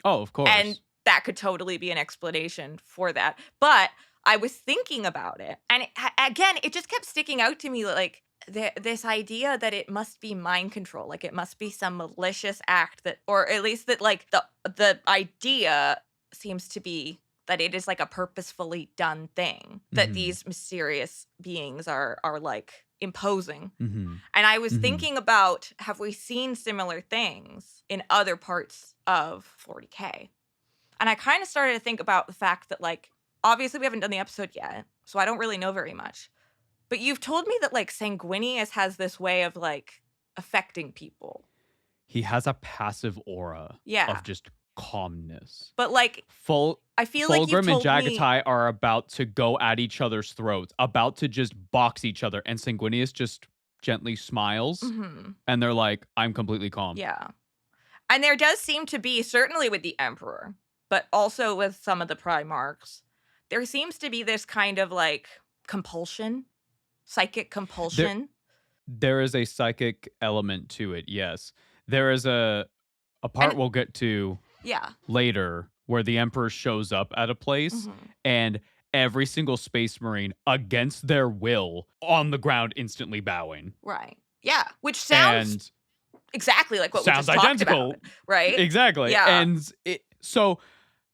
Of course. And that could totally be an explanation for that. But I was thinking about it, and again, it just kept sticking out to me, like, this idea that it must be mind control, like it must be some malicious act that, or at least that, like, the idea seems to be that it is like a purposefully done thing that these mysterious beings are like imposing. And I was thinking about, have we seen similar things in other parts of 40k? And I kind of started to think about the fact that, like, obviously we haven't done the episode yet, so I don't really know very much. But you've told me that, like, Sanguinius has this way of, like, affecting people. He has a passive aura of just calmness. But, like, I feel like Fulgrim and Jagatai are about to go at each other's throats, about to just box each other, and Sanguinius just gently smiles, and they're like, I'm completely calm. Yeah. And there does seem to be, certainly with the Emperor, but also with some of the Primarchs, there seems to be this kind of, like, compulsion, psychic compulsion. There is a psychic element to it, yes. There is a part we'll get to later where the Emperor shows up at a place and every single Space Marine, against their will, on the ground instantly bowing. Right. Yeah. Which sounds exactly like what we just talked about. Right? Exactly. Yeah. And so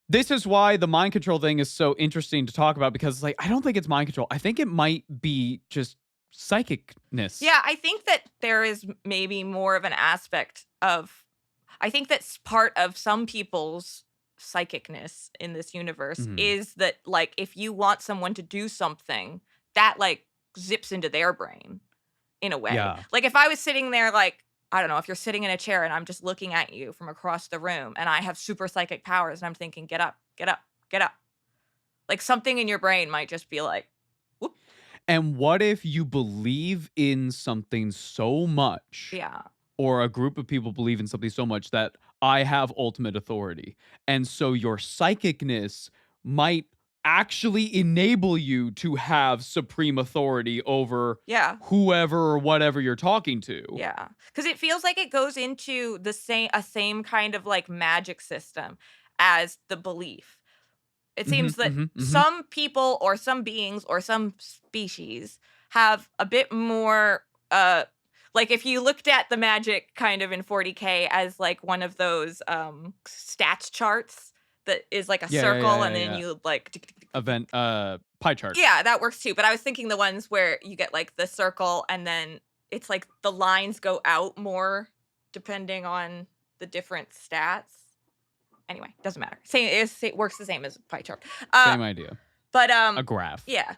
this is why the mind control thing is so interesting to talk about, because, like, I don't think it's mind control. I think it might be just psychicness. Yeah, I think that there is maybe more of an aspect of, I think that's part of some people's psychicness in this universe is that, like, if you want someone to do something, that, like, zips into their brain in a way. Yeah. Like, if I was sitting there, like, I don't know, if you're sitting in a chair and I'm just looking at you from across the room and I have super psychic powers and I'm thinking, get up, get up, get up. Like, something in your brain might just be like, whoop. And what if you believe in something so much, or a group of people believe in something so much that I have ultimate authority, and so your psychicness might actually enable you to have supreme authority over whoever or whatever you're talking to. Yeah. Because it feels like it goes into the same kind of, like, magic system as the belief. It seems that some people or some beings or some species have a bit more, like, if you looked at the magic kind of in 40k as, like, one of those stats charts that is like a circle and then you, like, event pie chart. Yeah, that works too. But I was thinking the ones where you get, like, the circle and then it's like the lines go out more depending on the different stats. Anyway, doesn't matter. It works the same as a pie chart. Same idea. But a graph. Yeah.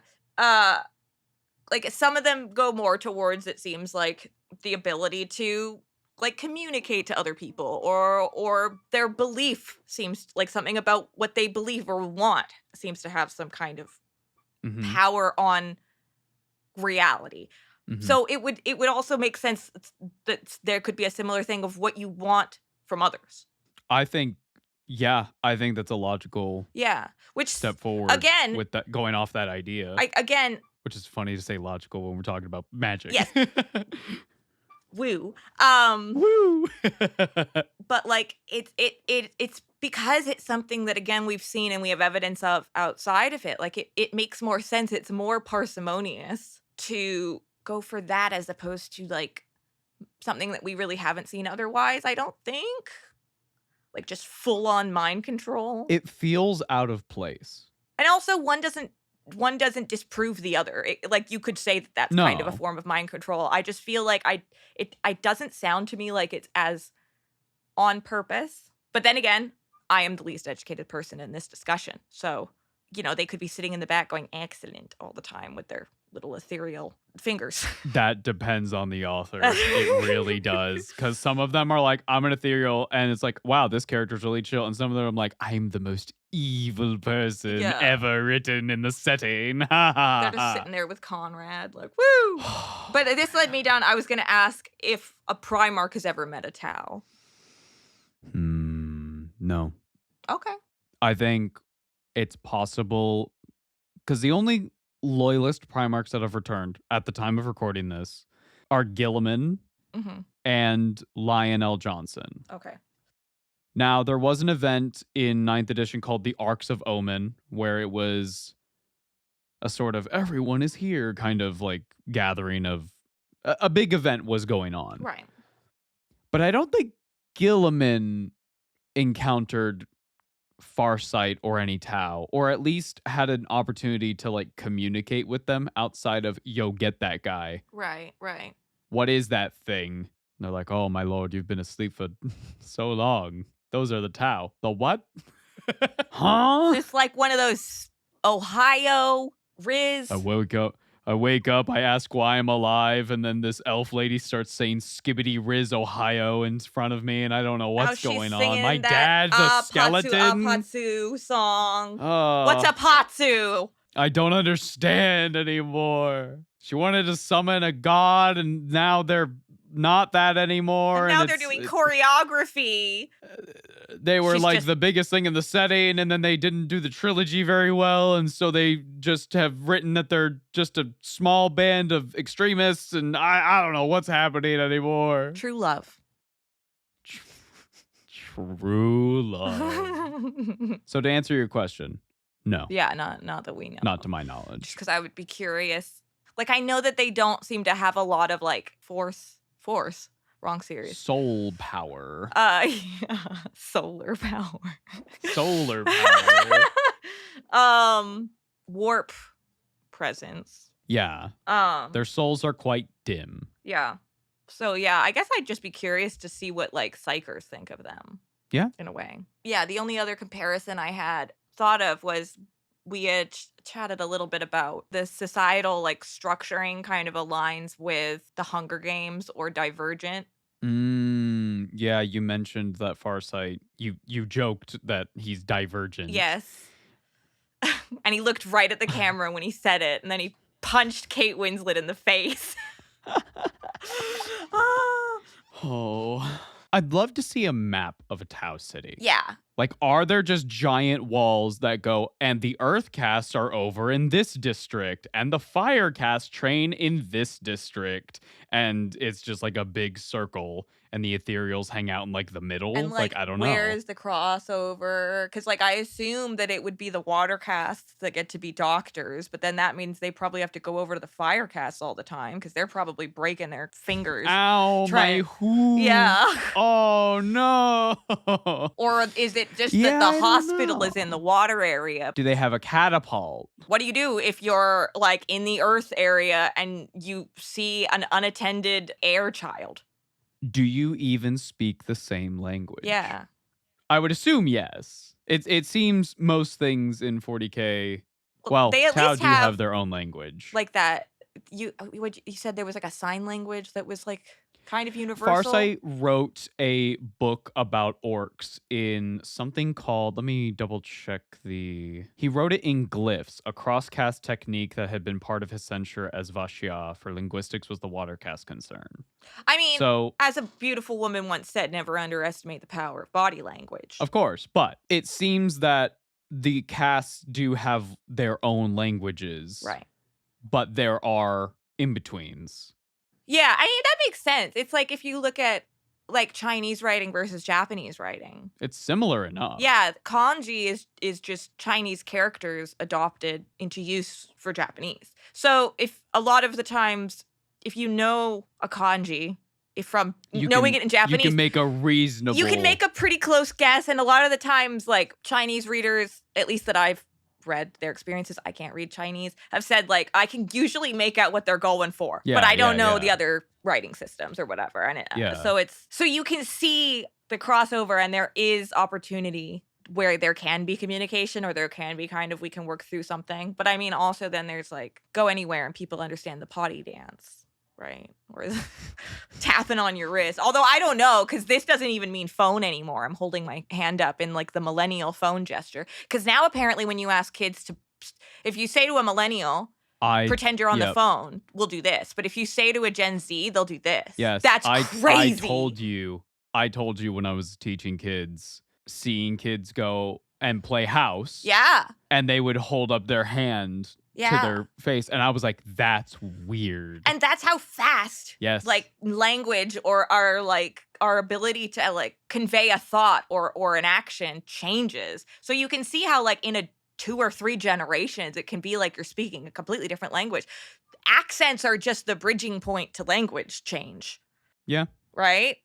Like, some of them go more towards, it seems like, the ability to, like, communicate to other people, or their belief seems like something about what they believe or want seems to have some kind of power on reality. So it would also make sense that there could be a similar thing of what you want from others. I think that's a logical which step forward again with that, going off that idea. Which is funny to say logical when we're talking about magic. Yes. Woo. Woo. But, like, it's because it's something that, again, we've seen and we have evidence of outside of it. Like, it makes more sense. It's more parsimonious to go for that as opposed to like something that we really haven't seen otherwise, I don't think. Like just full on mind control. It feels out of place. And also one doesn't disprove the other. Like you could say that that's kind of a No. form of mind control. I just feel like it doesn't sound to me like it's as on purpose. But then again, I am the least educated person in this discussion. So, you know, they could be sitting in the back going excellent all the time with their little ethereal fingers. That depends on the author. It really does. Because some of them are like, I'm an ethereal, and it's like, wow, this character's really chill. And some of them I'm like, I'm the most evil person Yeah. ever written in the setting. They're just sitting there with Conrad, like, woo! But this led me down. I was going to ask if a Primarch has ever met a Tau. No. Okay. I think it's possible because the only loyalist Primarchs that have returned at the time of recording this are Gilliman Mm-hmm. and Lionel Johnson. Okay. Now, there was an event in 9th edition called the Arcs of Omen, where it was a sort of everyone is here kind of like gathering of a big event was going on. Right. But I don't think Gilliman encountered Farsight or any Tau, or at least had an opportunity to like communicate with them outside of, yo, get that guy. Right. What is that thing? And they're like, oh, my lord, you've been asleep for so long. Those are the Tau. The what? Huh? Just like one of those Ohio Riz. I wake up, I ask why I'm alive, and then this elf lady starts saying Skibbity Riz Ohio in front of me, and I don't know what's going on. My dad's a skeleton. Patsu song. Oh, What's a Patsu? I don't understand anymore. She wanted to summon a god, and now they're not that anymore. And now they're doing choreography. They were She's like just- the biggest thing in the setting, and then they didn't do the trilogy very well, and so they just have written that they're just a small band of extremists, and I don't know what's happening anymore. True love. True love. So to answer your question, no. Yeah, not that we know. Not to my knowledge. Just because I would be curious. Like, I know that they don't seem to have a lot of, like, force. Wrong series. Soul power. Yeah. Solar power. Solar power. Warp presence. Yeah. Their souls are quite dim. Yeah. So, yeah, I guess I'd just be curious to see what, like, psychers think of them. Yeah. In a way. Yeah, the only other comparison I had thought of was we had chatted a little bit about the societal, like, structuring kind of aligns with the Hunger Games or Divergent. Yeah, you mentioned that Farsight. You joked that he's divergent. Yes. And he looked right at the camera when he said it, and then he punched Kate Winslet in the face. Oh. I'd love to see a map of a Tau city. Yeah. Like, are there just giant walls that go, and the Earth casts are over in this district, and the Fire cast train in this district, and it's just like a big circle, and the Ethereals hang out in like the middle? And like, I don't know. where's the crossover? Because like I assume that it would be the water casts that get to be doctors, but then that means they probably have to go over to the fire casts all the time because they're probably breaking their fingers. Ow, my hoof. Yeah. Oh, no. Or is it just Yeah, that I the don't hospital know. is in the water area? Do they have a catapult? What do you do if you're like in the Earth area and you see an unattended air child? Do you even speak the same language? Yeah. I would assume yes. It seems most things in 40k. Well, they at Tau least do have their own language. like that. You said there was like a sign language that was like kind of universal. Farsight wrote a book about orcs in something called, let me double check he wrote it in glyphs, a cross-cast technique that had been part of his censure as Vashya for linguistics was the water cast concern. I mean, So, as a beautiful woman once said, never underestimate the power of body language. of course, but it seems that the casts do have their own languages. Right. But there are in-betweens. Yeah, I mean, that makes sense. It's like if you look at like Chinese writing versus Japanese writing. It's similar enough. Yeah, kanji is just Chinese characters adopted into use for Japanese. So if a lot of the times if you know a kanji, from You knowing can- it in Japanese, You can make a reasonable. you can make a pretty close guess. And a lot of the times, like Chinese readers, at least that I've read their experiences, I can't read Chinese, have said like I can usually make out what they're going for, Yeah, but I don't yeah, know yeah. the other writing systems or whatever. And Yeah. so you can see the crossover, and there is opportunity where there can be communication, or there can be kind of we can work through something. But I mean, also then there's like go anywhere and people understand the potty dance. Right? Or tapping on your wrist. Although I don't know, because this doesn't even mean phone anymore. I'm holding my hand up in like the millennial phone gesture. Because now apparently when you ask kids to, if you say to a millennial, pretend you're on the phone, we'll do this. But if you say to a Gen Z, they'll do this. Yes. That's crazy. I told you when I was teaching kids, seeing kids go and play house. Yeah. And they would hold up their hand to their face, and I was like, that's weird. And that's how fast like language or our ability to like convey a thought or an action changes. So you can see how like in a 2 or 3 generations it can be like you're speaking a completely different language. Accents are just the bridging point to language change. Yeah. Right?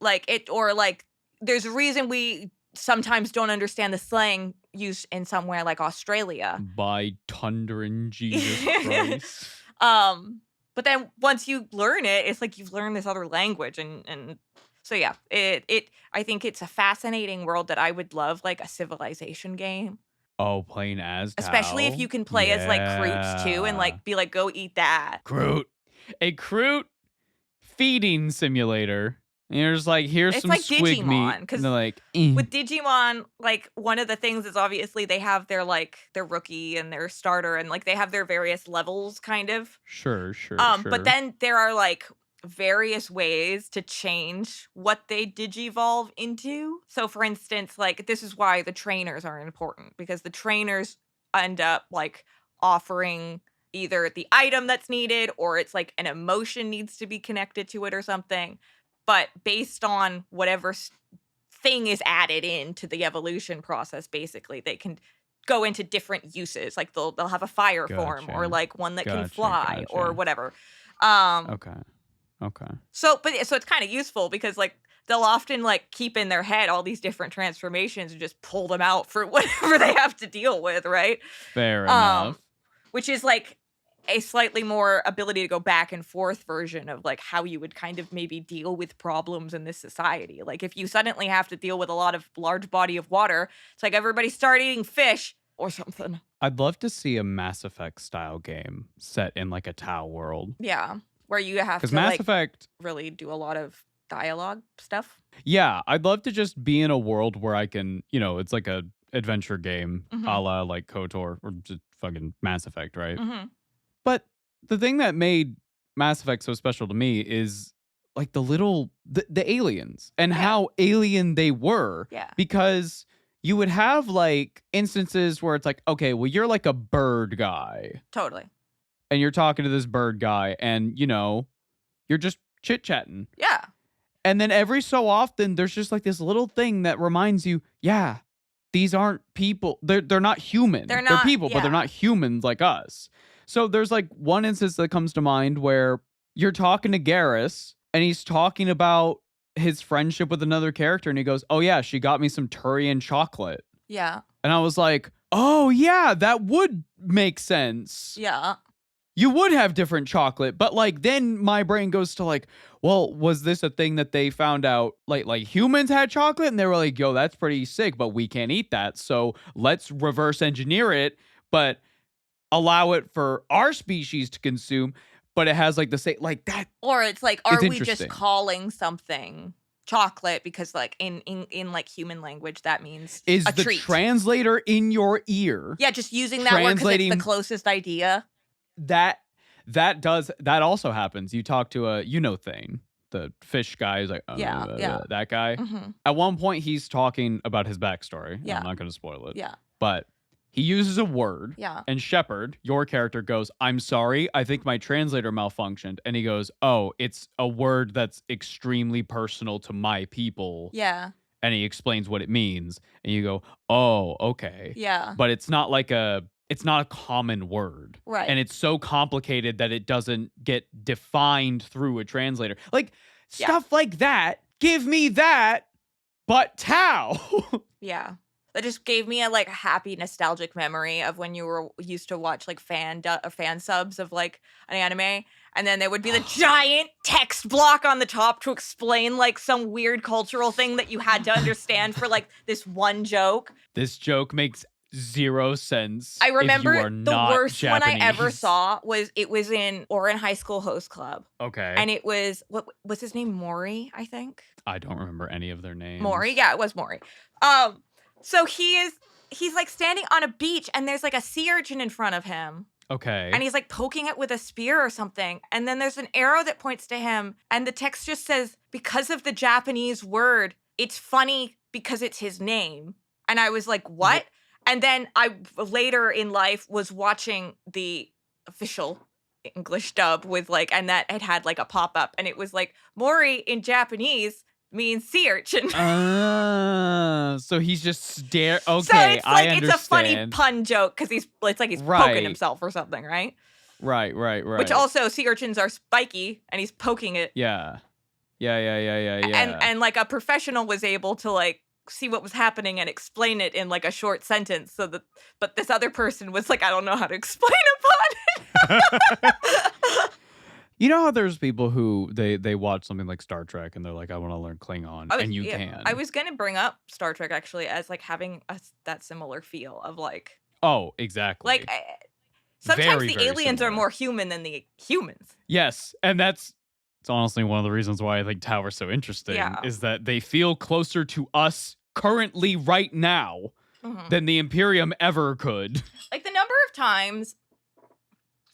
Like it, or like there's a reason we sometimes don't understand the slang used in somewhere like Australia. By thunder and Jesus Christ. But then once you learn it, it's like you've learned this other language, and so yeah, it I think it's a fascinating world that I would love like a civilization game. Oh, playing as Tau? Especially if you can play as like Kroots too, and like be like, go eat that. Kroot. A Kroot feeding simulator. And you're just like, here's It's some like squig Digimon, meat. 'cause And they're like, With Digimon, like one of the things is obviously they have their like their rookie and their starter, and like they have their various levels kind of. Sure. But then there are like various ways to change what they digivolve into. So for instance, like this is why the trainers are important, because the trainers end up like offering either the item that's needed, or it's like an emotion needs to be connected to it or something. But based on whatever thing is added into the evolution process, basically they can go into different uses. Like they'll have a fire form, or like one that can fly, or whatever. Okay. So it's kind of useful because like they'll often like keep in their head all these different transformations and just pull them out for whatever they have to deal with, right? Fair enough. Which is like a slightly more ability to go back and forth version of like how you would kind of maybe deal with problems in this society. Like if you suddenly have to deal with a large body of water, it's like everybody start eating fish or something. I'd love to see a Mass Effect style game set in like a Tau world. Yeah, where you have to Mass like Effect really do a lot of dialogue stuff. Yeah, I'd love to just be in a world where I can, it's like a adventure game, a la like KOTOR or just fucking Mass Effect, right? But the thing that made Mass Effect so special to me is like the aliens and how alien they were. Yeah. Because you would have like instances where it's like, okay, well, you're like a bird guy. Totally. And you're talking to this bird guy and, you're just chit-chatting. Yeah. And then every so often, there's just like this little thing that reminds you, yeah, these aren't people. They're not human. They're people, but they're not humans like us. So there's like one instance that comes to mind where you're talking to Garrus and he's talking about his friendship with another character. And he goes, oh yeah, she got me some Turian chocolate. Yeah. And I was like, oh yeah, that would make sense. Yeah. You would have different chocolate, but like then my brain goes to like, well, was this a thing that they found out like humans had chocolate and they were like, yo, that's pretty sick, but we can't eat that. So let's reverse engineer it, but allow it for our species to consume, but it has like the same like that. Or it's like, are we just calling something chocolate because like in like human language that means is a the treat. Translator in your ear? Yeah, just using that word because it's the closest idea. That also happens. You talk to a thing. The fish guy is like, that guy. At one point, he's talking about his backstory. Yeah. I'm not going to spoil it. Yeah. But he uses a word. Yeah. And Shepard, your character, goes, I'm sorry, I think my translator malfunctioned. And he goes, oh, it's a word that's extremely personal to my people. Yeah. And he explains what it means. And you go, oh, okay. Yeah. But it's not like it's not a common word. Right. And it's so complicated that it doesn't get defined through a translator. Like, stuff like that. Give me that, but Tau. Yeah. That just gave me a like happy nostalgic memory of when you were used to watch like fan subs of like an anime, and then there would be the giant text block on the top to explain like some weird cultural thing that you had to understand for like this one joke. This joke makes 0 sense. I remember if you are the not worst one I ever Japanese. saw was in Orin High School Host Club. Okay. And it was, what was his name? Mori, I think. I don't remember any of their names. Mori? Yeah, it was Mori. So he's like standing on a beach and there's like a sea urchin in front of him. Okay. And he's like poking it with a spear or something. And then there's an arrow that points to him. And the text just says, because of the Japanese word, it's funny because it's his name. And I was like, what? And then I later in life was watching the official English dub with like, and that it had like a pop up and it was like, Mori in Japanese means sea urchin. So he's just Okay, so it's like, I understand. it's a funny pun joke because it's like he's poking himself or something, right? Right. Which also sea urchins are spiky and he's poking it. Yeah. And like a professional was able to like see what was happening and explain it in like a short sentence but this other person was like, I don't know how to explain upon it. You know how there's people who they watch something like Star Trek and they're like, I want to learn Klingon, and you can. I was gonna bring up Star Trek actually as like having that similar feel of like. Oh, exactly. Like sometimes very, the very aliens similar. are more human than the humans. Yes, and it's honestly one of the reasons why I think Tau are so interesting, is that they feel closer to us currently right now than the Imperium ever could. Like the number of times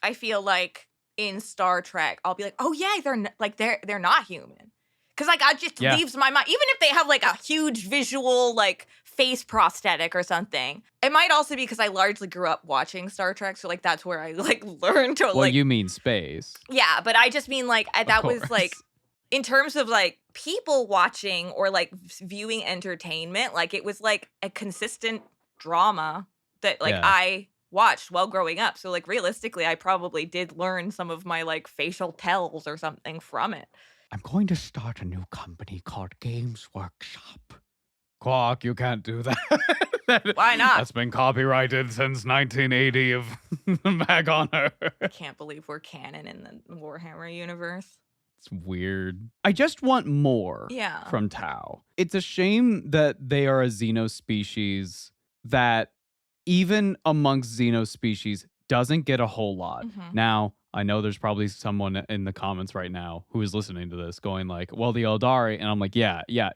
I feel like in Star Trek, I'll be like, oh yeah, they're not human. Cause like it just leaves my mind, even if they have like a huge visual like face prosthetic or something. It might also be because I largely grew up watching Star Trek, so like that's where I like learned to Well, you mean space. Yeah, but I just mean like that was like in terms of like people watching or like viewing entertainment, like it was like a consistent drama that like I watched while growing up. So like realistically, I probably did learn some of my like facial tells or something from it. I'm going to start a new company called Games Workshop. Quark, you can't do that. Why not? That's been copyrighted since 1980 of Mag Honor. I can't believe we're canon in the Warhammer universe. It's weird. I just want more from Tau. It's a shame that they are a Xenos species that even amongst Xenos species doesn't get a whole lot. Now, I know there's probably someone in the comments right now who is listening to this going like, well, the Eldari, and I'm like,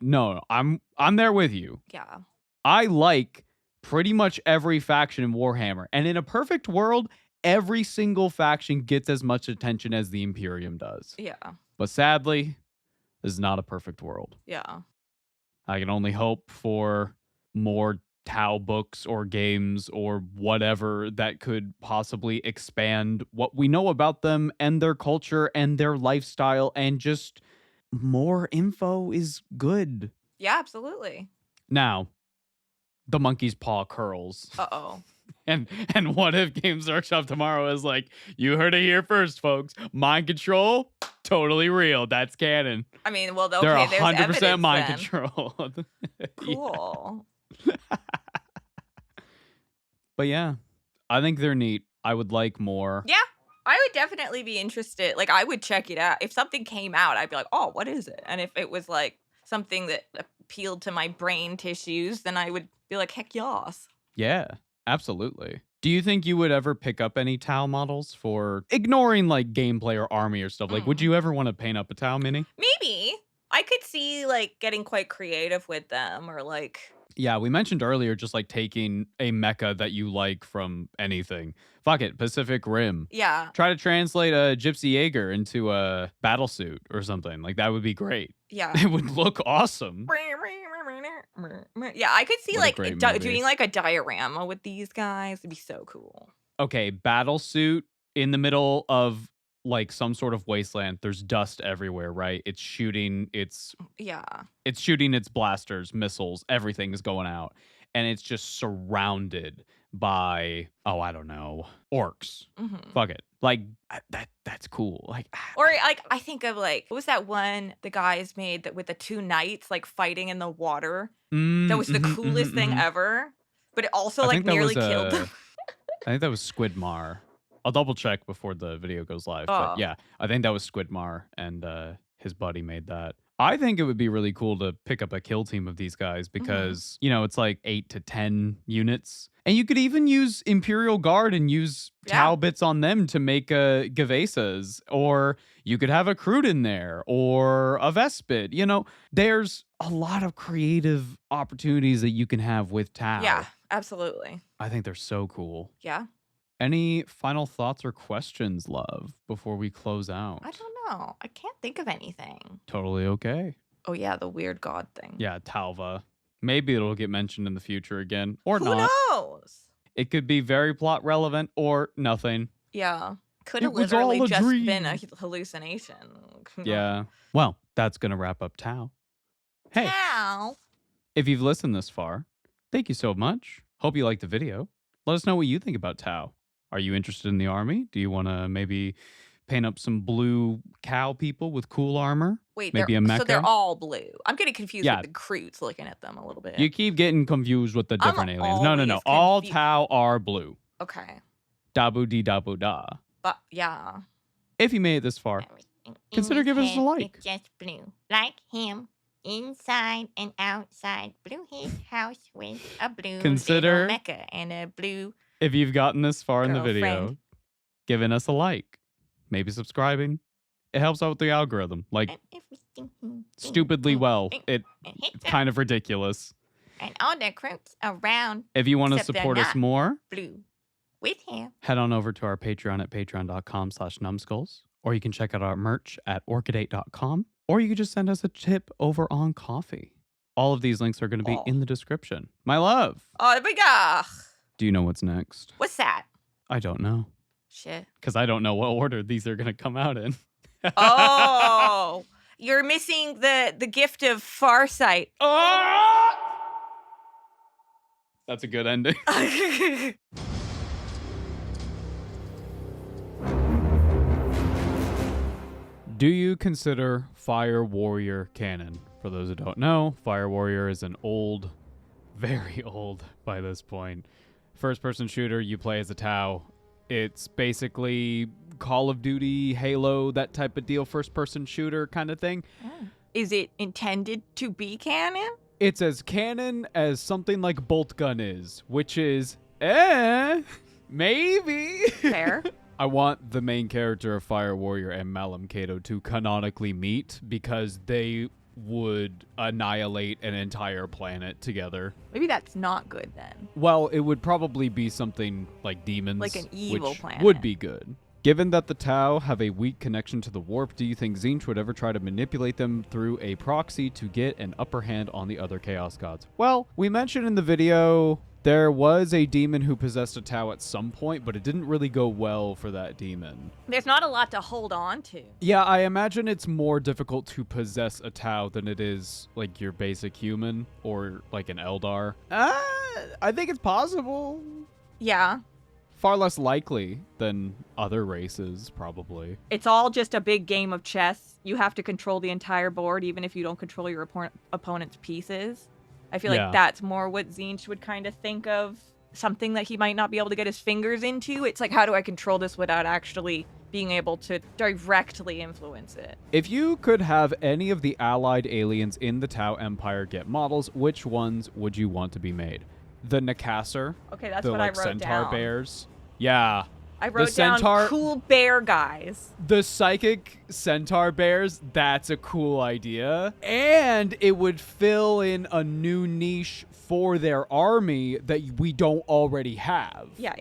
no, I'm there with you. Yeah. I like pretty much every faction in Warhammer. And in a perfect world, every single faction gets as much attention as the Imperium does. Yeah. But sadly, this is not a perfect world. Yeah. I can only hope for more Tau books or games or whatever that could possibly expand what we know about them and their culture and their lifestyle, and just more info is good. Yeah, absolutely. Now, the monkey's paw curls. Uh-oh. And what if Games Workshop tomorrow is like, you heard it here first, folks. Mind control, totally real. That's canon. I mean, well, okay, they're there's 100% evidence mind then. control. Cool. But yeah, I think they're neat. I would like more. Yeah, I would definitely be interested. Like, I would check it out. If something came out, I'd be like, oh, what is it? And if it was like something that appealed to my brain tissues, then I would be like, heck yes. Yeah, absolutely. Do you think you would ever pick up any Tau models for ignoring like gameplay or army or stuff? Like, would you ever want to paint up a Tau mini? Maybe. I could see like getting quite creative with them, or like. Yeah, we mentioned earlier just like taking a mecha that you like from anything. Fuck it, Pacific Rim. Yeah. Try to translate a Gypsy Jaeger into a battle suit or something. Like, that would be great. Yeah. It would look awesome. Yeah, I could see What a like great movie. doing like a diorama with these guys. It'd be so cool. Okay, battle suit in the middle of like some sort of wasteland. There's dust everywhere, right? It's shooting its blasters, missiles, everything is going out. and it's just surrounded by, oh, I don't know, orcs. Fuck it. Like, that's cool. Like, Or like I think of like, what was that one the guys made that with the two knights like fighting in the water? That was the coolest thing ever. But it also I like think that nearly was, killed them. I think that was Squidmar. I'll double check before the video goes live. But Oh. yeah, I think that was Squidmar, and his buddy made that. I think it would be really cool to pick up a kill team of these guys because, you know, it's like 8 to 10 units. And you could even use Imperial Guard and use Tau bits on them to make Gue'vesas. Or you could have a Kroot in there or a Vespid. You know, there's a lot of creative opportunities that you can have with Tau. Yeah, absolutely. I think they're so cool. Yeah. Any final thoughts or questions, love, before we close out? I don't know. I can't think of anything. Totally okay. Oh yeah, the weird god thing. Yeah, Talva. Maybe it'll get mentioned in the future again, or Who not. knows? It could be very plot relevant or nothing. Yeah. Could have It was literally all a just dream. been a hallucination. Yeah. Well, that's going to wrap up Tau. Hey, Ow. if you've listened this far, thank you so much. Hope you liked the video. Let us know what you think about Tau. Are you interested in the army? Do you want to maybe paint up some blue cow people with cool armor? Wait, maybe a so mecha? they're all blue. I'm getting confused Yeah. with the Kroots looking at them a little bit. You keep getting confused with the I'm different aliens. No. always All confused. Tau are blue. Okay. Dabu dee dabu da. But yeah. If you made it this far, consider giving us a like. It's just blue, like him, inside and outside. Blew his house with a blue Consider- little mecha and a blue. If you've gotten this far in the video, Girlfriend. giving us a like, maybe subscribing. It helps out with the algorithm, like And everything. stupidly well. And It's hit kind of ridiculous. and all the Kroots around If you want to Except they're support us not. more, blue with him. head on over to our Patreon at patreon.com/numbskulls, or you can check out our merch at orchidate.com, or you can just send us a tip over on Coffee. All of these links are going to be Oh. in the description. My love, Oh my god. do you know what's next? What's that? I don't know, Shit. because I don't know what order these are going to come out in. Oh. You're missing the gift of Farsight. That's a good ending. Do you consider Fire Warrior canon? For those who don't know, Fire Warrior is an old, very old by this point, first-person shooter. You play as a Tau. It's basically Call of Duty, Halo, that type of deal, first-person shooter kind of thing. Is it intended to be canon? It's as canon as something like Bolt Gun is, which is, maybe. Fair. I want the main character of Fire Warrior and Malum Kato to canonically meet because they would annihilate an entire planet together. Maybe that's not good then. Well, it would probably be something like demons. Like an evil which planet. would be good. Given that the Tau have a weak connection to the warp, do you think Tzeentch would ever try to manipulate them through a proxy to get an upper hand on the other Chaos Gods? Well, we mentioned in the video there was a demon who possessed a Tau at some point, but it didn't really go well for that demon. There's not a lot to hold on to. Yeah, I imagine it's more difficult to possess a Tau than it is like your basic human or like an Eldar. I think it's possible. Yeah. Far less likely than other races, probably. It's all just a big game of chess. You have to control the entire board, even if you don't control your opponent's pieces. I feel Yeah. like that's more what Tzeentch would kind of think of. Something that he might not be able to get his fingers into. It's like, how do I control this without actually being able to directly influence it? If you could have any of the allied aliens in the Tau Empire get models, which ones would you want to be made? The Nicassar, Okay, that's the what like I wrote centaur down. bears. Yeah. I wrote down centaur- cool bear guys. The psychic centaur bears, that's a cool idea. And it would fill in a new niche for their army that we don't already have. Yeah.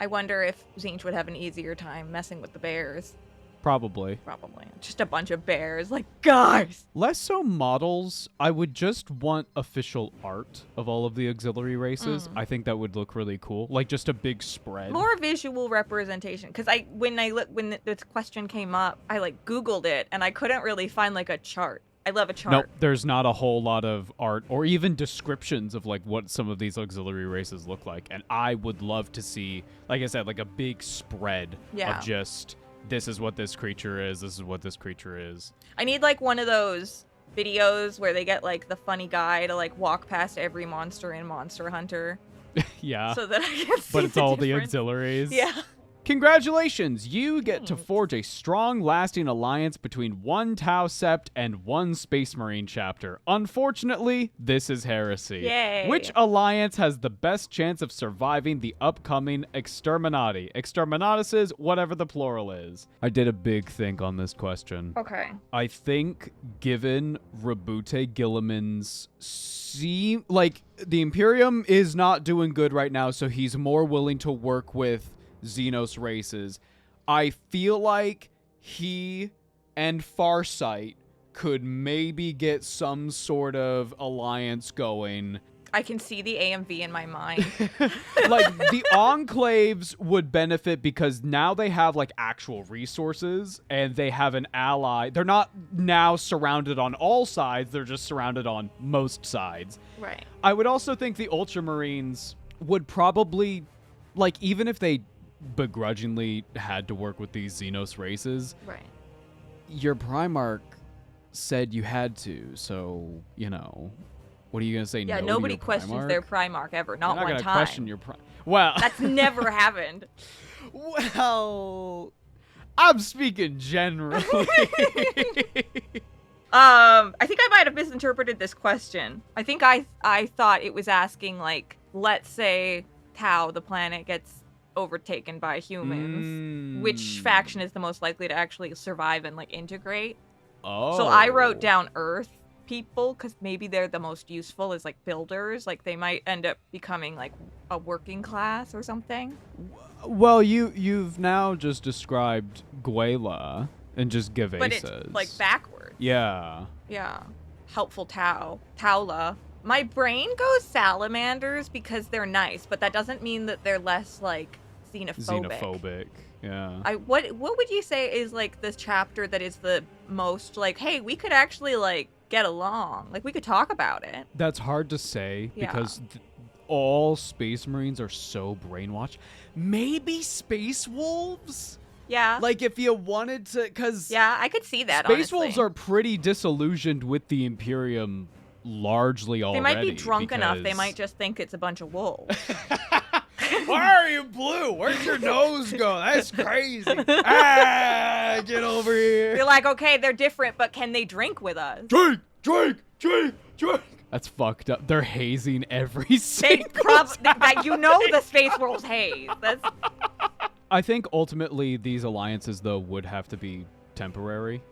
I wonder if Tzeentch would have an easier time messing with the bears. Probably. Probably. Just a bunch of bears. Like, guys! Less so models. I would just want official art of all of the auxiliary races. I think that would look really cool. Like just a big spread. More visual representation. Because when this question came up, I like Googled it and I couldn't really find like a chart. I love a chart. Nope, there's not a whole lot of art or even descriptions of like what some of these auxiliary races look like. And I would love to see, like I said, like a big spread of just this is what this creature is, this is what this creature is. I need like one of those videos where they get like the funny guy to like walk past every monster in Monster Hunter. Yeah. So that I can see But it's all the difference. auxiliaries. Yeah. Congratulations! You get to Thanks. forge a strong, lasting alliance between one Tau Sept and one Space Marine chapter. Unfortunately, this is heresy. Yay. Which alliance has the best chance of surviving the upcoming Exterminati? Exterminatuses, whatever the plural is. I did a big think on this question. Okay. I think given Rabute Gilliman's like the Imperium is not doing good right now, so he's more willing to work with Xenos races. I feel like he and Farsight could maybe get some sort of alliance going. I can see the AMV in my mind. Like the Enclaves would benefit because now they have like actual resources and they have an ally. They're not now surrounded on all sides, they're just surrounded on most sides. Right. I would also think the Ultramarines would probably, like, even if they begrudgingly had to work with these Xenos races, Right. your Primarch said you had to, so, you know, what are you going to say? Yeah, no to nobody your questions Primarch? their Primarch ever. You're Not not one gonna time. question your Well, That's never happened. well, I'm speaking generally. I think I might have misinterpreted this question. I think I thought it was asking, like, let's say Tau, the planet, gets overtaken by humans. Which faction is the most likely to actually survive and, like, integrate? Oh. So I wrote down Earth people, because maybe they're the most useful as, like, builders. Like, they might end up becoming, like, a working class or something. Well, you've now just described Guela and just Gue'vesas. But it's, like, backwards. Yeah. Yeah. Helpful Taula. My brain goes salamanders because they're nice, but that doesn't mean that they're less, like, xenophobic. Yeah. What would you say is, like, this chapter that is the most, like, hey, we could actually, like, get along. Like, we could talk about it. That's hard to say Yeah. because all Space Marines are so brainwashed. Maybe Space Wolves? Yeah. Like, if you wanted to, because Yeah, I could see that, Space honestly. Wolves are pretty disillusioned with the Imperium largely already. They might be drunk enough. They because- might just think it's a bunch of wolves. Why are you blue? Where'd your nose go? That's crazy. Get over here. You're like, okay, they're different, but can they drink with us? Drink. That's fucked up. They're hazing every They single that you know the Space Wolves haze. That's I think ultimately these alliances, though, would have to be temporary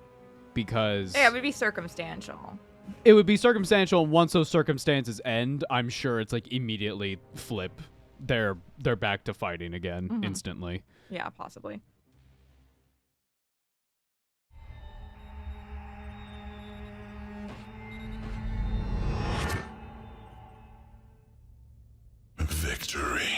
because yeah, it would be circumstantial. it would be circumstantial. And once those circumstances end, I'm sure it's like immediately flip. They're back to fighting again instantly. Yeah, possibly. Victory.